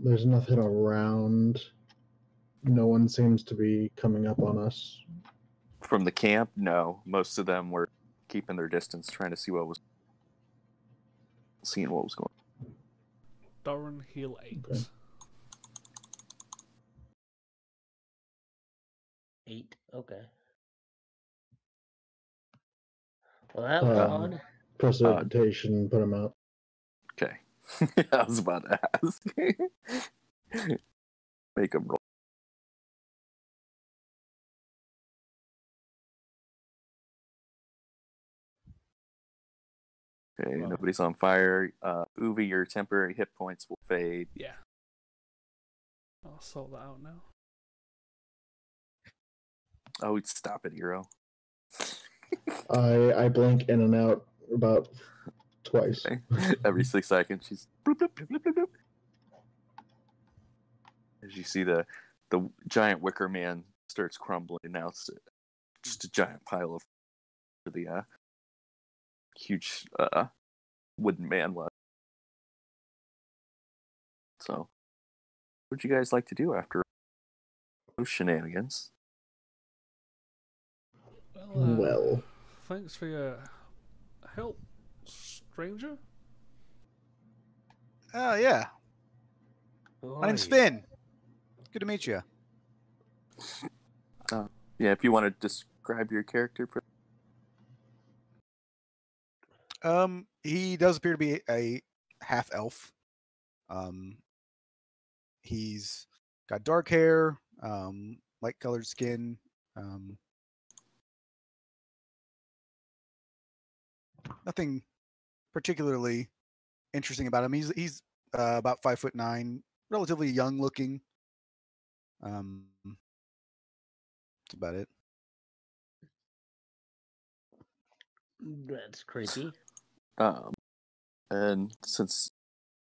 There's nothing around. No one seems to be coming up on us. From the camp? No, most of them were keeping their distance, trying to see seeing what was going on. Doran, heal 8. Okay. 8. Okay. Well, that was Um, odd. Precipitation, put him out. Okay. I was about to ask. Make him roll. Okay, Wow. nobody's on fire. Uvi, your temporary hit points will fade. Yeah. I'll sort that out now. Oh, stop it, Hero. I blink in and out about twice. Okay. Every 6 seconds, she's bloop, bloop, bloop, bloop, bloop, bloop. As you see the giant wicker man starts crumbling. Now it's just a giant pile of the huge wooden man left. So, what would you guys like to do after those shenanigans? Well, Thanks for your help, stranger. Oh, yeah. Who My are name's you? Finn. Good to meet you. Yeah, if you want to describe your character for He does appear to be a half elf. He's got dark hair, light colored skin. Nothing particularly interesting about him. He's about 5'9", relatively young looking. That's about it. That's creepy. and since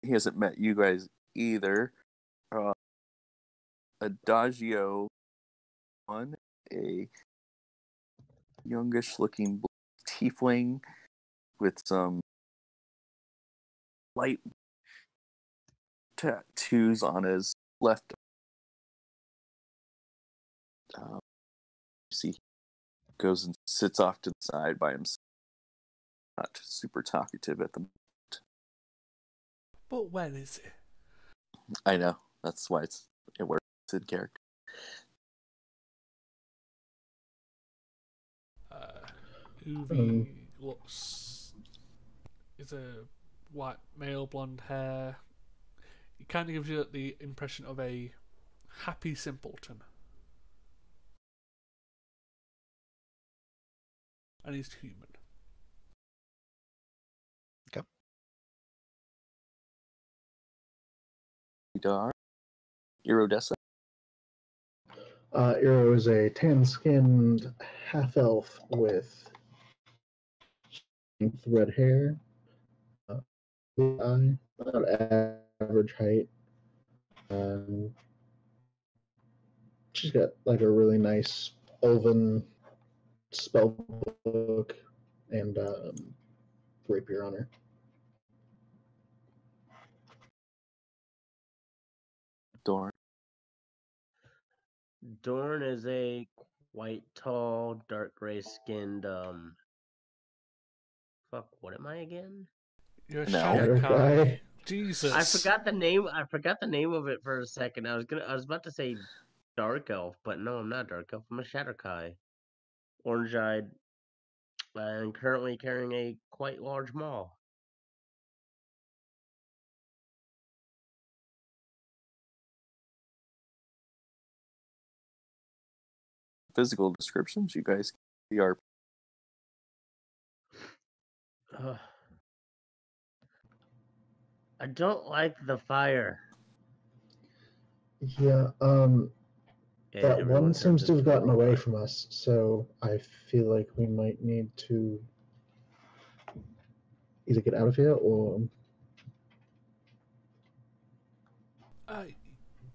he hasn't met you guys either, Adagio on a youngish looking tiefling with some light tattoos on his left. See, goes and sits off to the side by himself. Not super talkative at the moment. But when is it? I know. That's why it works in character. Uvi looks is a white male, blonde hair. He kind of gives you the impression of a happy simpleton. And he's human. Okay. Dar, Irodessa. Eero is a tan-skinned half-elf with red hair, blue eye, about average height. She's got like a really nice elven spell book and rapier on her. Dorn. Dorn is a white, tall, dark gray skinned fuck, what am I again? You're a No. shadow Shadow guy. guy. Jesus. I forgot the name of it for a second. I was about to say dark elf, but no, I'm not dark elf. I'm a shadow kai. Orange eyed and currently carrying a quite large maul. Physical descriptions, you guys are. I don't like the fire. Yeah, And that everyone one seems turns to have into gotten a away robot. from us, so I feel like we might need to either get out of here or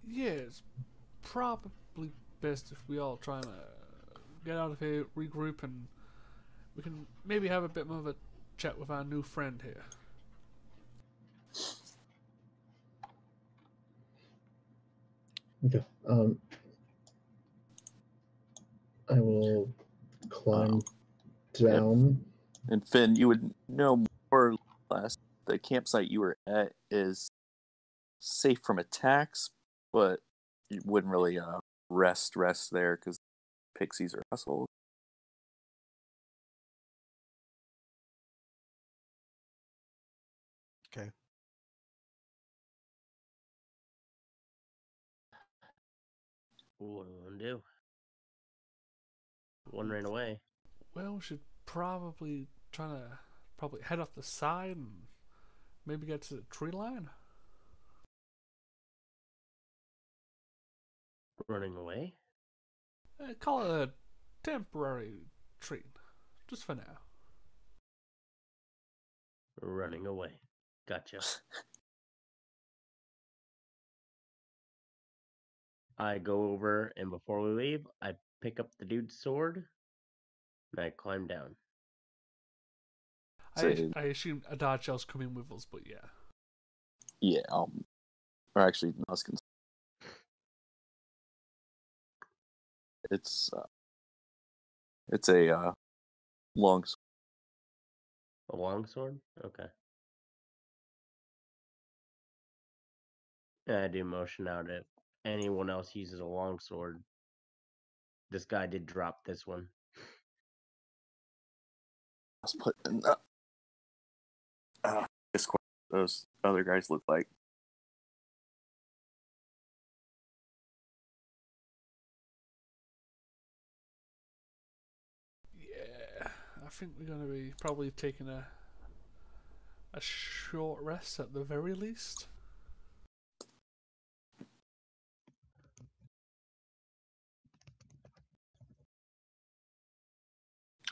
Yeah, it's probably best if we all try and get out of here, regroup, and we can maybe have a bit more of a chat with our new friend here. okay. I will climb down. And Finn, you would know more or less the campsite you were at is safe from attacks, but you wouldn't really rest there because pixies are assholes. Okay. What do we want to do? One ran away. Well, we should probably try to head off the side and maybe get to the tree line. Running away? Call it a temporary treat, just for now. Running away. Gotcha. I go over, and before we leave, I pick up the dude's sword, and I climb down. I assume Adarchel's coming with us, but yeah. Yeah, or actually, Nuskins. It's a long sword. A longsword? Okay. And I do motion out if anyone else uses a longsword. This guy did drop this one. I was putting Discord. Those other guys look like. Yeah, I think we're going to be probably taking a short rest at the very least.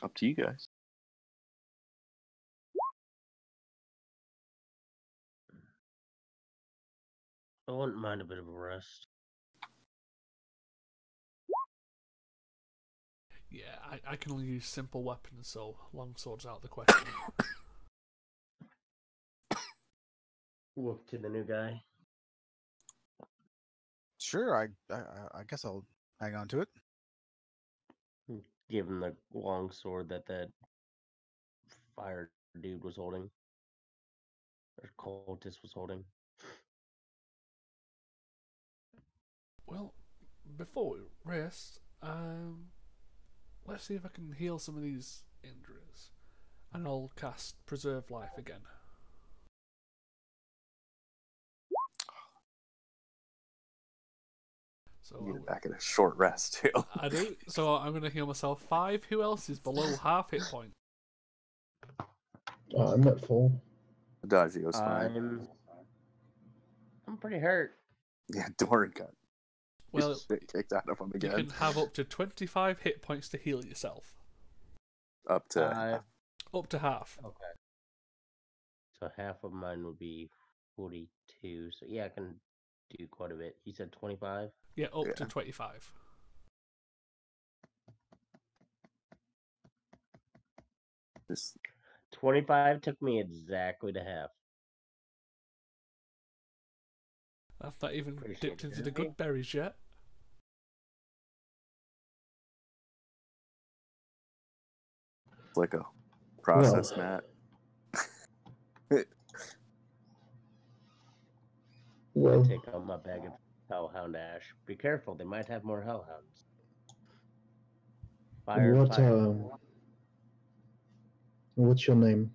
Up to you guys. I wouldn't mind a bit of a rest. Yeah, I can only use simple weapons, so longsword's out of the question. Whoop to the new guy. Sure, I guess I'll hang on to it. Give him the long sword that fire dude was holding. Or cultist was holding. Well, before we rest, let's see if I can heal some of these injuries. And I'll cast Preserve Life again. So You get back at a short rest too. I do. So I'm going to heal myself 5. Who else is below half hit point? I'm at full. Adagio's fine. I'm pretty hurt. Yeah, Doran got Well, Shit kicked out of him you again. can have up to 25 hit points to heal yourself. Up to Up to half. Okay. So half of mine would be 42. So yeah, I can do quite a bit. You said 25? Yeah, up Yeah. to 25. this. 25 took me exactly to half. I've not even Appreciate dipped it, into the Ruby. good berries yet. It's like a process, Well. Matt. Well, Take out my bag of hellhound ash. Be careful, they might have more hellhounds. Fire, what fire. what's your name?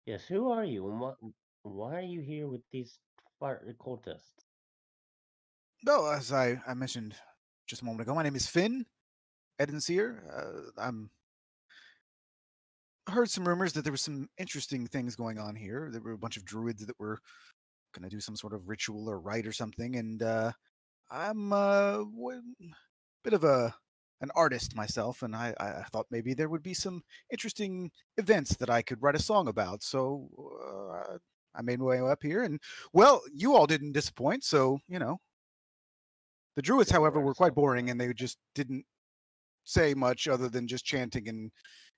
Yes, who are you and why are you here with these fire cultists? No, as I mentioned just a moment ago, my name is Finn Edenseer. I heard some rumors that there were some interesting things going on here. There were a bunch of druids that were going to do some sort of ritual or rite or something, and I'm a bit of an artist myself, and I thought maybe there would be some interesting events that I could write a song about. So I made my way up here, and well, you all didn't disappoint. So the druids, however, were quite boring, and they just didn't say much other than just chanting, and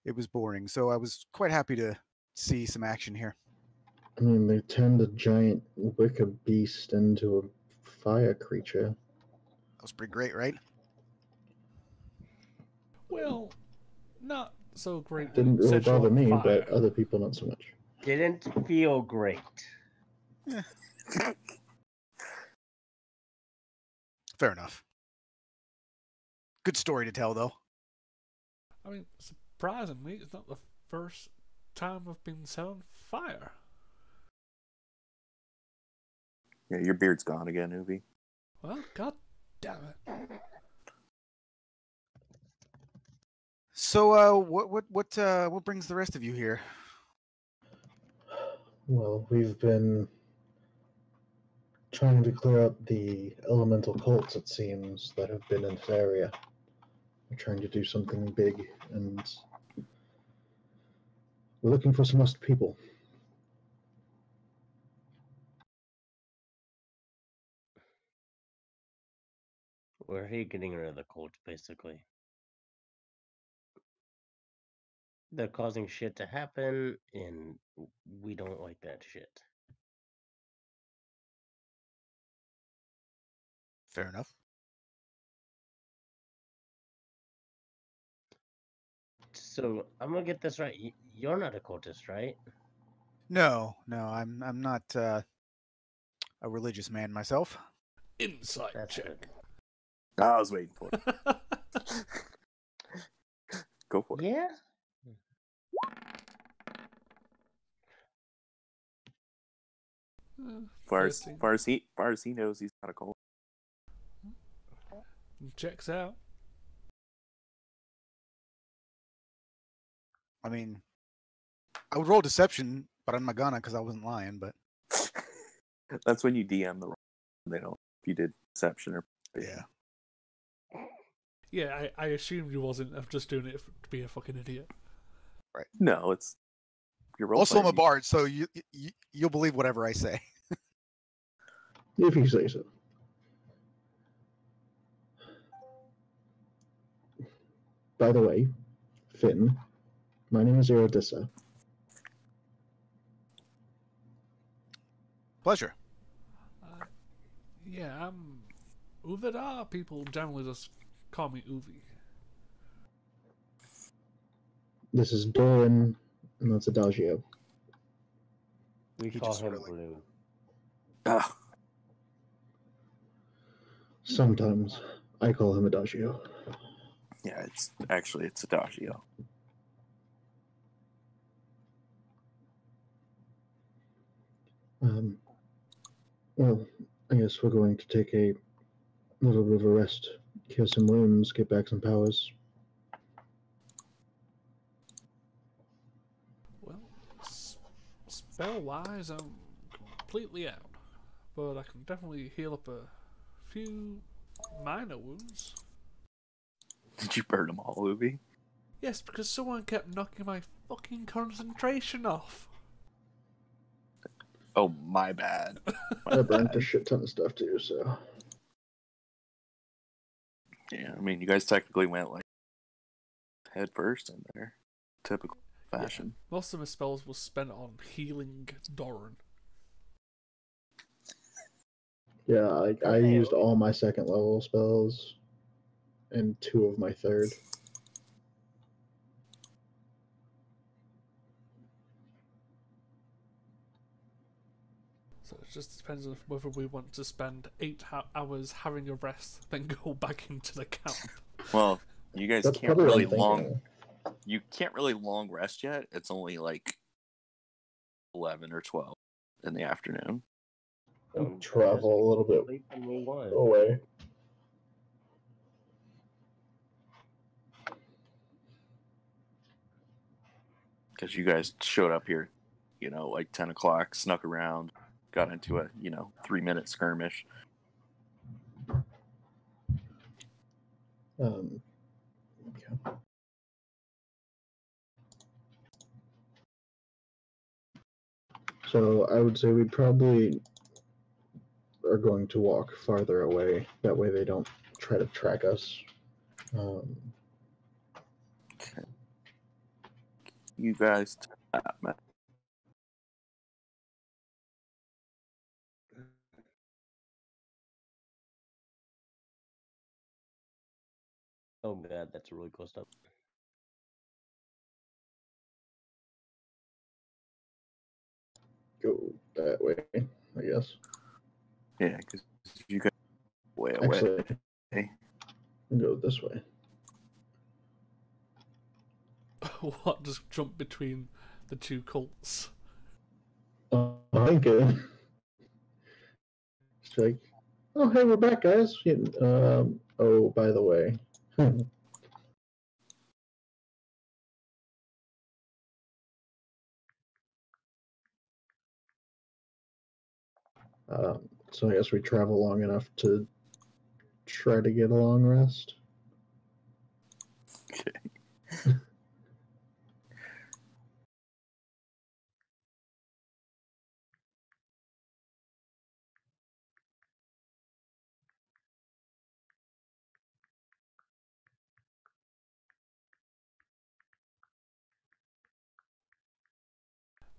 it was boring. So I was quite happy to see some action here. I mean, they turned a giant wicked beast into a fire creature. That was pretty great, right? Well, not so great. Didn't when it really sets you bother on me, fire. but other people not so much. Didn't feel great. Fair enough. Good story to tell, though. I mean, surprisingly, it's not the first time I've been set on fire. Yeah, your beard's gone again, Ubi. Well, god damn it. So, what brings the rest of you here? Well, we've been trying to clear up the elemental cults, it seems, that have been in this area. We're trying to do something big, and we're looking for some lost people. We're here getting rid of the cult, basically. They're causing shit to happen, and we don't like that shit. Fair enough. So I'm gonna get this right. You're not a cultist, right? No, I'm not a religious man myself. Insight That's check. good. I was waiting for it. Go for it. Yeah. Far as 13. far as he knows, he's not a cult. Checks out. I mean, I would roll deception, but I'm not gonna because I wasn't lying. But That's when you DM the wrong. They don't. If you did deception or yeah, Yeah, I assumed you wasn't. I'm just doing it to be a fucking idiot. no, it's your role. also I'm a playing. bard, so you'll believe whatever I say. If you say so. By the way, Finn, my name is Erodissa. Pleasure. Yeah, I'm Uvidar. People generally just call me Uvi. This is Doran, and that's Adagio. We He call just him really- Blue. Ah, Sometimes I call him Adagio. yeah, it's Adagio. Well, I guess we're going to take a little bit of a rest, cure some wounds, get back some powers. Well, spell wise, I'm completely out, but I can definitely heal up a few minor wounds. Did you burn them all, Ubi? Yes, because someone kept knocking my fucking concentration off. Oh, my bad. I burnt a shit ton of stuff too, so. Yeah, I mean, you guys technically went like head first in there, typical fashion. Yeah, most of my spells was spent on healing Doran. Yeah, like I Damn. used all my second level spells and 2 of my third. So it just depends on whether we want to spend 8 hours having a rest, then go back into the camp. Well, you guys That's can't probably what really I'm thinking. long. You can't really long rest yet. It's only like 11 or 12 in the afternoon. I'll travel a little bit Sleep and move on. away. Because you guys showed up here, you know, like 10 o'clock, snuck around, got into a, 3-minute skirmish. Okay. So I would say we probably are going to walk farther away. That way they don't try to track us. You guys, Oh god, that's really close up. go that way, I guess. yeah, because you guys way away. Actually, go this way. What? Just jump between the two cults? I think it's like, oh hey, we're back, guys. Oh, by the way. So I guess we travel long enough to try to get a long rest. Okay.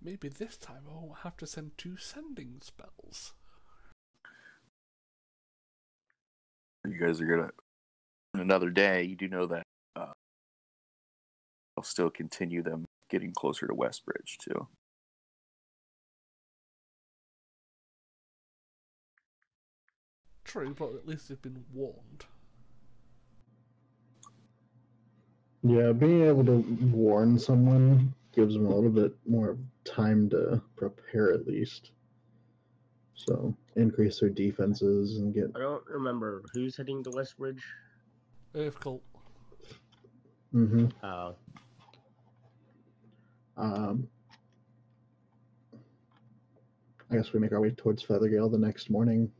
Maybe this time I won't have to send 2 sending spells. You guys are gonna another day. You do know that I'll still continue them getting closer to Westbridge too. True, but at least they've been warned. Yeah, being able to warn someone gives them a little bit more time to prepare at least. So increase their defenses and get. I don't remember who's heading to Westbridge. Earth cult. Mm-hmm. I guess we make our way towards Feathergale the next morning.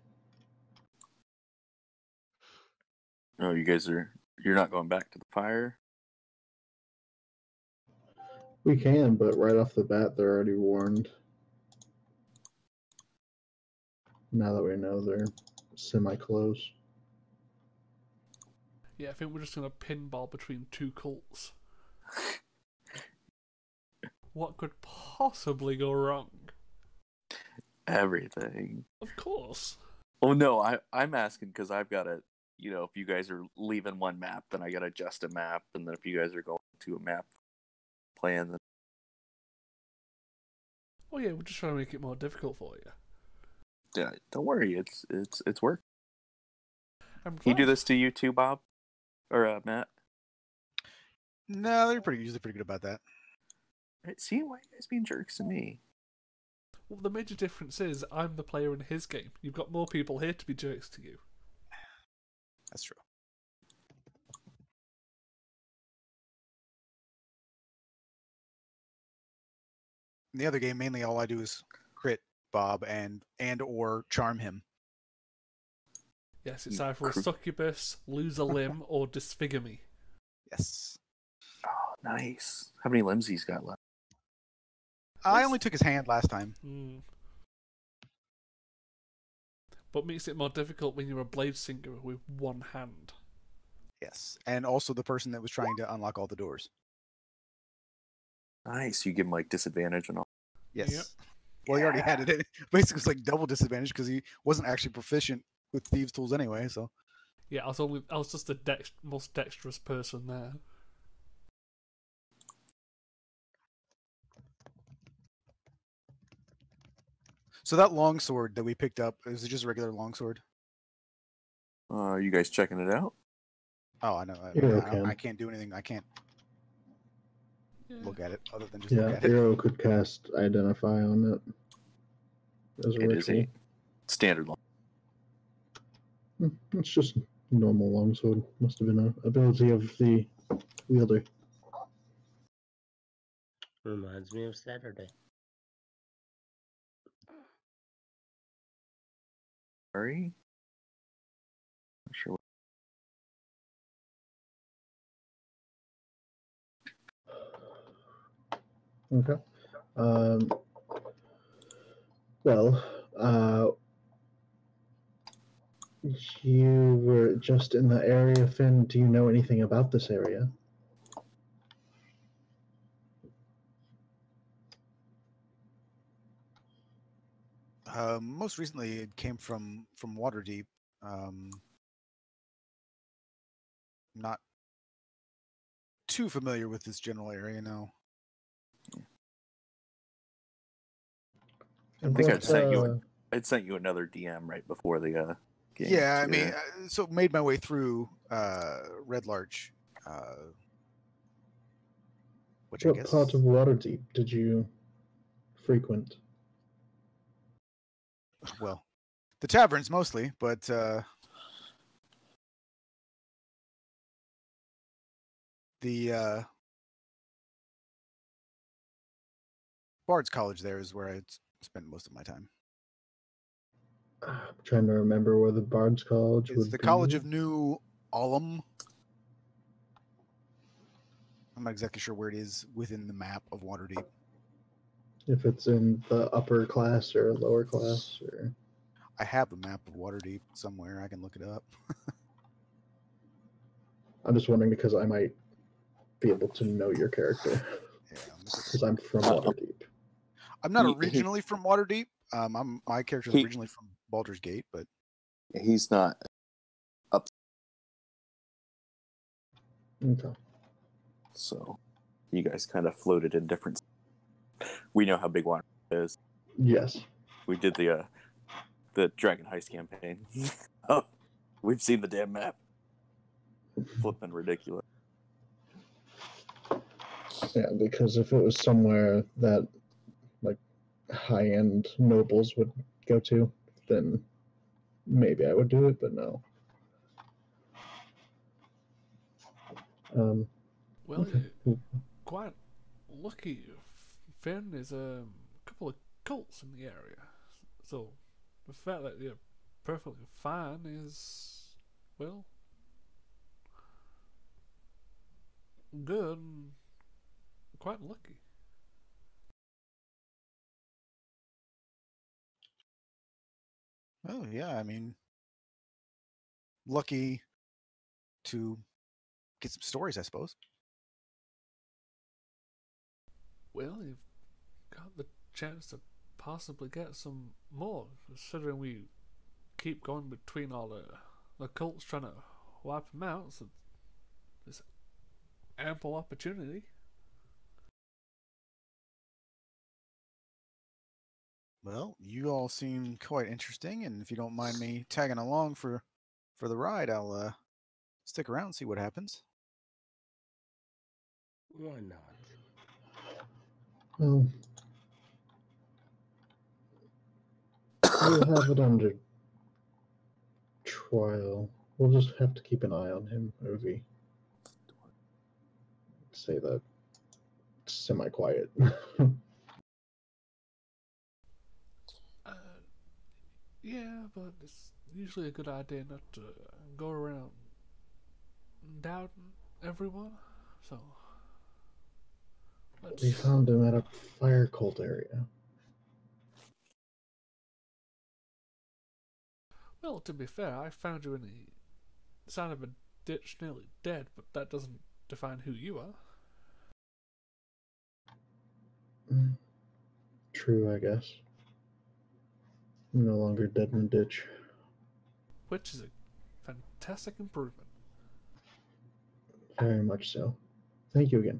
Oh, you're not going back to the fire? We can, but right off the bat, they're already warned. Now that we know they're semi-close. Yeah, I think we're just going to pinball between 2 cults. What could possibly go wrong? Everything. Of course. Oh no, I'm asking because I've got to, if you guys are leaving one map, then I got to adjust a map, and then if you guys are going to a map plan, then Oh yeah, we're just trying to make it more difficult for you. yeah, don't worry, it's work. I'm Can you do glad. this to you too, Bob or Matt? No, they're usually pretty good about that. Right, see, why are you guys being jerks to me? Well, the major difference is I'm the player in his game. You've got more people here to be jerks to you. That's true. In the other game, mainly all I do is crit Bob and or charm him. Yes, it's either a Cru- succubus, lose a limb, or disfigure me. Yes. Oh, nice. How many limbs he's got left? I only took his hand last time. Hmm. But makes it more difficult when you're a blade sinker with one hand. Yes. And also the person that was trying to unlock all the doors. Nice. You give him like disadvantage and all. Yes. Yep. Well, he already had it. Basically, it was like double disadvantage because he wasn't actually proficient with thieves' tools anyway. So Yeah, I was just the most dexterous person there. that longsword that we picked up, is it just a regular longsword? Are you guys checking it out? Oh, I know. I can't do anything. I can't look at it other than just look Yeah, at it. Hero could cast Identify on it as a It is ritual. a standard long. It's just normal longsword. Must have been an ability of the wielder. Reminds me of Saturday. Sorry. Not sure. Okay. Well, you were just in the area, Finn. Do you know anything about this area? Most recently, it came from Waterdeep. Not too familiar with this general area now. I think What, I'd sent you another DM right before the game. Yeah, I too. mean, so made my way through Red Larch, which I what guess. part of Waterdeep did you frequent? Well, the taverns mostly, but the Bard's College there is where I spent most of my time. I'm trying to remember where the Bard's College It's would the be. College of New Ullum. I'm not exactly sure where it is within the map of Waterdeep. If it's in the upper class or lower class, or I have a map of Waterdeep somewhere. I can look it up. I'm just wondering because I might be able to know your character Yeah, because I'm from Waterdeep. I'm not He- originally from Waterdeep. My character is He- originally from Baldur's Gate, but He's not up, Okay. so you guys kind of floated in different. We know how big water is. Yes. We did the Dragon Heist campaign. Oh, we've seen the damn map. Flipping ridiculous. Yeah, because if it was somewhere that like high-end nobles would go to, then maybe I would do it, but no. Well, Okay. you're quite lucky. Finn is a couple of cults in the area, so the fact that you're perfectly fine is, well, good and quite lucky. oh yeah, I mean, lucky to get some stories, I suppose. Well, you've got the chance to possibly get some more, considering we keep going between all the cults trying to wipe them out, so there's ample opportunity. Well, you all seem quite interesting, and if you don't mind me tagging along for the ride, I'll stick around and see what happens. Why not? Well, we'll have it under trial. We'll just have to keep an eye on him, Ovi. Say that semi-quiet. Yeah, but it's usually a good idea not to go around doubting everyone. So We let's. found him at a fire cult area. Well, to be fair, I found you in the side of a ditch nearly dead, but that doesn't define who you are. True, I guess. I'm no longer dead in a ditch. Which is a fantastic improvement. Very much so. Thank you again.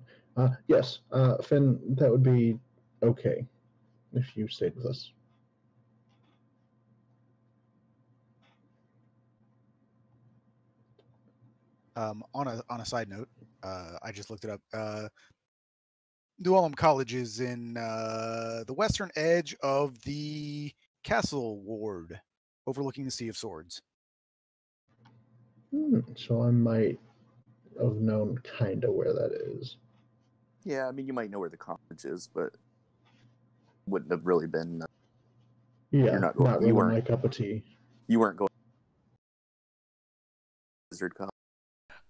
Yes, Finn, that would be okay if you stayed with us. On a side note, I just looked it up. New Ulm College is in the western edge of the Castle Ward, overlooking the Sea of Swords. So I might have known kind of where that is. Yeah, I mean, you might know where the college is, but wouldn't have really been. Yeah, You're not going- not you really weren't- my cup of tea. You weren't going to Wizard College.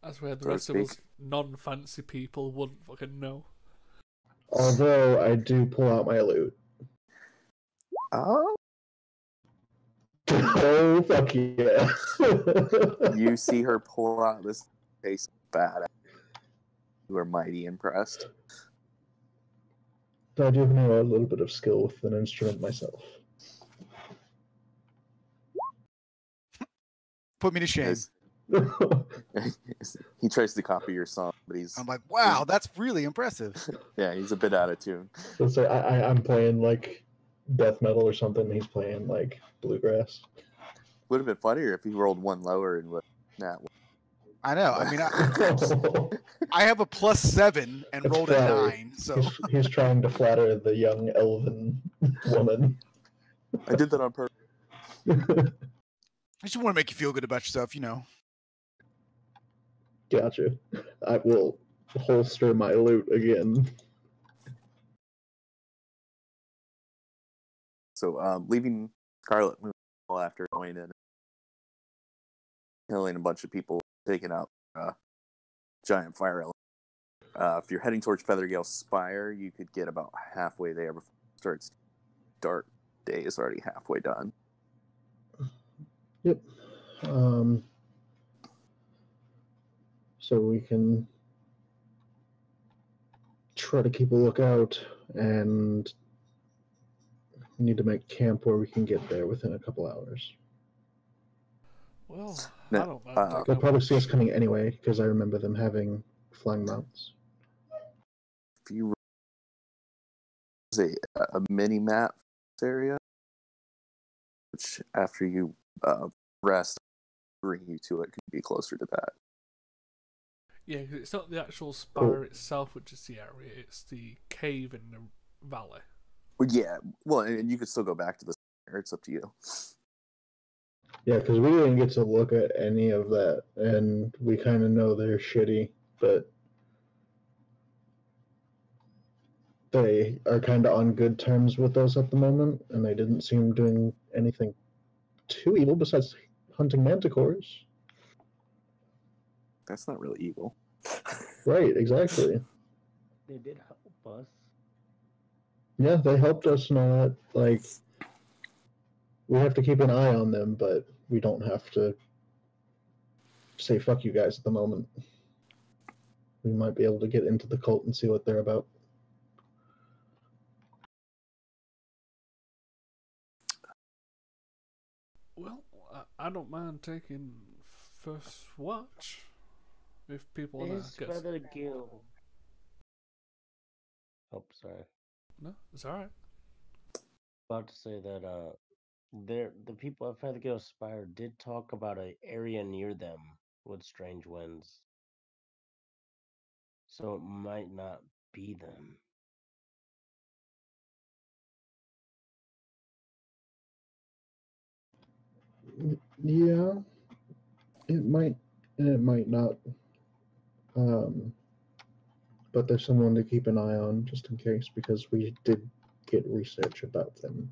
That's where the So to rest of us speak. non-fancy people wouldn't fucking know. Although I do pull out my loot. Oh, Oh, fuck yeah. you see her pull out this case of bad. You are mighty impressed. I do know a little bit of skill with an instrument myself. Put me to shame. As- he tries to copy your song, but he's I'm like, wow, that's really impressive. he's a bit out of tune. Let's say I'm playing like death metal or something, and he's playing like bluegrass. Would have been funnier if he rolled one lower and that one. I know. I mean, I have a +7 and That's rolled a flattering. 9, so He's trying to flatter the young elven woman. I did that on purpose. I just want to make you feel good about yourself, you know. Gotcha. I will holster my loot again. So, leaving Scarlet Moon after going in, killing a bunch of people, taking out giant fire element. If you're heading towards Feathergale Spire, you could get about halfway there before it starts. Dark day is already halfway done. Yep. So we can try to keep a lookout and need to make camp where we can get there within a couple hours. Well, No, I don't mind uh, taking They'll a probably see us watch. coming anyway, because I remember them having flying mounts. If you a mini map area, which after you rest, bring you to it, could be closer to that. Yeah, 'cause it's not the actual spire itself, which is the area. It's the cave in the valley. Well, yeah, well, and you could still go back to the spire. It's up to you. Yeah, because we didn't get to look at any of that, and we kind of know they're shitty, but they are kind of on good terms with us at the moment, and they didn't seem doing anything too evil besides hunting manticores. That's not really evil. Right, exactly. They did help us. Yeah, they helped us and all that. Like, we have to keep an eye on them, but we don't have to say fuck you guys at the moment. We might be able to get into the cult and see what they're about. Well, I don't mind taking first watch if people want This to get. Feather Guild. Oh, sorry. No, it's all right. About to say that the people at Feather Guild Spire did talk about an area near them with strange winds. So it might not be them. Yeah, it might and it might not. But there's someone to keep an eye on just in case, because we did get research about them.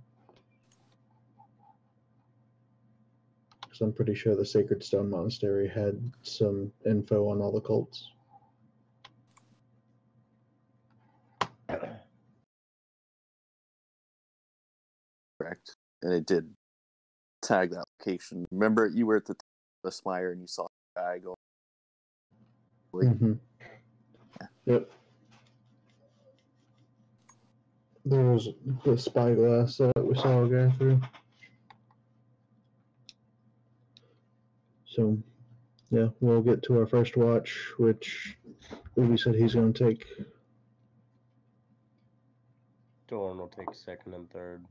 because I'm pretty sure the Sacred Stone Monastery had some info on all the cults. Correct. And it did tag that location. Remember, you were at the spire and you saw the guy going. Mm-hmm. Yep. There was the spyglass that we saw a guy through. So, yeah, we'll get to our first watch, which Ubi said he's going to take. Doran will take second and third.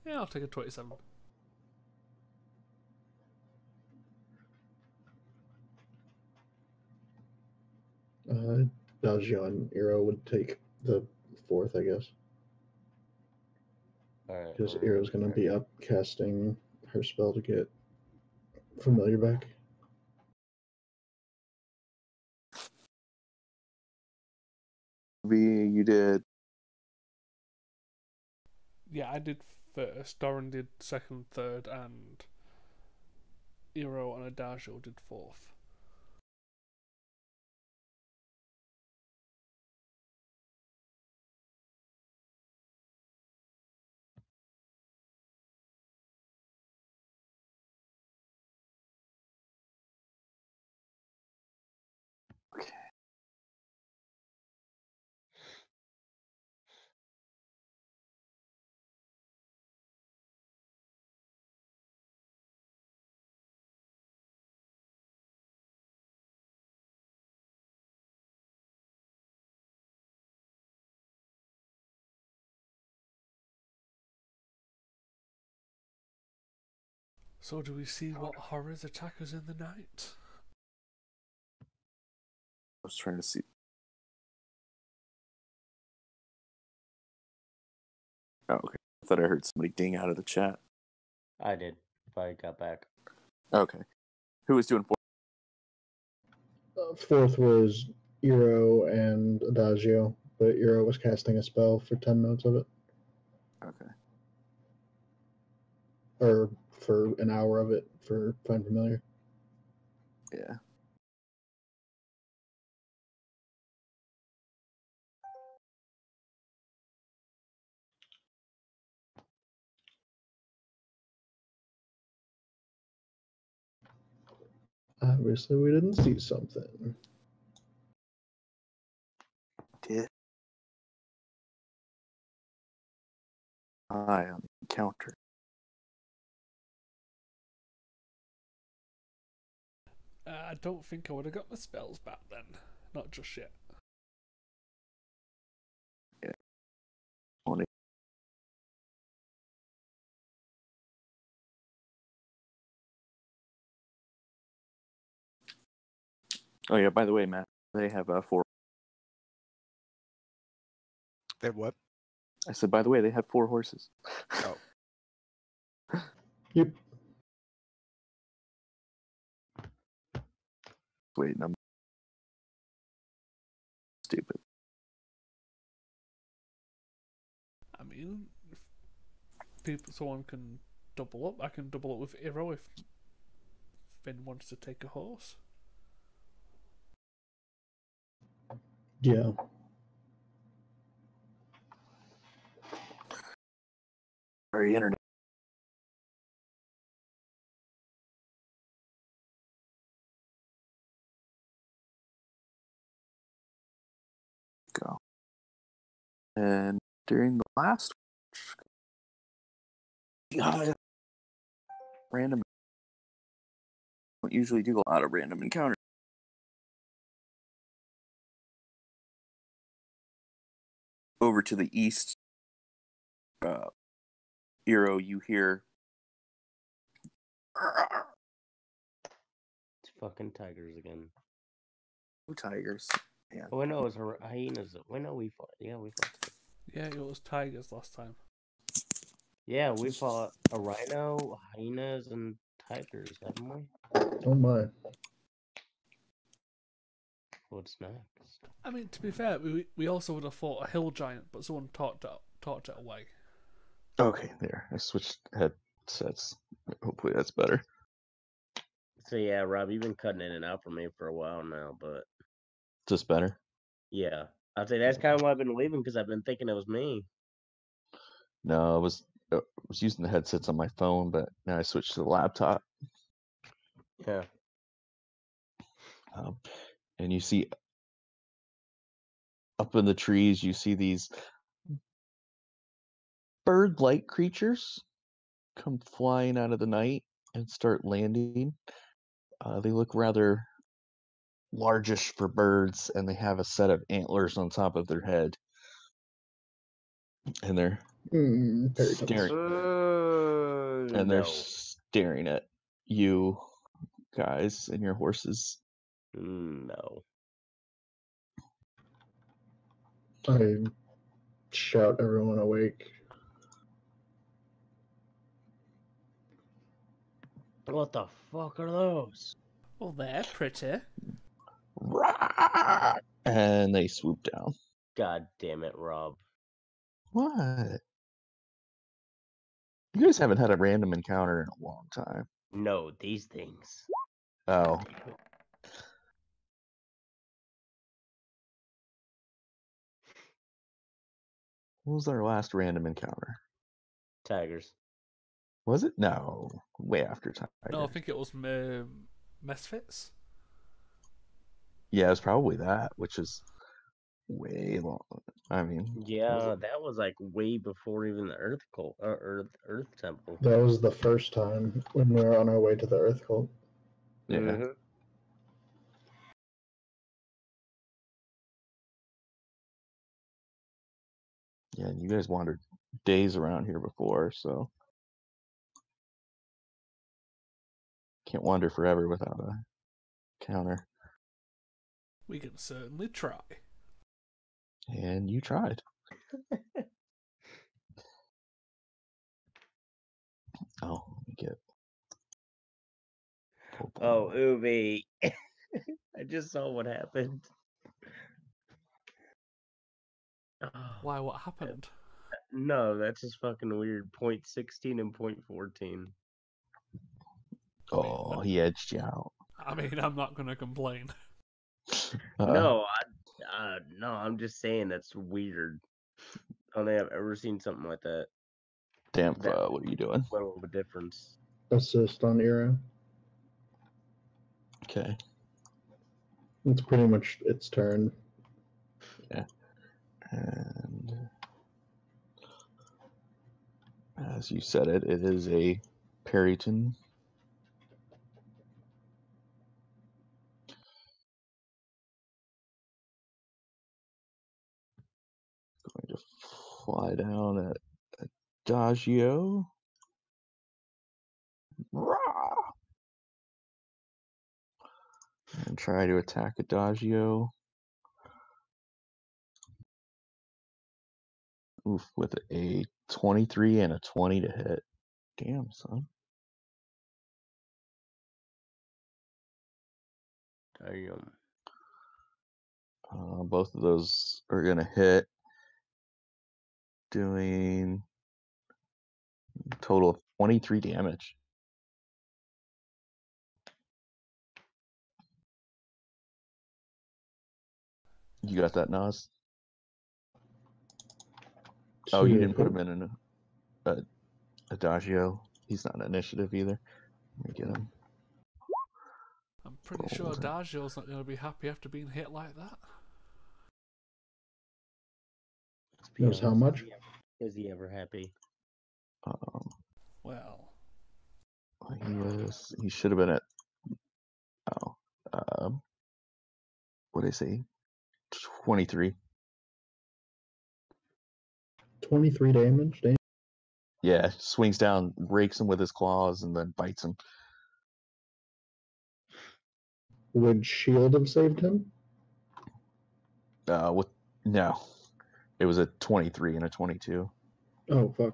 Yeah, I'll take a 27. Dajio and Iro would take the fourth, I guess. Alright. Because Iro's going to be up casting her spell to get familiar back. You did. Yeah, I did first. Doran did second, third, and Iro and Adagio did fourth. So do we see what horrors attack us in the night? I was trying to see. Oh, okay. I thought I heard somebody ding out of the chat. I did. If I got back. Okay. Who was doing four? Fourth was Iro and Adagio, but Iro was casting a spell for 10 minutes of it. Okay. Or for an hour of it for Find Familiar. Yeah. Obviously, we didn't see something. Did I on the encounter? I don't think I would have got my spells back then. Not just yet. Yeah. Only. Oh yeah. By the way, Matt, they have 4. They have what? I said, by the way, they have 4 horses. Oh. Yep. Wait, I'm stupid. I mean, if someone can double up, I can double up with Iro if Finn wants to take a horse. Yeah. Sorry, internet. Go. And during the last random, don't usually do a lot of random encounters. Over to the east, Iro, you hear. It's fucking tigers again. Tigers. Yeah. Oh, I know it was hyenas. Wait, no, we fought. Yeah, we fought. Yeah, it was tigers last time. Yeah, we fought a rhino, hyenas, and tigers, haven't we? Oh my. What's next? I mean, to be fair, we also would have fought a hill giant, but someone talked it away. Okay, there. I switched headsets. Hopefully that's better. So yeah, Rob, you've been cutting in and out for me for a while now, but Just better. yeah, I'd say that's kind of why I've been leaving because I've been thinking it was me. No, I was using the headsets on my phone, but now I switched to the laptop. Yeah. And you see up in the trees, you see these bird-like creatures come flying out of the night and start landing. They look rather largish for birds, and they have a set of antlers on top of their head. And they're staring, and they're No. staring at you guys and your horses. No. I shout everyone awake. What the fuck are those? Well, they're pretty. Rah! And they swoop down. God damn it, Rob. What? You guys haven't had a random encounter in a long time. No, these things. Oh. What was our last random encounter? Tigers. Was it? No. Way after Tiger. No, I think it was Misfits. Yeah, it was probably that, which is way long. I mean, Yeah, that was like way before even the Earth Temple. That was the first time when we were on our way to the Earth Cult. yeah. Mhm. Yeah, and you guys wandered days around here before, so can't wander forever without a counter. We can certainly try. And you tried. Oh, let me get. Oh, Ubi. I just saw what happened. Why? What happened? No, that's just fucking weird. Point 16 and point 14. Oh, he edged you out. I mean, I'm not gonna complain. No, no, I'm just saying that's weird. I don't think I've ever seen something like that. Damn, That what are you doing? little of a difference. Assist on Era. Okay. It's pretty much its turn. Yeah. And as you said it is a Perryton. Going to fly down at Adagio. Rah! And try to attack Adagio. Oof, with a 23 and a 20 to hit. Damn, son. Damn. Both of those are going to hit. Doing a total of 23 damage. You got that, Nas? Oh, you didn't put him in an Adagio. He's not an initiative either. Let me get him. I'm pretty sure Adagio's not gonna be happy after being hit like that. Knows how much? Is he ever happy? Well, He should have been at. What did I say? 23. 23 damage. Damn. Yeah, swings down, rakes him with his claws, and then bites him. Would shield have saved him? No, it was a 23 and a 22. Oh fuck.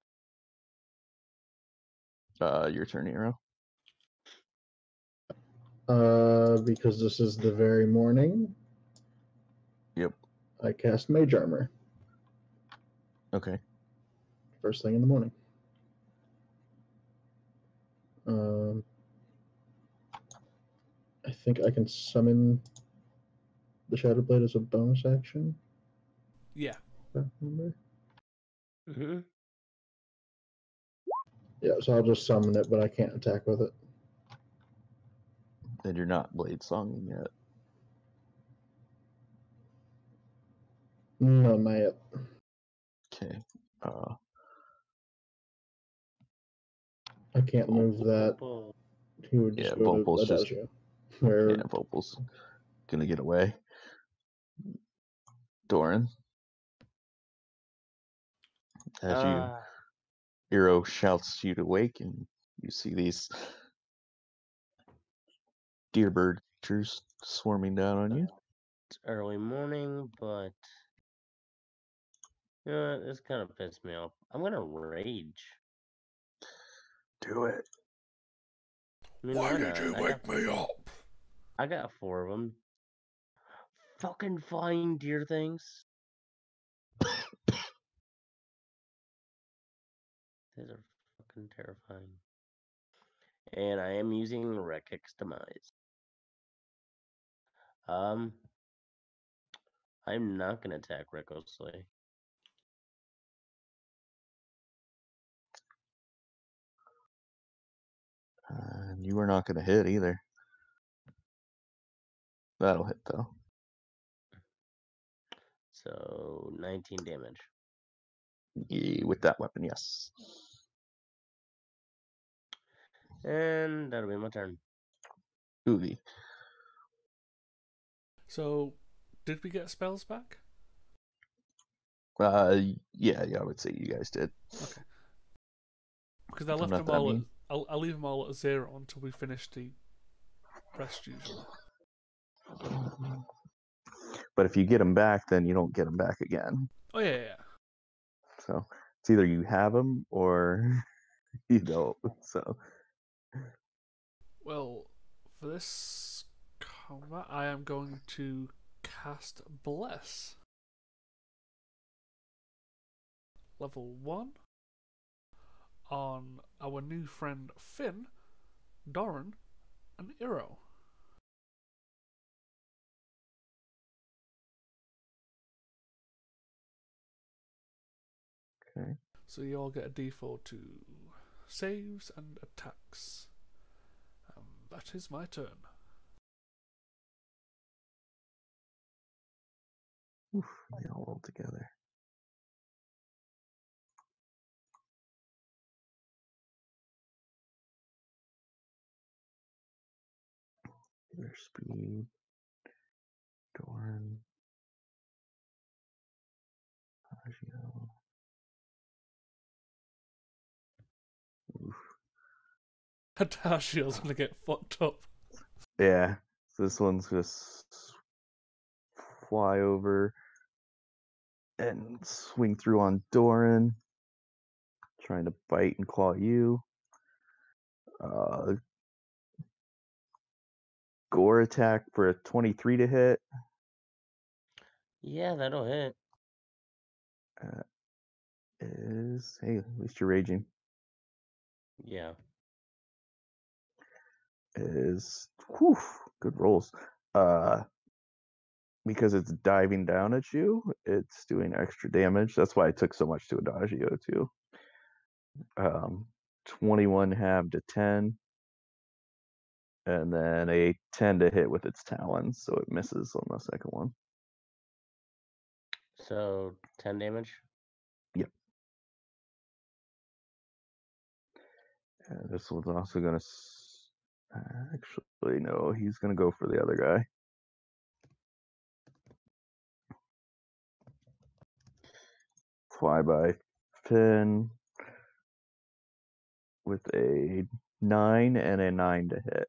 Your turn, Hero. Because this is the very morning, I cast Mage Armor Okay. first thing in the morning. Um, I think I can summon the Shadow Blade as a bonus action. Yeah. If I remember. Mm-hmm. Yeah, so I'll just summon it, but I can't attack with it. And you're not blade songing yet. No, not yet. Okay. I can't move that. He would just Yeah, go to Vopal's just Adagio. Where yeah, Vopal's gonna get away. Doran, as you Hero shouts you to wake, and you see these deerbird creatures swarming down on you. It's early morning, but you know what? This kind of pissed me off. I'm gonna rage. Do it. I mean, Why did not? you wake me up? I got 4 of them. Fucking flying deer things. These are fucking terrifying. And I am using Rekik's Demise. I'm not gonna attack recklessly. You are not gonna hit either. That'll hit though. So 19 damage. With that weapon, yes. And that'll be my turn. Oogie. So, did we get spells back? Yeah, I would say you guys did. Okay. Because I left Not them that I all. mean. I'll leave them all at 0 until we finish the rest usually. But if you get them back, then you don't get them back again. Oh yeah. So it's either you have them or you don't. So Well, for this combat, I am going to cast Bless. Level 1 on our new friend Finn, Doran, and Iro. okay. So you all get a d4 to saves and attacks. That is my turn. Oof, they all roll together. Their speed. Doran. Agio. Oof. Adagio's gonna get fucked up. Yeah. So this one's just fly over and swing through on Doran, trying to bite and claw you. Gore attack for a 23 to hit. Yeah, that'll hit. Is hey, at least you're raging. Yeah. Is whew, good rolls. Because it's diving down at you, it's doing extra damage. That's why it took so much to Adagio too. 21 halved to 10, and then a 10 to hit with its talons, so it misses on the second one. So 10 damage. Yep. And this one's also gonna. Actually, no, he's gonna go for the other guy. Fly by Finn with a 9 and a 9 to hit.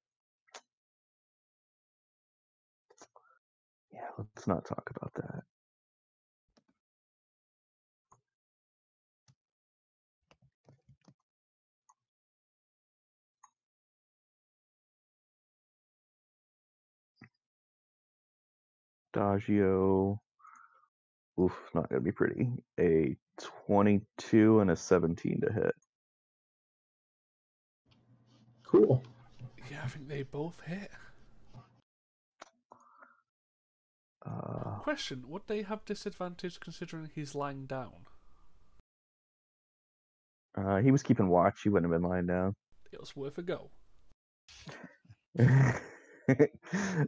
Yeah, let's not talk about that. Adagio oof, not gonna be pretty. A 22 and a 17 to hit. Cool. Yeah, I think they both hit. Question: would they have disadvantage considering he's lying down? He was keeping watch. He wouldn't have been lying down. It was worth a go.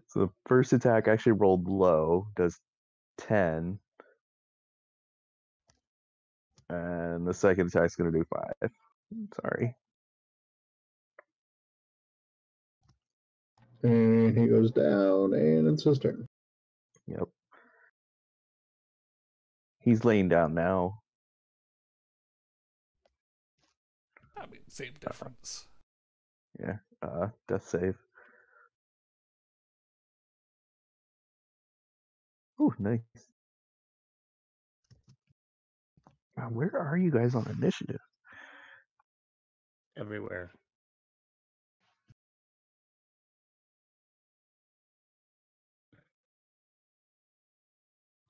So the first attack actually rolled low, does 10. And the second attack's going to do 5. Sorry. And he goes down, and it's his turn. Yep. He's laying down now. I mean, same difference. Yeah. Death save. Oh, nice. Wow, where are you guys on initiative? Everywhere.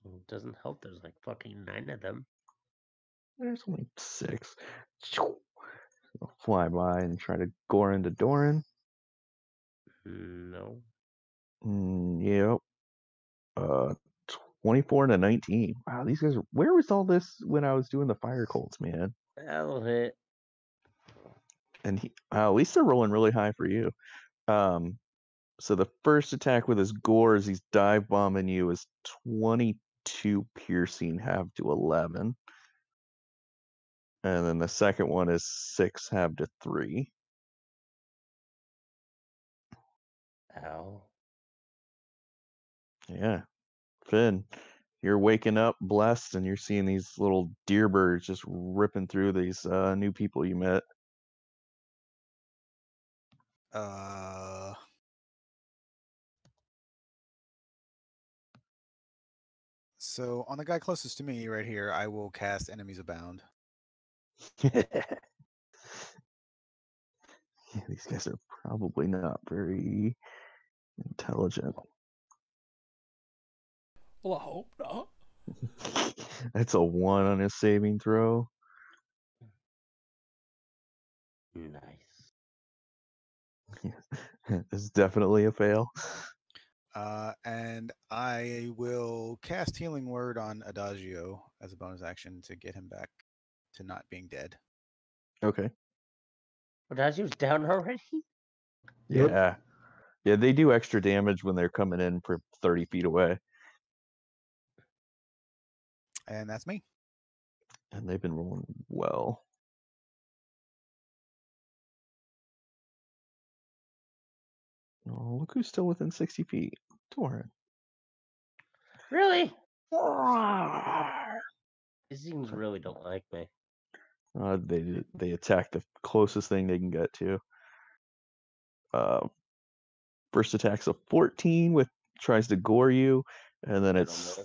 It doesn't help. There's like fucking 9 of them. There's only 6. I'll fly by and try to gore into Doran. No. Yep. 24 and a 19. Wow, these guys. Where was all this when I was doing the fire colts, man? That'll hit. And at least they're rolling really high for you. So the first attack with his gore as he's dive bombing you is 22 piercing, half to 11. And then the second one is 6, half to 3. Ow. Yeah. Finn, you're waking up blessed and you're seeing these little deer birds just ripping through these new people you met. So on the guy closest to me right here, I will cast Enemies Abound. Yeah, these guys are probably not very intelligent. Well, I hope not. That's a 1 on his saving throw. Nice. It's definitely a fail. And I will cast Healing Word on Adagio as a bonus action to get him back to not being dead. Okay. But Adagio's down already? Yep. Yeah. Yeah, they do extra damage when they're coming in for 30 feet away. And that's me. And they've been rolling well. Oh, look who's still within 60 feet. Doran. Really? These things really don't like me. They attack the closest thing they can get to. First attack's a 14 with tries to gore you, and then it's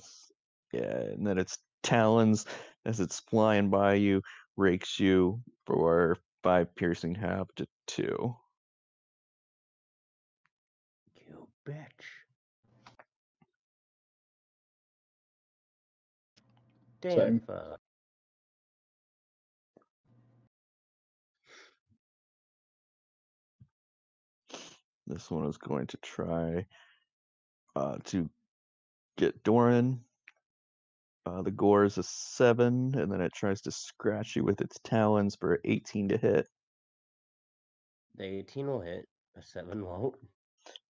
talons as it's flying by you, rakes you for 5 piercing, half to 2. You bitch. Damn Same. fuck. This one is going to try to get Doran. The gore is a 7, and then it tries to scratch you with its talons for 18 to hit. The 18 will hit. A 7 won't.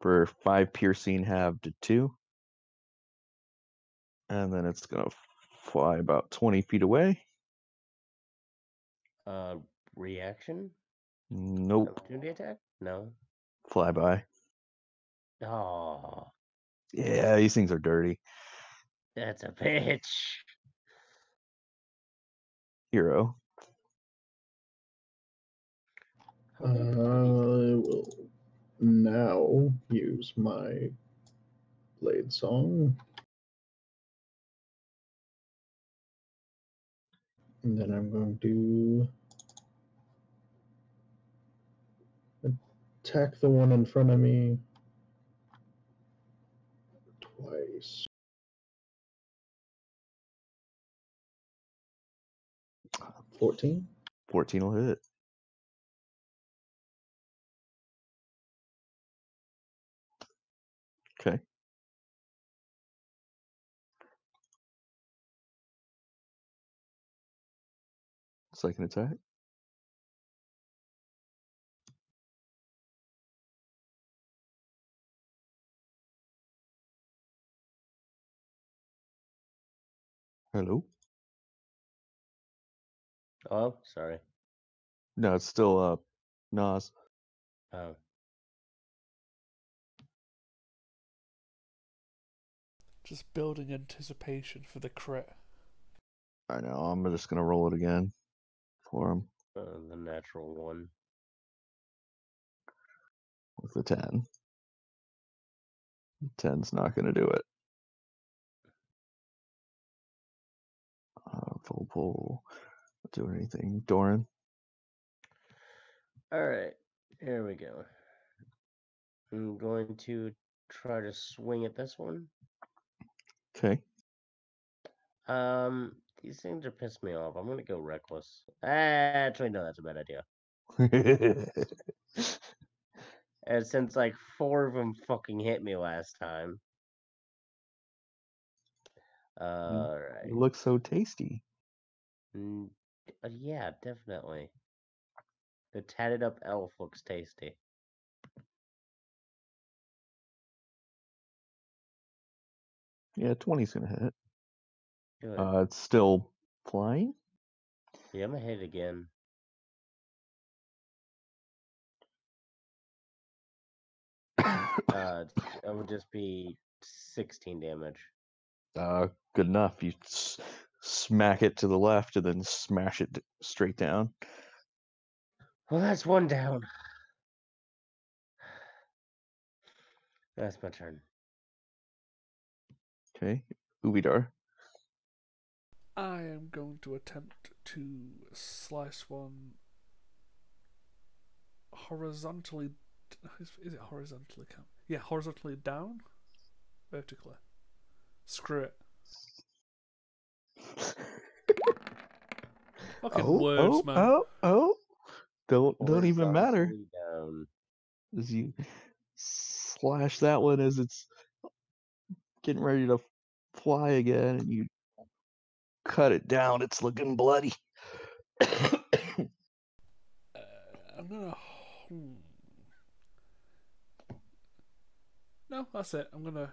For 5 piercing, half to 2. And then it's going to fly about 20 feet away. Reaction? Nope. Opportunity attack? No. Flyby. Oh, Yeah, these things are dirty. that's a bitch. I Hero. will now use my Blade Song. And then I'm going to attack the one in front of me twice. 14. 14 will hit. Okay. Second attack. Hello? Oh, sorry. No, it's still Nas. Oh. Just building anticipation for the crit. I know. I'm just gonna roll it again for him The natural one. with the 10. 10's not gonna do it. Full pull. Do anything, Doran? All right, here we go. I'm going to try to swing at this one. Okay. These things are pissing me off. I'm gonna go reckless. Actually, no, that's a bad idea. And since like 4 of them fucking hit me last time. All right. It looks so tasty. Yeah, definitely. The tatted up elf looks tasty. Yeah, 20's gonna hit. Good. It's still flying. Yeah, I'm gonna hit it again. It would just be 16 damage. Good enough. You smack it to the left and then smash it straight down. Well, that's one down. That's my turn. Okay, Ubidar. I am going to attempt to slice one horizontally. Is it horizontally? Yeah, horizontally down, vertically. Screw it. Fucking words, man. Don't even matter. Horizontally down. As you slash that one as it's getting ready to fly again, and you cut it down. It's looking bloody. I'm gonna. No, that's it. I'm gonna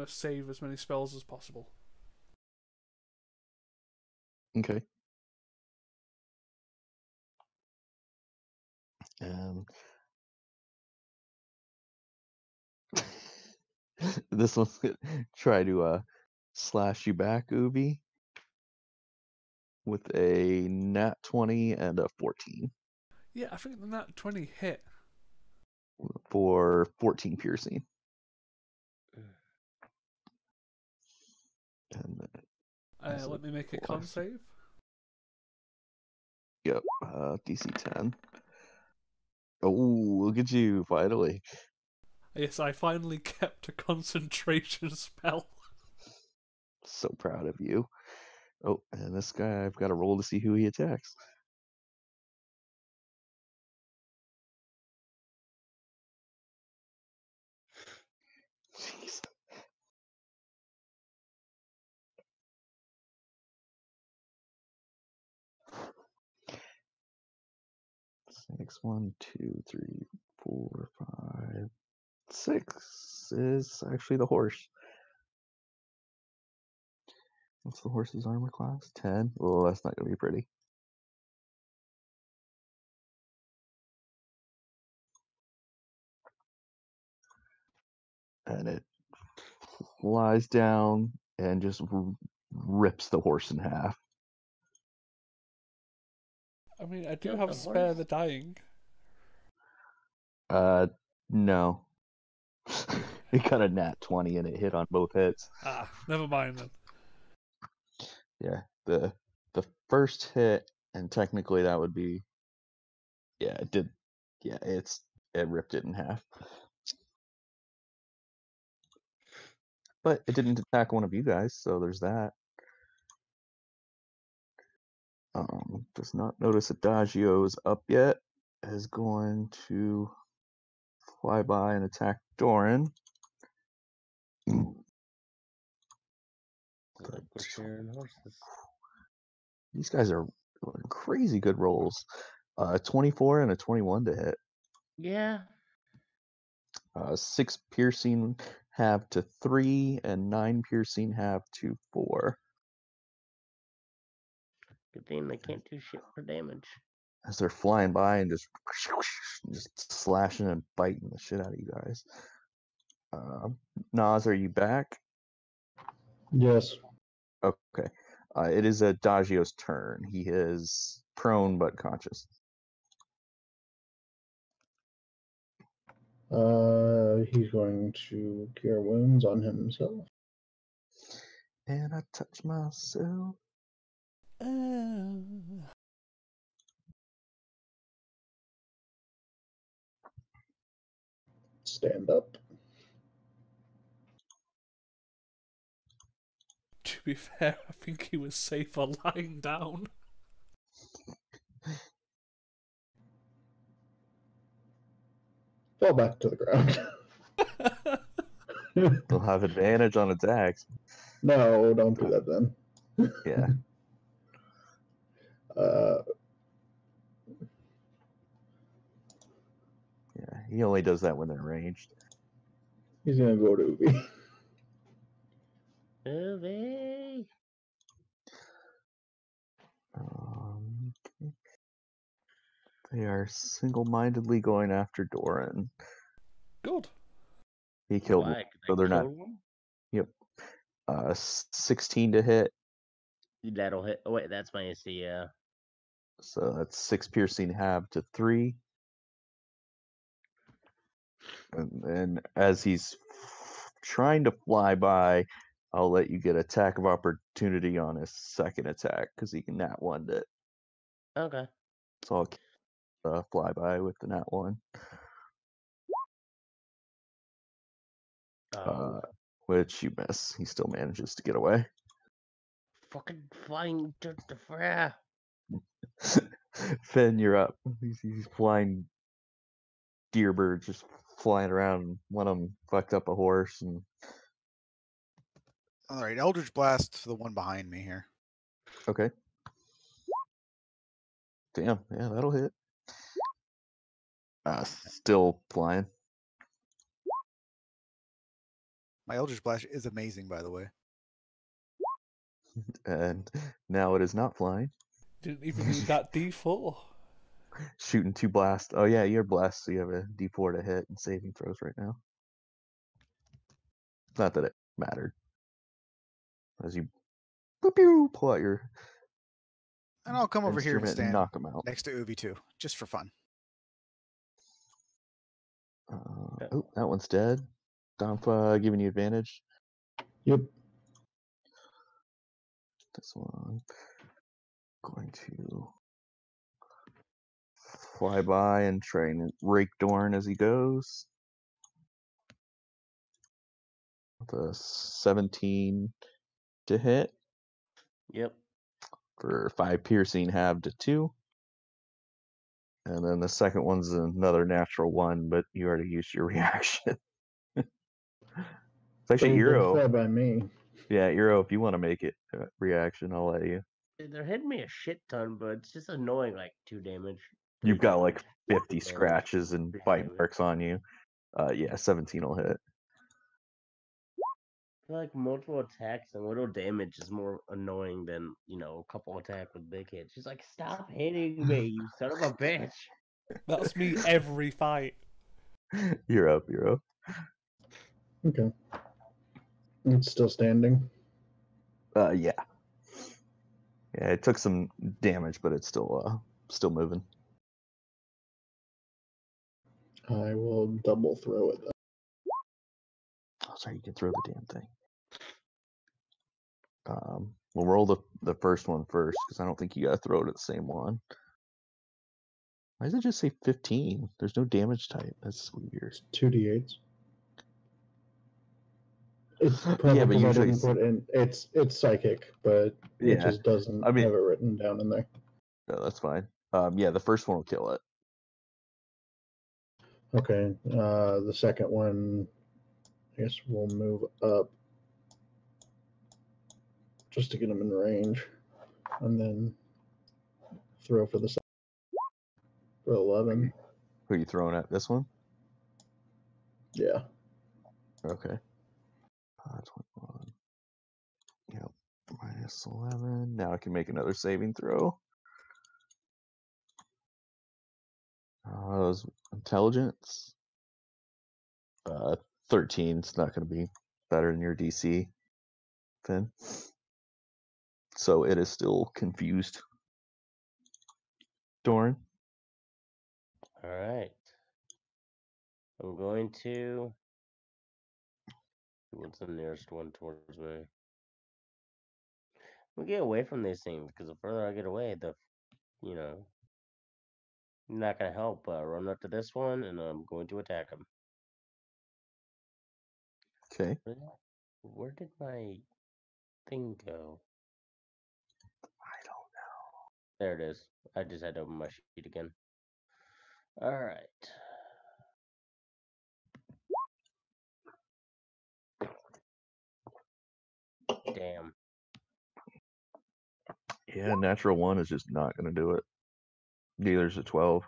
save as many spells as possible. Okay. This one's gonna try to slash you back, Ubi, with a nat 20 and a 14 Yeah, I think the nat 20 hit. for 14 piercing. And Let me make a con save. Yep, DC 10. Oh, look at you, finally. Yes, I finally kept a concentration spell. So proud of you. Oh, and this guy, I've got to roll to see who he attacks. Jeez. Six, 1, 2, 3, 4, 5, 6 is actually the horse. What's the horse's armor class? 10. Oh, that's not gonna be pretty. And it flies down and just rips the horse in half. I mean, I do Killed have the spare horse? the dying. No. It got a nat 20 and it hit on both hits. Ah, never mind then. Yeah, the first hit, and technically that would be, yeah, it did. Yeah, it ripped it in half. But it didn't attack one of you guys, so there's that. Does not notice Adagio is up yet. Is going to fly by and attack Doran. Like we're sharing horses. These guys are doing crazy good rolls. 24 and a 21 to hit. Yeah. 6 piercing have to 3 and 9 piercing have to 4. Good thing they can't do shit for damage. As they're flying by and just slashing and biting the shit out of you guys. Nas, are you back? Yes. Okay. It is Adagio's turn. He is prone but conscious. He's going to cure wounds on himself. And I touch myself. Stand up. To be fair, I think he was safer lying down. Fall back to the ground. They'll have advantage on attacks. No, don't do that then. Yeah. Yeah, he only does that when they're ranged. He's gonna go to Ubi. Ubi. Okay. They are single-mindedly going after Doran. Good. He killed one, Why? so they're not. One? Yep. 16 to hit. That'll hit. Oh wait, that's my AC. Yeah. So that's 6 piercing have to 3. And then as he's trying to fly by, I'll let you get attack of opportunity on his second attack because he can nat 1'd it. Okay. So I'll fly by with the nat 1. Which you miss. He still manages to get away. Fucking flying dirt the fra. Finn, you're up. These flying deer birds just flying around. One of them fucked up a horse. And All right, Eldritch Blast to the one behind me here. okay. Damn, yeah, that'll hit. Still flying. My Eldritch Blast is amazing, by the way. And now it is not flying. Didn't even need that D4. Shooting 2 blasts. Oh yeah, you're blessed, so you have a D4 to hit and saving throws right now. Not that it mattered. As you pull out your And I'll come over here and instrument stand knock him out. next to Uvi too, just for fun. Oh, that one's dead. Donfa giving you advantage. Yep. This one going to fly by and try and rake Dorn as he goes. The 17 to hit Yep. for 5 piercing, have to 2. And then the second one's another natural 1, but you already used your reaction. It's actually Eero. By me. Yeah, Eero, if you want to make it reaction, I'll let you. They're hitting me a shit ton, but it's just annoying. Like 2 damage. You've got like 50 damage. scratches and bite damage. marks on you. Yeah, 17 will hit. I feel like multiple attacks and little damage is more annoying than, a couple attacks with big hits. She's like, stop hitting me, you son of a bitch. That's me every fight. You're up. Okay. It's still standing. Yeah. Yeah, it took some damage, but it's still moving. I will double throw it then. Oh, sorry, you can throw the damn thing. We'll roll the first one first, because I don't think you gotta throw it at the same one. Why does it just say 15? There's no damage type. That's weird. It's 2d8s. It's probably Yeah, but because I usually didn't put in. It's psychic, but it Yeah, just doesn't I mean- have it written down in there. No, that's fine. Yeah, the first one will kill it. Okay. The second one, I guess we'll move up just to get him in range, and then throw for the for 11. Who are you throwing at? This one? Yeah. Okay. 21. Yep. Minus 11. Now I can make another saving throw. Intelligence. 13. It's not going to be better than your DC, Finn. So it is still confused. Doran. All right. I'm going to. What's the nearest one towards me? We get away from these things because the further I get away, not gonna help. Run up to this one, and I'm going to attack him. Okay. Where did my thing go? I don't know. There it is. I just had to open my sheet again. All right. Damn. Yeah, natural 1 is just not going to do it. Neither is a 12.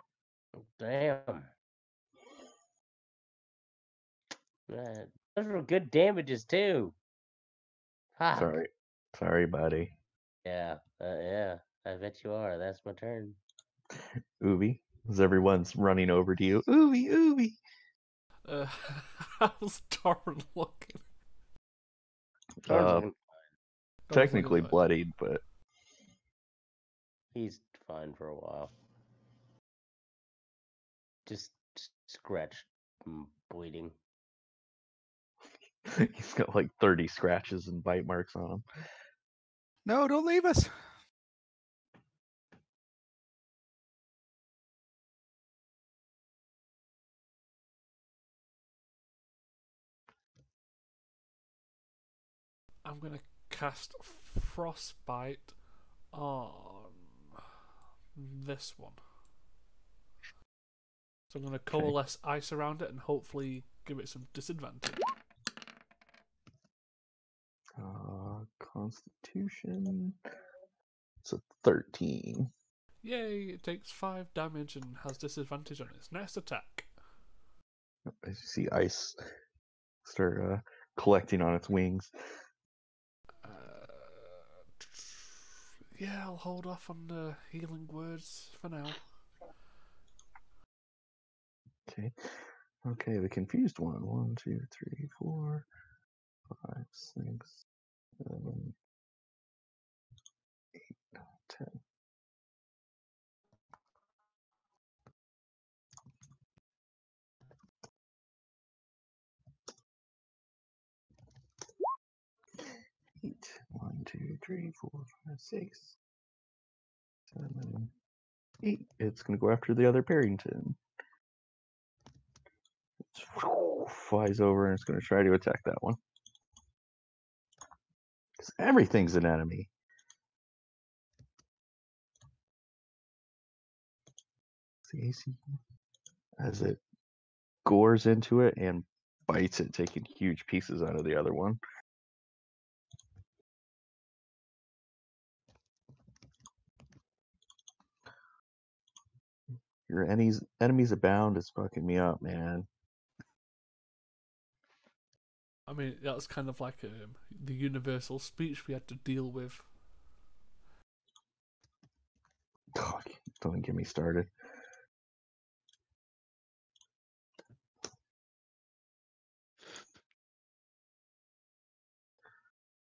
Damn. Those were good damages too. Fuck. Sorry, buddy. Yeah. Yeah. I bet you are. That's my turn. Uvi, as everyone's running over to you. Uvi. How's Doran looking? Doran's looking Technically fine. bloodied, but he's fine for a while. Just scratched, bleeding. he's got like 30 scratches and bite marks on him. No, don't leave us. I'm going to cast Frostbite on this one. So I'm going to coalesce ice around it and hopefully give it some disadvantage. Constitution. It's a 13. Yay, it takes 5 damage and has disadvantage on its next attack. As you see ice start collecting on its wings. Yeah, I'll hold off on the healing words for now. Okay, the confused one. 1, 2, 3, 4, 5, 6, 7, 8, 9, 10. Eight. 1, 2, 3, 4, 5, 6, 7, 8. It's gonna go after the other Barrington. It flies over and it's gonna try to attack that one. Because everything's an enemy. The AC as it gores into it and bites it, taking huge pieces out of the other one. Your enemies abound is fucking me up, man. I mean, that's kind of like the universal speech we had to deal with. God, don't get me started.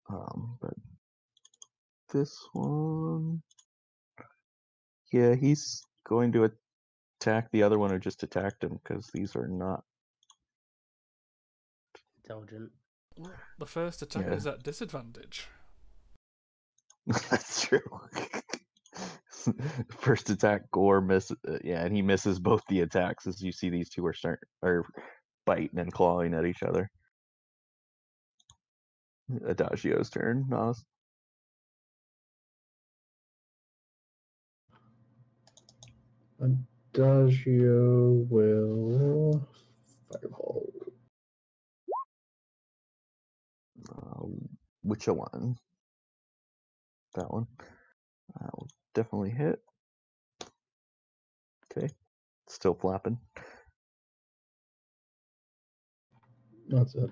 But this one, yeah, he's going to attack the other one who just attacked him because these are not intelligent. Well, the first attack is at disadvantage. That's true. First attack, Gore misses. Yeah, and he misses both the attacks as you see these two are biting and clawing at each other. Adagio's turn. Nas. Adagio will fireball. Which one? That one. That will definitely hit. Okay. Still flapping. That's it.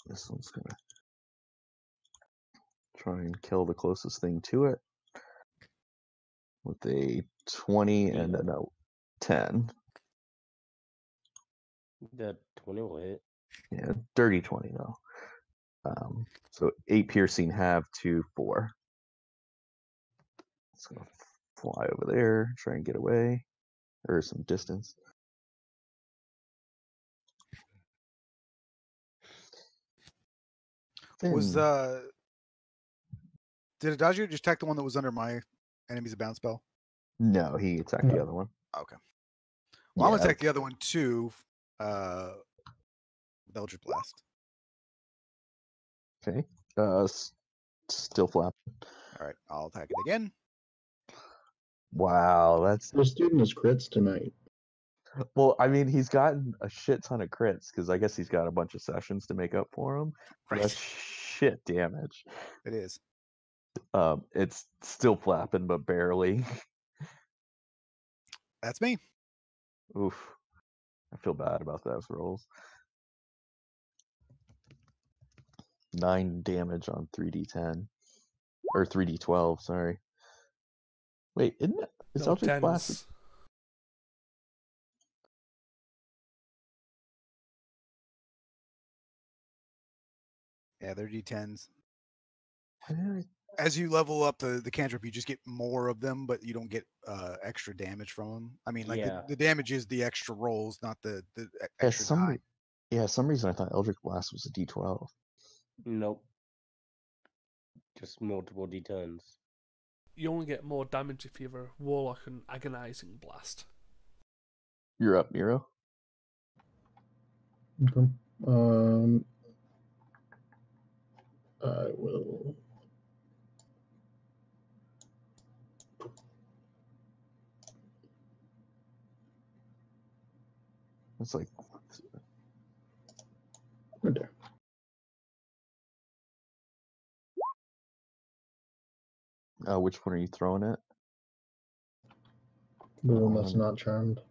This one's gonna try and kill the closest thing to it with a 20 and then a 10. That 20 will hit. Yeah, dirty 20 though. So 8 piercing, have 2, 4. It's gonna fly over there, try and get away, or some distance. Was Then- did Adagio just attack the one that was under my enemy's bounce spell? No, he attacked the No. other one. Okay. Well, I'm Yeah, gonna attack the other one too. With Eldritch Blast. Okay. Still flapping. All right, I'll attack it again. Wow, that's We're student his crits tonight. well. I mean, he's gotten a shit ton of crits because I guess he's got a bunch of sessions to make up for him. Right. That's shit damage. It is. It's still flapping, but barely. That's me. Oof. I feel bad about those rolls. 9 damage on 3d10 or 3d12. Sorry. Wait, isn't it? It's No, Eldritch Blast. tens. Yeah, they're D10s. Eh, As you level up the cantrip, you just get more of them, but you don't get extra damage from them. I mean, like Yeah. the damage is the extra rolls, not the Yeah, extra die. some reason I thought Eldritch Blast was a d12. Nope. Just multiple D10s. You only get more damage if you have a Warlock and Agonizing Blast. You're up, Miro. Okay. I will. It's like Right there. which one are you throwing at? The one that's Um, not charmed.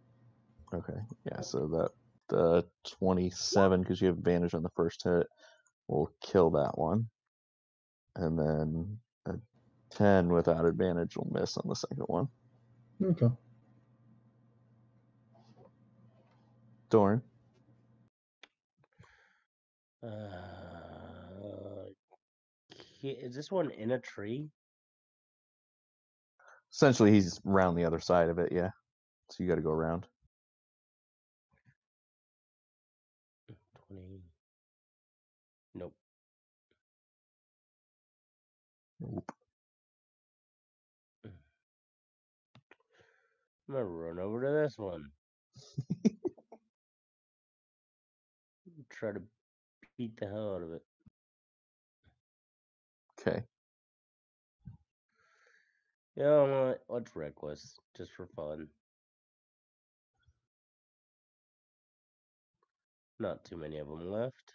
Okay, yeah. So that the 27 because you have advantage on the first hit will kill that one, and then a 10 without advantage will miss on the second one. Okay. Uh, Dorn. is this one in a tree? Essentially, he's around the other side of it. Yeah, so you got to go around. 20. Nope. Nope. I'm gonna run over to this one. Try to beat the hell out of it. Okay. Yeah, what's reckless? Just for fun. Not too many of them left.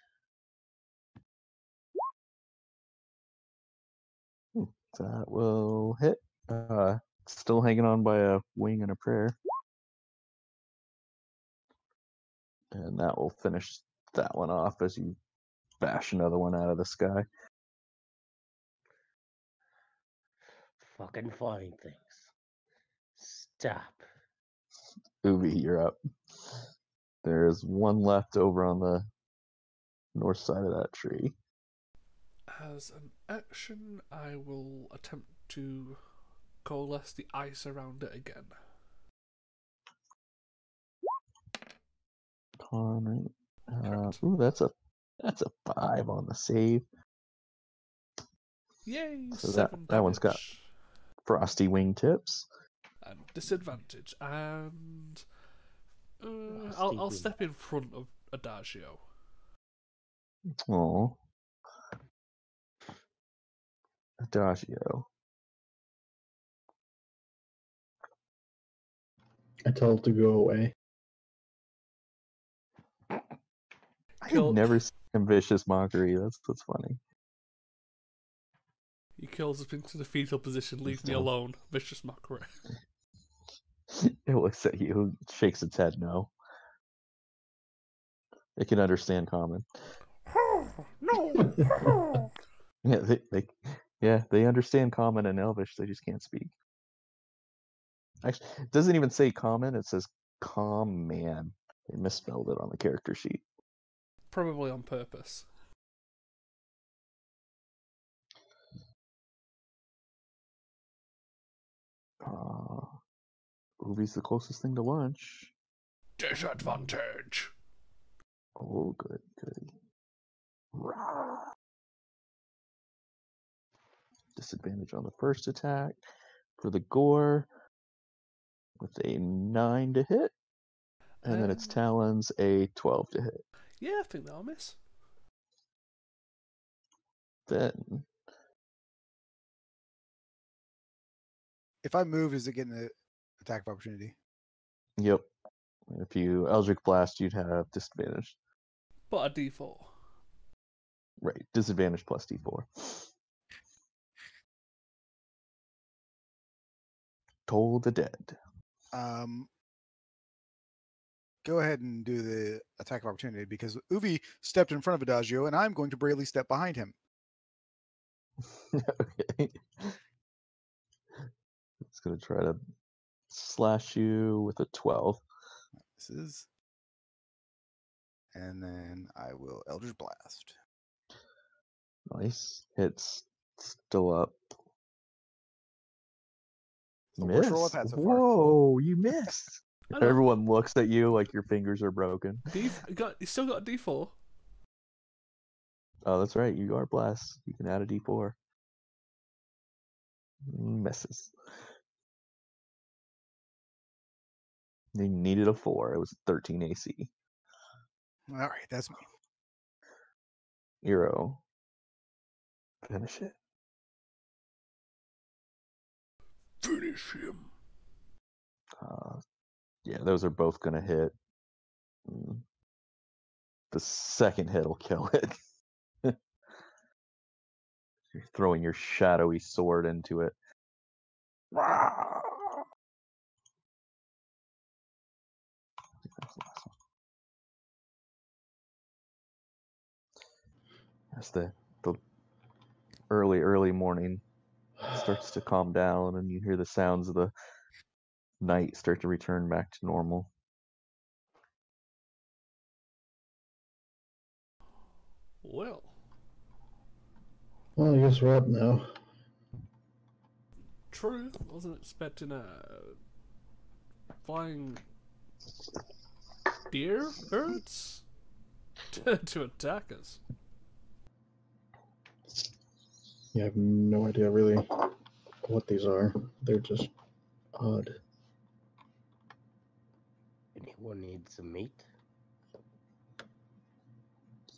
That will hit. Still hanging on by a wing and a prayer. And that will finish that one off as you bash another one out of the sky. Fucking flying things. Stop. Uvi, you're up. There's one left over on the north side of that tree. As an action, I will attempt to coalesce the ice around it again. Con, Correct. ooh, that's a 5 on the save. Yay! So 7 that one's got damage. frosty wingtips. And disadvantage. And Frosty I'll wing. step in front of Adagio. Oh, Adagio. I tell it to go away. I've Kill- never seen him vicious mockery. That's funny. He kills us into the fetal position. Leave me Dumb. alone. Vicious mockery. It looks at you, shakes its head no. It can understand common. No. Yeah, they understand common and Elvish. They just can't speak. Actually, it doesn't even say common. It says man. They misspelled it on the character sheet. Probably on purpose. Uvi's the closest thing to lunch. Disadvantage. Oh, good, goody. Rah. Disadvantage on the first attack for the gore with a 9 to hit. And then its talons a 12 to hit. Yeah, I think that'll miss. Then If I move, is it getting an attack of opportunity? yep. If you Eldritch Blast, you'd have disadvantage. But a D4. Right. Disadvantage plus D4. Toll the Dead. Go ahead and do the attack of opportunity because Uvi stepped in front of Adagio, and I'm going to bravely step behind him. Okay. It's going to try to slash you with a 12. This is. And then I will Eldritch Blast. Nice. Hits still up. The worst roll Miss. I've had so far. Whoa, you missed. I know. Everyone looks at you like your fingers are broken. You still got a D4. Oh, that's right. You are blessed. You can add a D4. Misses. You needed a 4. It was 13 AC. All right, that's me. Hero. Finish it. Finish him. Yeah, those are both going to hit. The second hit will kill it. You're throwing your shadowy sword into it. As the early morning starts to calm down and you hear the sounds of the night start to return back to normal. Well, Well, I guess we're up now. true. Wasn't expecting a flying deer birds to attack us. Yeah, I have no idea really what these are. They're just odd. Anyone need some meat? You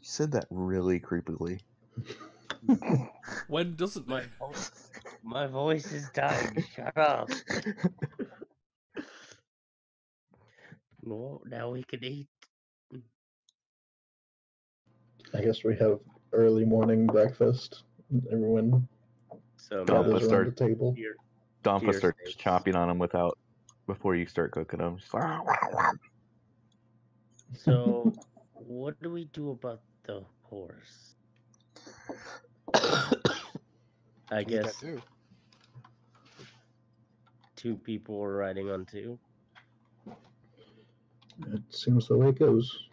said that really creepily. When doesn't My it? my voice is dying. Shut up. No, now we can eat. I guess we have early morning breakfast. Everyone Some Dumpa gathers around start- the table. deer. Dompa Deer starts steaks. chopping on them before you start cooking them. Just like, So, what do we do about the horse? I Eat that guess too. 2 people were riding on 2. It seems the way it goes.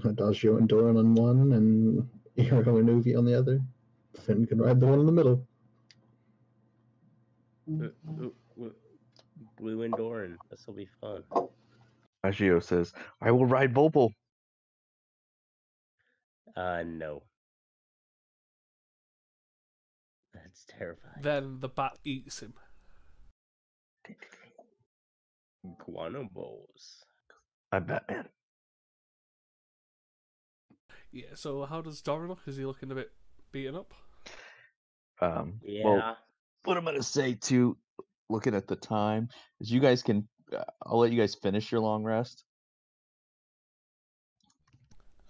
Adagio and Doran on one, and Hero and Uvi on the other. Finn can ride the one in the middle. Blue and Doran. This will be fun. Agio says, I will ride Volpel. No. That's terrifying. Then the bat eats him. Guanabos. I'm Batman. Yeah, so how does Doran look? Is he looking a bit beaten up? Yeah. Well, what I'm going to say too, looking at the time, is you guys can. I'll let you guys finish your long rest.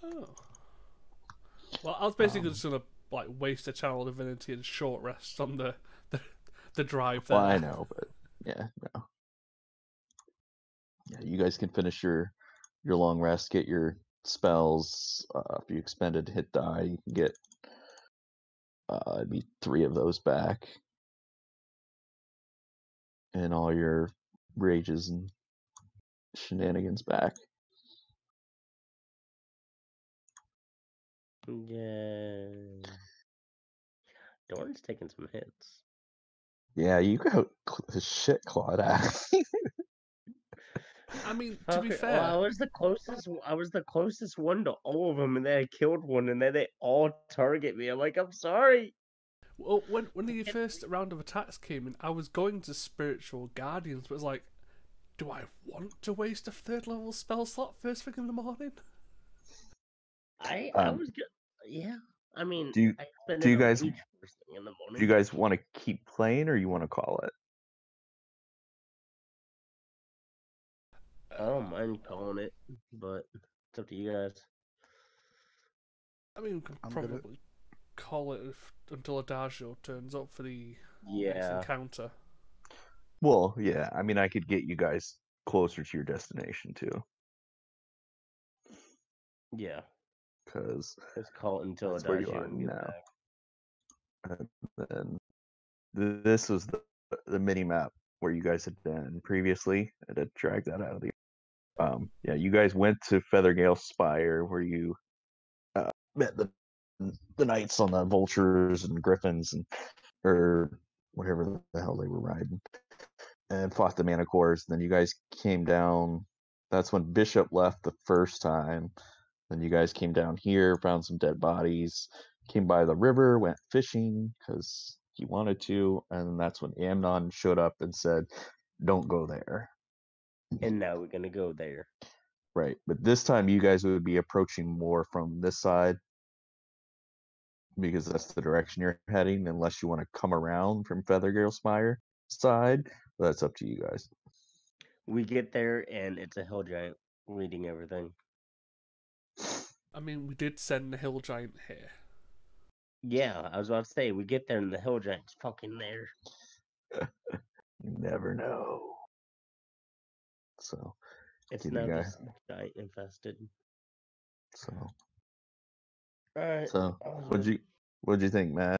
Oh. Well, I was basically just gonna like waste a channel divinity and short rest on the drive there. Well, I know, but yeah, no. Yeah, you guys can finish your long rest, get your spells. If you expended hit die, you can get it'd be 3 of those back, and all your rages and shenanigans back. Yeah. Dorn's taking some hits. Yeah, you got the shit clawed out. I mean, to be Fucker, fair, I was the closest one to all of them, and then I killed one, and then they all target me. I'm like, I'm sorry. well, when the first round of attacks came in, I was going to spiritual guardians, but it's like, do I want to waste a 3rd level spell slot first thing in the morning? I was good. Yeah, I mean, Do you- I spend do you it on guys- each first thing in the morning. Do you guys want to keep playing, or you want to call it? I don't mind calling it, but it's up to you guys. I mean, we can I'm good at- probably call it until Adagio turns up for the next Yeah. encounter. Well, yeah. I mean, I could get you guys closer to your destination too, Yeah. because Let's call it until that's where you Adagio are and get now. back. And then this was the mini map where you guys had been previously. I had to drag that out of the. Yeah, you guys went to Feathergale Spire, where you met the knights on the vultures and griffins, and or whatever the hell they were riding, and fought the Manticores. Then you guys came down. That's when Bishop left the first time. Then you guys came down here, found some dead bodies, came by the river, went fishing because he wanted to, and that's when Amnon showed up and said, "Don't go there." And now we're gonna go there. Right, but this time you guys would be approaching more from this side because that's the direction you're heading, unless you want to come around from Feathergale Spire side. That's up to you guys. We get there, and it's a hill giant reading everything. I mean, we did send the hill giant here. Yeah, I was about to say, we get there, and the hill giant's fucking there. You never know. So It's give now you guys. just giant infested. So All right. what'd you think, Matt?